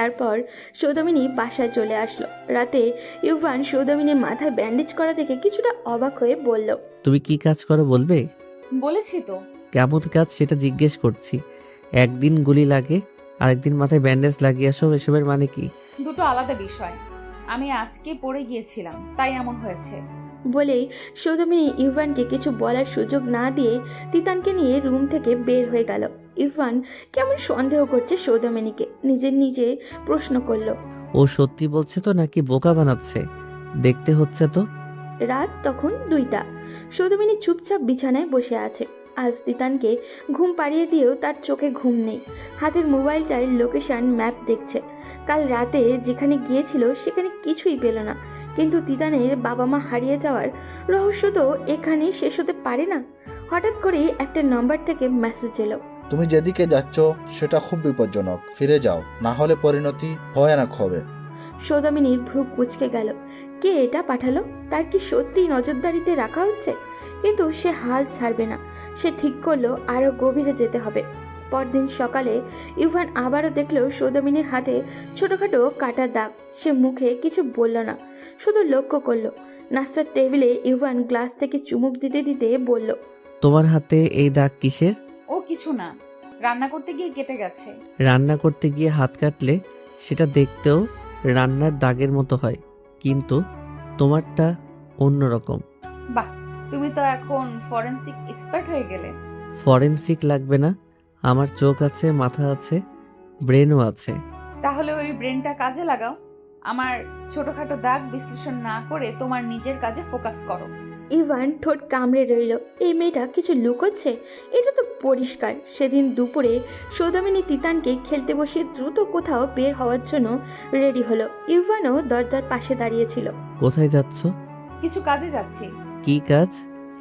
S2: তারপর সৌদামিনী বাসায় চলে আসলো। রাতে ইউভান সৌদামিনীর মাথায় ব্যান্ডেজ করা দেখে কিছুটা অবাক হয়ে বলল,
S6: তুমি কি কাজ করো বলবে?
S7: বলেছি তো।
S6: কেমন কাজ সেটা জিজ্ঞেস করছি। একদিন গুলি লাগে, আরেকদিন মাথায় ব্যান্ডেজ লাগিয়ে আসো, এসবের মানে কি?
S7: দুটো আলাদা বিষয়। আমি আজকে পড়ে গিয়েছিলাম তাই এমন হয়েছে।
S2: বলেই সৌদামিনী ইউভানকে কিছু বলার সুযোগ না দিয়ে তিতানকে নিয়ে রুম থেকে বের হয়ে গেল। ইউভান কেমন সন্দেহ করছে সৌদামিনীকে, নিজে প্রশ্ন করল,
S6: ও সত্যি বলছে তো নাকি বোকা বানাচ্ছে? দেখতে হচ্ছে তো।
S2: রাত তখন 2টা। সৌদামিনী চুপচাপ বিছানায় বসে আছে। আজ তিতানকে ঘুম পাড়িয়ে দিয়েও তার চোখে ঘুম নেই। হাতের মোবাইলটায় লোকেশন ম্যাপ দেখছে। কাল রাতে যেখানে গিয়েছিল সেখানে কিছুই পেল না। কিন্তু তিতানের বাবা মা হারিয়ে যাওয়ার রহস্য তো এখানেই শেষ হতে পারে না। হঠাৎ করেই একটা নাম্বার থেকে মেসেজ এলো।
S3: তুমি যেদিকে যাচ্ছ সেটা খুব বিপজ্জনক, ফিরে যাও, না হলে পরিণতি ভয়ানক হবে।
S2: সৌদামিনীর ভ্রু কুঁচকে গেল। কে এটা পাঠালো? তার কি সত্যিই নজরদারিতে রাখা হচ্ছে? কিন্তু সে হাল ছাড়বে না। সে ঠিক করলো আরও গভীরে যেতে হবে। পরদিন সকালে ইউভান আবারও দেখলো সৌদামিনীর হাতে ছোটোখাটো কাটার দাগ। সে মুখে কিছু বলল না, শুধু লক্ষ্য করলো। নাস্তার টেবিলে ইউভান গ্লাস থেকে চুমুক দিতে দিতে বলল,
S6: তোমার হাতে এই দাগ কিসের?
S7: ও কিছু না, রান্না করতে গিয়ে কেটে গেছে।
S6: রান্না করতে গিয়ে হাত কাটলে সেটা দেখতেও রান্নার দাগের মতো হয়, কিন্তু তোমারটা অন্যরকম।
S7: বাহ, তুমি তো এখন ফরেনসিক এক্সপার্ট হয়ে গেলে।
S6: ফরেনসিক লাগবে না, আমার চোখ আছে, মাথা আছে, ব্রেনও আছে।
S7: তাহলে ওই ব্রেনটা কাজে লাগাও। আমার ছোটখাটো দাগ বিশ্লেষণ না করে তোমার নিজের কাজে ফোকাস করো।
S2: ইভান ঠোঁট কামড়ে রইল। এই মেয়েটা কিছু লুকোচ্ছে, এটা তো পরিষ্কার। সেদিন দুপুরে সৌদামিনী তিতানকে খেলতে বসে দ্রুত কোথাও বের হওয়ার জন্য রেডি হলো। ইভানও দরজার পাশে দাঁড়িয়েছিল।
S6: কোথায় যাচ্ছ?
S7: কিছু কাজে যাচ্ছি।
S6: কি কাজ?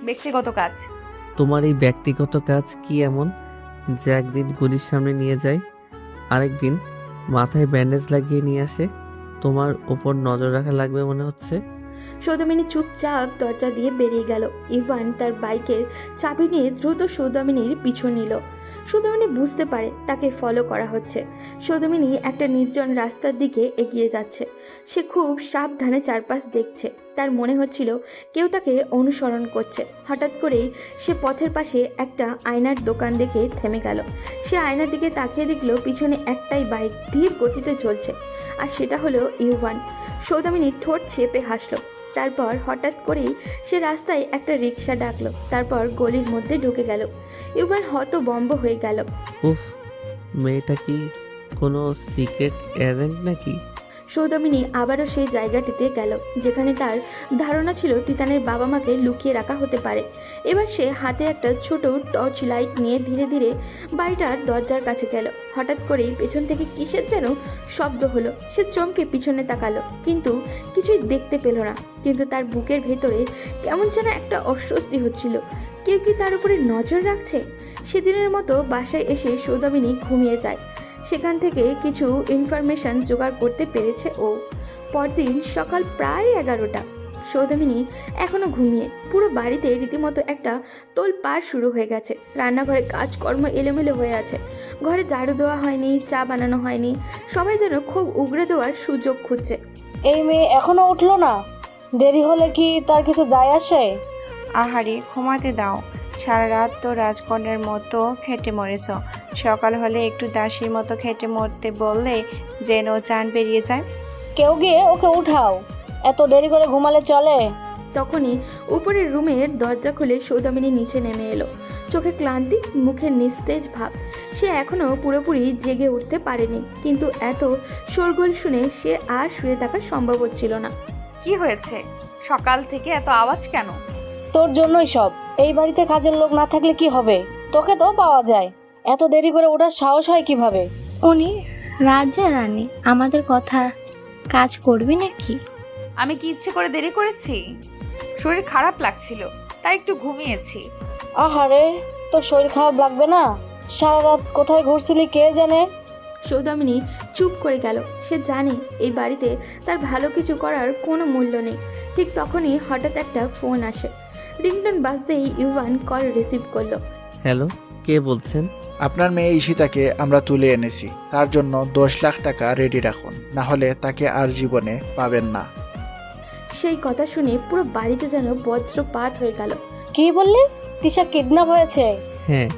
S7: ব্যক্তিগত কাজ।
S6: তোমার এই ব্যক্তিগত কাজ কি এমন যে একদিন গুলির সামনে নিয়ে যায়, আরেকদিন মাথায় ব্যান্ডেজ লাগিয়ে নিয়ে আসে? তোমার ওপর নজর রাখা লাগবে মনে হচ্ছে।
S2: সৌদামিনী চুপচাপ দরজা দিয়ে বেরিয়ে গেল। ইভান তার বাইকের চাবি নিয়ে দ্রুত সৌদামিনীর পিছু নিল। সৌদামিনী বুঝতে পারে তাকে ফলো করা হচ্ছে। সৌদামিনী একটা নির্জন রাস্তার দিকে এগিয়ে যাচ্ছে। সে খুব সাবধানে চারপাশ দেখছে। তার মনে হচ্ছিল কেউ তাকে অনুসরণ করছে। হঠাৎ করেই সে পথের পাশে একটা আয়নার দোকান দেখে থেমে গেল। সে আয়নার দিকে তাকিয়ে দেখল পিছনে একটাই বাইক ধীর গতিতে চলছে, আর সেটা হলো ইউভান। সৌদামিনী ঠোঁট চেপে হাসলো। তারপর হঠাৎ করেই সে রাস্তায় একটা রিক্সা ডাকলো, তারপর গলির মধ্যে ঢুকে গেল। এবার হতবম্ব হয়ে গেল।
S6: উফ, মেয়েটা কি কোনো সিক্রেট এজেন্ট নাকি?
S2: সৌদামিনী আবারও সেই জায়গাটিতে গেল যেখানে তার ধারণা ছিল তিতানের বাবা মাকে লুকিয়ে রাখা হতে পারে। এবার সে হাতে একটা ছোট টর্চ লাইট নিয়ে ধীরে ধীরে বাড়িটার দরজার কাছে গেল। হঠাৎ করেই পেছন থেকে কিসের যেন শব্দ হলো। সে চমকে পিছনে তাকালো, কিন্তু কিছুই দেখতে পেল না। কিন্তু তার বুকের ভেতরে কেমন যেন একটা অস্বস্তি হচ্ছিল। কেউ কি তার উপরে নজর রাখছে? সেদিনের মতো বাসায় এসে সৌদামিনী ঘুমিয়ে যায়। সেখান থেকে কিছু ইনফরমেশন জোগাড় করতে পেরেছে ও। পরদিন সকাল প্রায় 11টা। সৌদামিনী এখনও ঘুমিয়ে। পুরো বাড়িতে রীতিমতো একটা তোলপাড় শুরু হয়ে গেছে। রান্নাঘরে কাজকর্ম এলোমেলো হয়ে আছে। ঘরে ঝাড়ু দেওয়া হয়নি, চা বানানো হয়নি। সবাই যেন খুব উগড়ে দেওয়ার সুযোগ খুঁজছে।
S9: এই মেয়ে এখনো উঠলো না? দেরি হলে কি তার কিছু যায় আসে?
S14: আহারে, ঘুমাতে দাও। সারা রাত তো রাজকন্যার মতো খেটে মরেছ। সকাল হলে একটু দাসীর মতো খেটে মরতে বললে যেন চান বেরিয়ে যায়।
S9: কেউ গিয়ে ওকে উঠাও, এত দেরি করে ঘুমালে চলে?
S2: তখনই উপরের রুমের দরজা খুলে সৌদামিনী নিচে নেমে এলো। চোখে ক্লান্তি, মুখে নিস্তেজ ভাব। সে এখনও পুরোপুরি জেগে উঠতে পারেনি, কিন্তু এত শোরগোল শুনে সে আর শুয়ে থাকা সম্ভব হচ্ছিল না।
S7: কি হয়েছে? সকাল থেকে এত আওয়াজ কেন?
S9: তোর জন্যই সব। এই বাড়িতে কাজের লোক না থাকলে কি হবে? তোকে তো পাওয়া যায়, এত দেরি করে ওঠার সাহস হয় কিভাবে?
S11: উনি রাজা রানী, আমাদের কথা কাজ করবি নাকি?
S7: আমি কি ইচ্ছে করে দেরি করেছি? শরীর খারাপ লাগছিল, তাই একটু ঘুমিয়েছি।
S9: আহারে, তোর শরীর খারাপ লাগবে না? সারা রাত কোথায় ঘুরছিলি কে জানে?
S2: সৌদামিনী চুপ করে গেল। সে জানে এই বাড়িতে তার ভালো কিছু করার কোনো মূল্য নেই। ঠিক তখনই হঠাৎ একটা ফোন আসে। রিংটন বাজতেই ইউভান কল রিসিভ করলো।
S6: হ্যালো, কে বলছেন?
S8: আপনার মেয়ে ঈশিতাকে আমরা তুলে এনেছি। তার জন্য 10 লাখ টাকা রেডি রাখুন, না হলে তাকে আর জীবনে পাবেন না।
S2: সেই কথা শুনে পুরো বাড়িতে যেন বজ্রপাত হয়ে গেল।
S9: কি বললি? তিশা কিডন্যাপ হয়েছে?
S6: হ্যাঁ,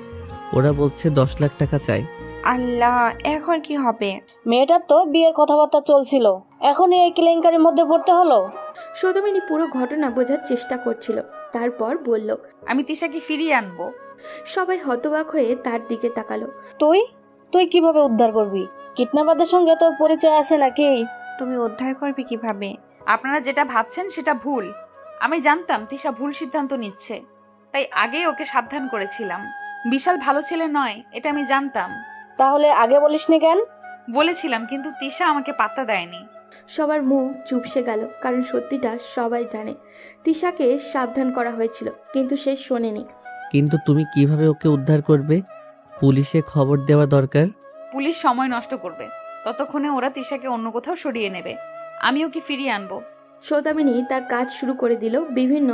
S6: ওরা বলছে 10 লাখ টাকা চাই।
S14: আল্লাহ, এখন কি হবে?
S9: মেয়েটার তো বিয়ের কথাবার্তা চলছিল, এখনই এই কেলেঙ্কারির মধ্যে পড়তে হলো।
S2: সৌদামিনী পুরো ঘটনা বোঝার চেষ্টা করছিল। তারপর বলল,
S7: আমি তিশাকে ফিরিয়ে আনবো।
S2: সবাই হতবাক হয়ে তার দিকে তাকালো।
S9: তুই কিভাবে উদ্ধার করবি? কিডন্যাপারদের সঙ্গে তোর পরিচয় আছে নাকি?
S14: তুমি উদ্ধার করবে কিভাবে?
S7: আপনারা যেটা ভাবছেন সেটা ভুল। আমি জানতাম তিশা ভুল সিদ্ধান্ত নিচ্ছে, তাই আগেই ওকে সাবধান করেছিলাম। বিশাল ভালো ছেলে নয়, এটা আমি জানতাম।
S9: তাহলে আগে বলিসনি কেন?
S7: বলেছিলাম, কিন্তু তিশা আমাকে পাত্তা দেয়নি।
S2: সবার মুখ চুপসে গেল, কারণ সত্যিটা সবাই জানে। তিশাকে সাবধান করা হয়েছিল, কিন্তু সে শোনেনি।
S6: কিন্তু তুমি কিভাবে ওকে উদ্ধার করবে? পুলিশে খবর দেওয়া দরকার।
S7: পুলিশ সময় নষ্ট করবে, ততক্ষণে ওরা তিশাকে অন্য কোথাও সরিয়ে নেবে। আমি ওকে ফিরিয়ে আনবো।
S2: সৌদামিনী তার কাজ শুরু করে দিল। বিভিন্ন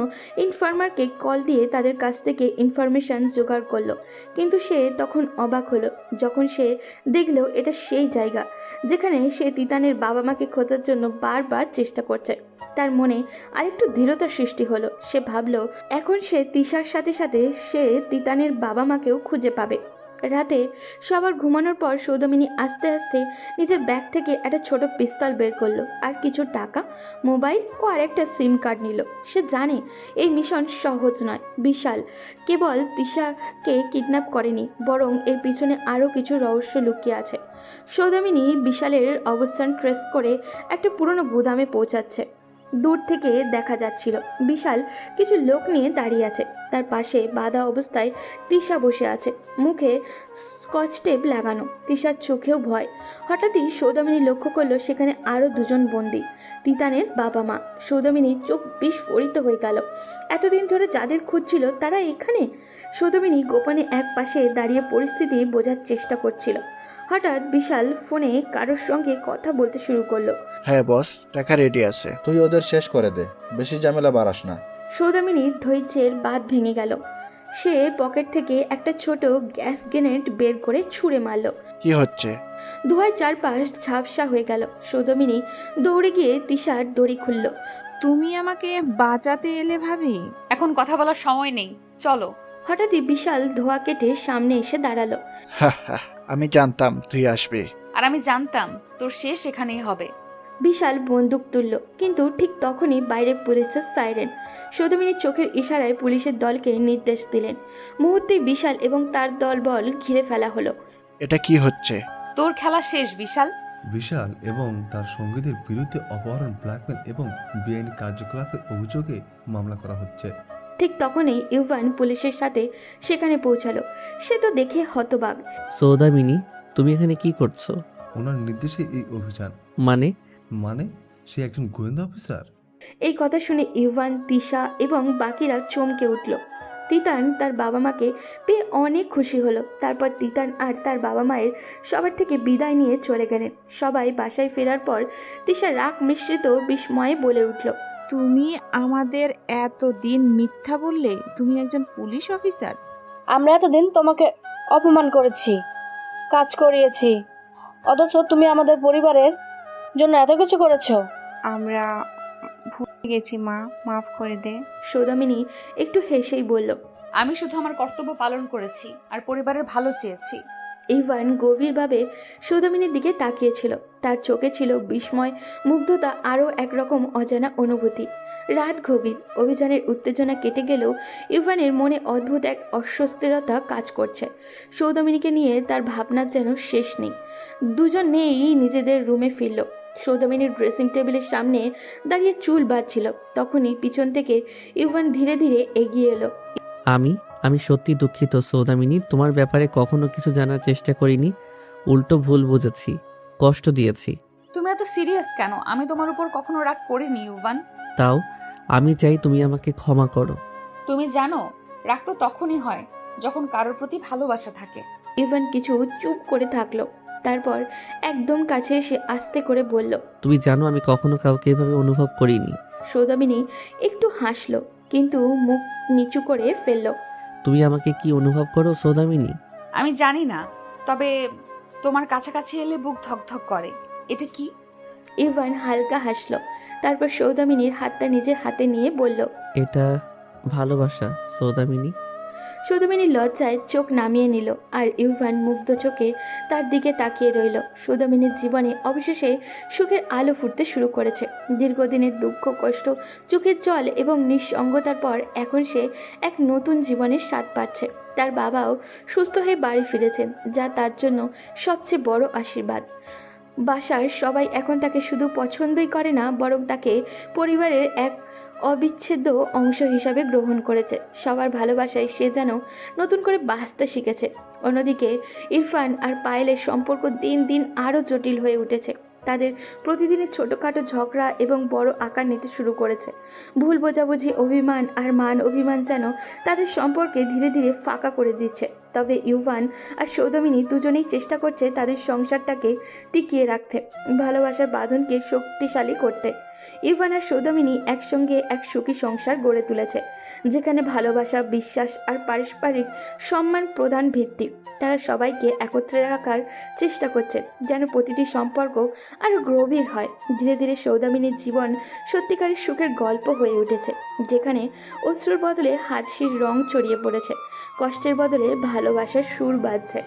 S2: ইনফর্মারকে কল দিয়ে তাদের কাছ থেকে ইনফরমেশন জোগাড় করলো। কিন্তু সে তখন অবাক হলো যখন সে দেখলো এটা সেই জায়গা যেখানে সে তিতানের বাবা মাকে খোঁজার জন্য বারবার চেষ্টা করছে। তার মনে আরেকটু দৃঢ়তার সৃষ্টি হলো। সে ভাবলো এখন সে তিশার সাথে সাথে সে তিতানের বাবা মাকেও খুঁজে পাবে। রাতে সবার ঘুমানোর পর সৌদামিনী আস্তে আস্তে নিজের ব্যাগ থেকে একটা ছোট পিস্তল বের করলো, আর কিছু টাকা, মোবাইল ও আরেকটা সিম কার্ড নিল। সে জানে এই মিশন সহজ নয়। বিশাল কেবল তিশাকে কিডন্যাপ করেনি, বরং এর পিছনে আরও কিছু রহস্য লুকিয়ে আছে। সৌদামিনী বিশালের অবস্থান ট্রেস করে একটা পুরনো গুদামে পৌঁছাচ্ছে। দূর থেকে দেখা যাচ্ছিল বিশাল কিছু লোক নিয়ে দাঁড়িয়ে আছে। তার পাশে বাঁধা অবস্থায় তিশা বসে আছে, মুখে স্কচ টেপ লাগানো। তিশার চোখেও ভয়। হঠাৎই সৌদামিনী লক্ষ্য করলো সেখানে আরও দুজন বন্দী, তিতানের বাবা মা। সৌদামিনীর চোখ বিস্ফোরিত হয়ে গেল। এতদিন ধরে যাদের খুঁজছিল তারা এখানে। সৌদামিনী গোপনে এক পাশে দাঁড়িয়ে পরিস্থিতি বোঝার চেষ্টা করছিল। হঠাৎ বিশাল ফোনে কারোর সঙ্গে কথা বলতে শুরু করলো।
S8: হ্যাঁ বস, টাকা রেডি আছে।
S3: তুই ওদের শেষ করে দে, বেশি ঝামেলা বাড়াস না।
S2: সৌদামিনীর ধৈর্যের বাঁধ ভেঙে গেল। সে পকেট থেকে একটা ছোট গ্যাস গ্রেনেড বের করে ছুঁড়ে মারল।
S8: কি হচ্ছে?
S2: ধোঁয়ায় চারপাশ ঝাপসা হয়ে গেল। সৌদামিনী দৌড়ে গিয়ে তিশার দড়ি খুলল।
S12: তুমি আমাকে বাঁচাতে এলে ভাবি?
S7: এখন কথা বলার সময় নেই, চলো।
S2: হঠাৎই বিশাল ধোঁয়া কেটে সামনে এসে দাঁড়ালো।
S8: আমি জানতাম তুই আসবি।
S7: আর আমি জানতাম তোর শেষ এখানেই হবে।
S2: বিশাল বন্দুক তুলল, কিন্তু ঠিক তখনই বাইরে পুলিশের সাইরেন। সৌদামিনী চোখের ইশারায় পুলিশের দলকে নির্দেশ দিলেন। মুহূর্তেই বিশাল এবং তার দলবল ঘিরে ফেলা হলো।
S8: এটা কি হচ্ছে?
S7: তোর খেলা শেষ বিশাল।
S17: বিশাল এবং তার সঙ্গীদের বিরুদ্ধে অপহরণ, ব্ল্যাকমেল এবং বেআইনি কার্যকলাপের অভিযোগে মামলা করা হচ্ছে।
S2: ঠিক তখনই ইউভান পুলিশের সাথে সেখানে পৌঁছালো। সে তো দেখে হতবাক।
S6: সৌদামিনী, তুমি এখানে কি করছো?
S17: ওনার নির্দেশে এই অভিযান।
S6: মানে
S17: সে একজন গোয়েন্দা অফিসার।
S2: এই কথা শুনে ইউভান, তিশা এবং বাকিরা চমকে উঠল। তিতান তার বাবা মাকে পেয়ে অনেক খুশি হলো। তারপর তিতান আর তার বাবা মায়ের সবার থেকে বিদায় নিয়ে চলে গেলেন। সবাই বাসায় ফেরার পর তিশা রাগ মিশ্রিত বিস্ময়ে বলে উঠল,
S12: তুমি আমাদের এতদিন মিথ্যা বললে তুমি একজন পুলিশ অফিসার।
S9: আমরা এতদিন তোমাকে অপমান করেছি, কাজ করিয়েছি, অথচ তুমি আমাদের পরিবারের জন্য এত কিছু করেছো।
S14: আমরা ভুলে গেছি মা, মাফ করে দে।
S2: সৌদামিনী একটু হেসেই বলল,
S7: আমি শুধু আমার কর্তব্য পালন করেছি আর পরিবারের ভালো চেয়েছি।
S2: ইভান গভীরভাবে সৌদামিনীর দিকে তাকিয়েছিল। তার চোখে ছিল বিস্ময়, মুগ্ধতা, আরও একরকম অজানা অনুভূতি। রাত গভীর, অভিযানের উত্তেজনা কেটে গেলেও ইভানের মনে অদ্ভুত এক অস্বস্তিরতা কাজ করছে। সৌদামিনীকে নিয়ে তার ভাবনার যেন শেষ নেই। দুজন নেই নিজেদের রুমে ফিরল। সৌদামিনীর ড্রেসিং টেবিলের সামনে দাঁড়িয়ে চুল বাঁধছিল। তখনই পিছন থেকে ইভান ধীরে ধীরে এগিয়ে এলো।
S6: আমি সত্যি দুঃখিত সৌদামিনী, তোমার ব্যাপারে কখনো কিছু জানার চেষ্টা করিনি, উল্টো ভুল বুঝেছি, কষ্ট দিয়েছি।
S7: তুমি এত সিরিয়াস কেন? আমি তোমার উপর কখনো রাগ করিনি ইউভান।
S6: তাও আমি চাই তুমি আমাকে ক্ষমা করো।
S7: তুমি জানো, রাগ তো তখনই হয় যখন কারোর প্রতি ভালোবাসা থাকে।
S2: ইভান কিছু চুপ করে থাকলো, তারপর একদম কাছে এসে আস্তে করে বলল,
S6: তুমি জানো আমি কখনো কাউকে এভাবে অনুভব করিনি।
S2: সৌদামিনী একটু হাসলো, কিন্তু মুখ নিচু করে ফেলল।
S6: তুমি আমাকে কি অনুভব করো সৌদামিনী?
S7: আমি জানি না, তবে তোমার কাছাকাছি এলে বুক ধকধক করে। এটা কি?
S2: ইভান হালকা হাসলো, তারপর সৌদামিনীর হাতটা নিজের হাতে নিয়ে বলল,
S6: এটা ভালোবাসা সৌদামিনী।
S2: সৌদামিনী লজ্জায় চোখ নামিয়ে নিল, আর ইউভান মুগ্ধ চোখে তার দিকে তাকিয়ে রইল। সৌদামিনীর জীবনে অবশেষে সুখের আলো ফুটতে শুরু করেছে। দীর্ঘদিনের দুঃখ, কষ্ট, চোখের জল এবং নিঃসঙ্গতার পর এখন সে এক নতুন জীবনের স্বাদ পাচ্ছে। তার বাবাও সুস্থ হয়ে বাড়ি ফিরেছেন, যা তার জন্য সবচেয়ে বড় আশীর্বাদ। বাসার সবাই এখন তাকে শুধু পছন্দই করে না, বরং তাকে পরিবারের এক অবিচ্ছেদ্য অংশ হিসাবে গ্রহণ করেছে। সবার ভালোবাসায় সে যেন নতুন করে বাঁচতে শিখেছে। অন্যদিকে ইরফান আর পায়েলের সম্পর্ক দিন দিন আরও জটিল হয়ে উঠেছে। তাদের প্রতিদিনের ছোটোখাটো ঝগড়া এবং বড় আকার নিতে শুরু করেছে। ভুল বোঝাবুঝি, অভিমান আর মান অভিমান যেন তাদের সম্পর্কে ধীরে ধীরে ফাঁকা করে দিচ্ছে। তবে ইউভান আর সৌদামিনী দুজনেই চেষ্টা করছে তাদের সংসারটাকে টিকিয়ে রাখতে, ভালোবাসার বাঁধনকে শক্তিশালী করতে। ইভান আর সৌদামিনী একসঙ্গে এক সুখী সংসার গড়ে তুলেছে, যেখানে ভালোবাসা, বিশ্বাস আর পারস্পরিক সম্মান প্রধান ভিত্তি। তারা সবাইকে একত্রে রাখার চেষ্টা করছে, যেন প্রতিটি সম্পর্ক আরও গভীর হয়। ধীরে ধীরে সৌদামিনীর জীবন সত্যিকারের সুখের গল্প হয়ে উঠেছে, যেখানে অশ্রুর বদলে হাসির রং ছড়িয়ে পড়েছে, কষ্টের বদলে ভালোবাসার সুর বাজছে।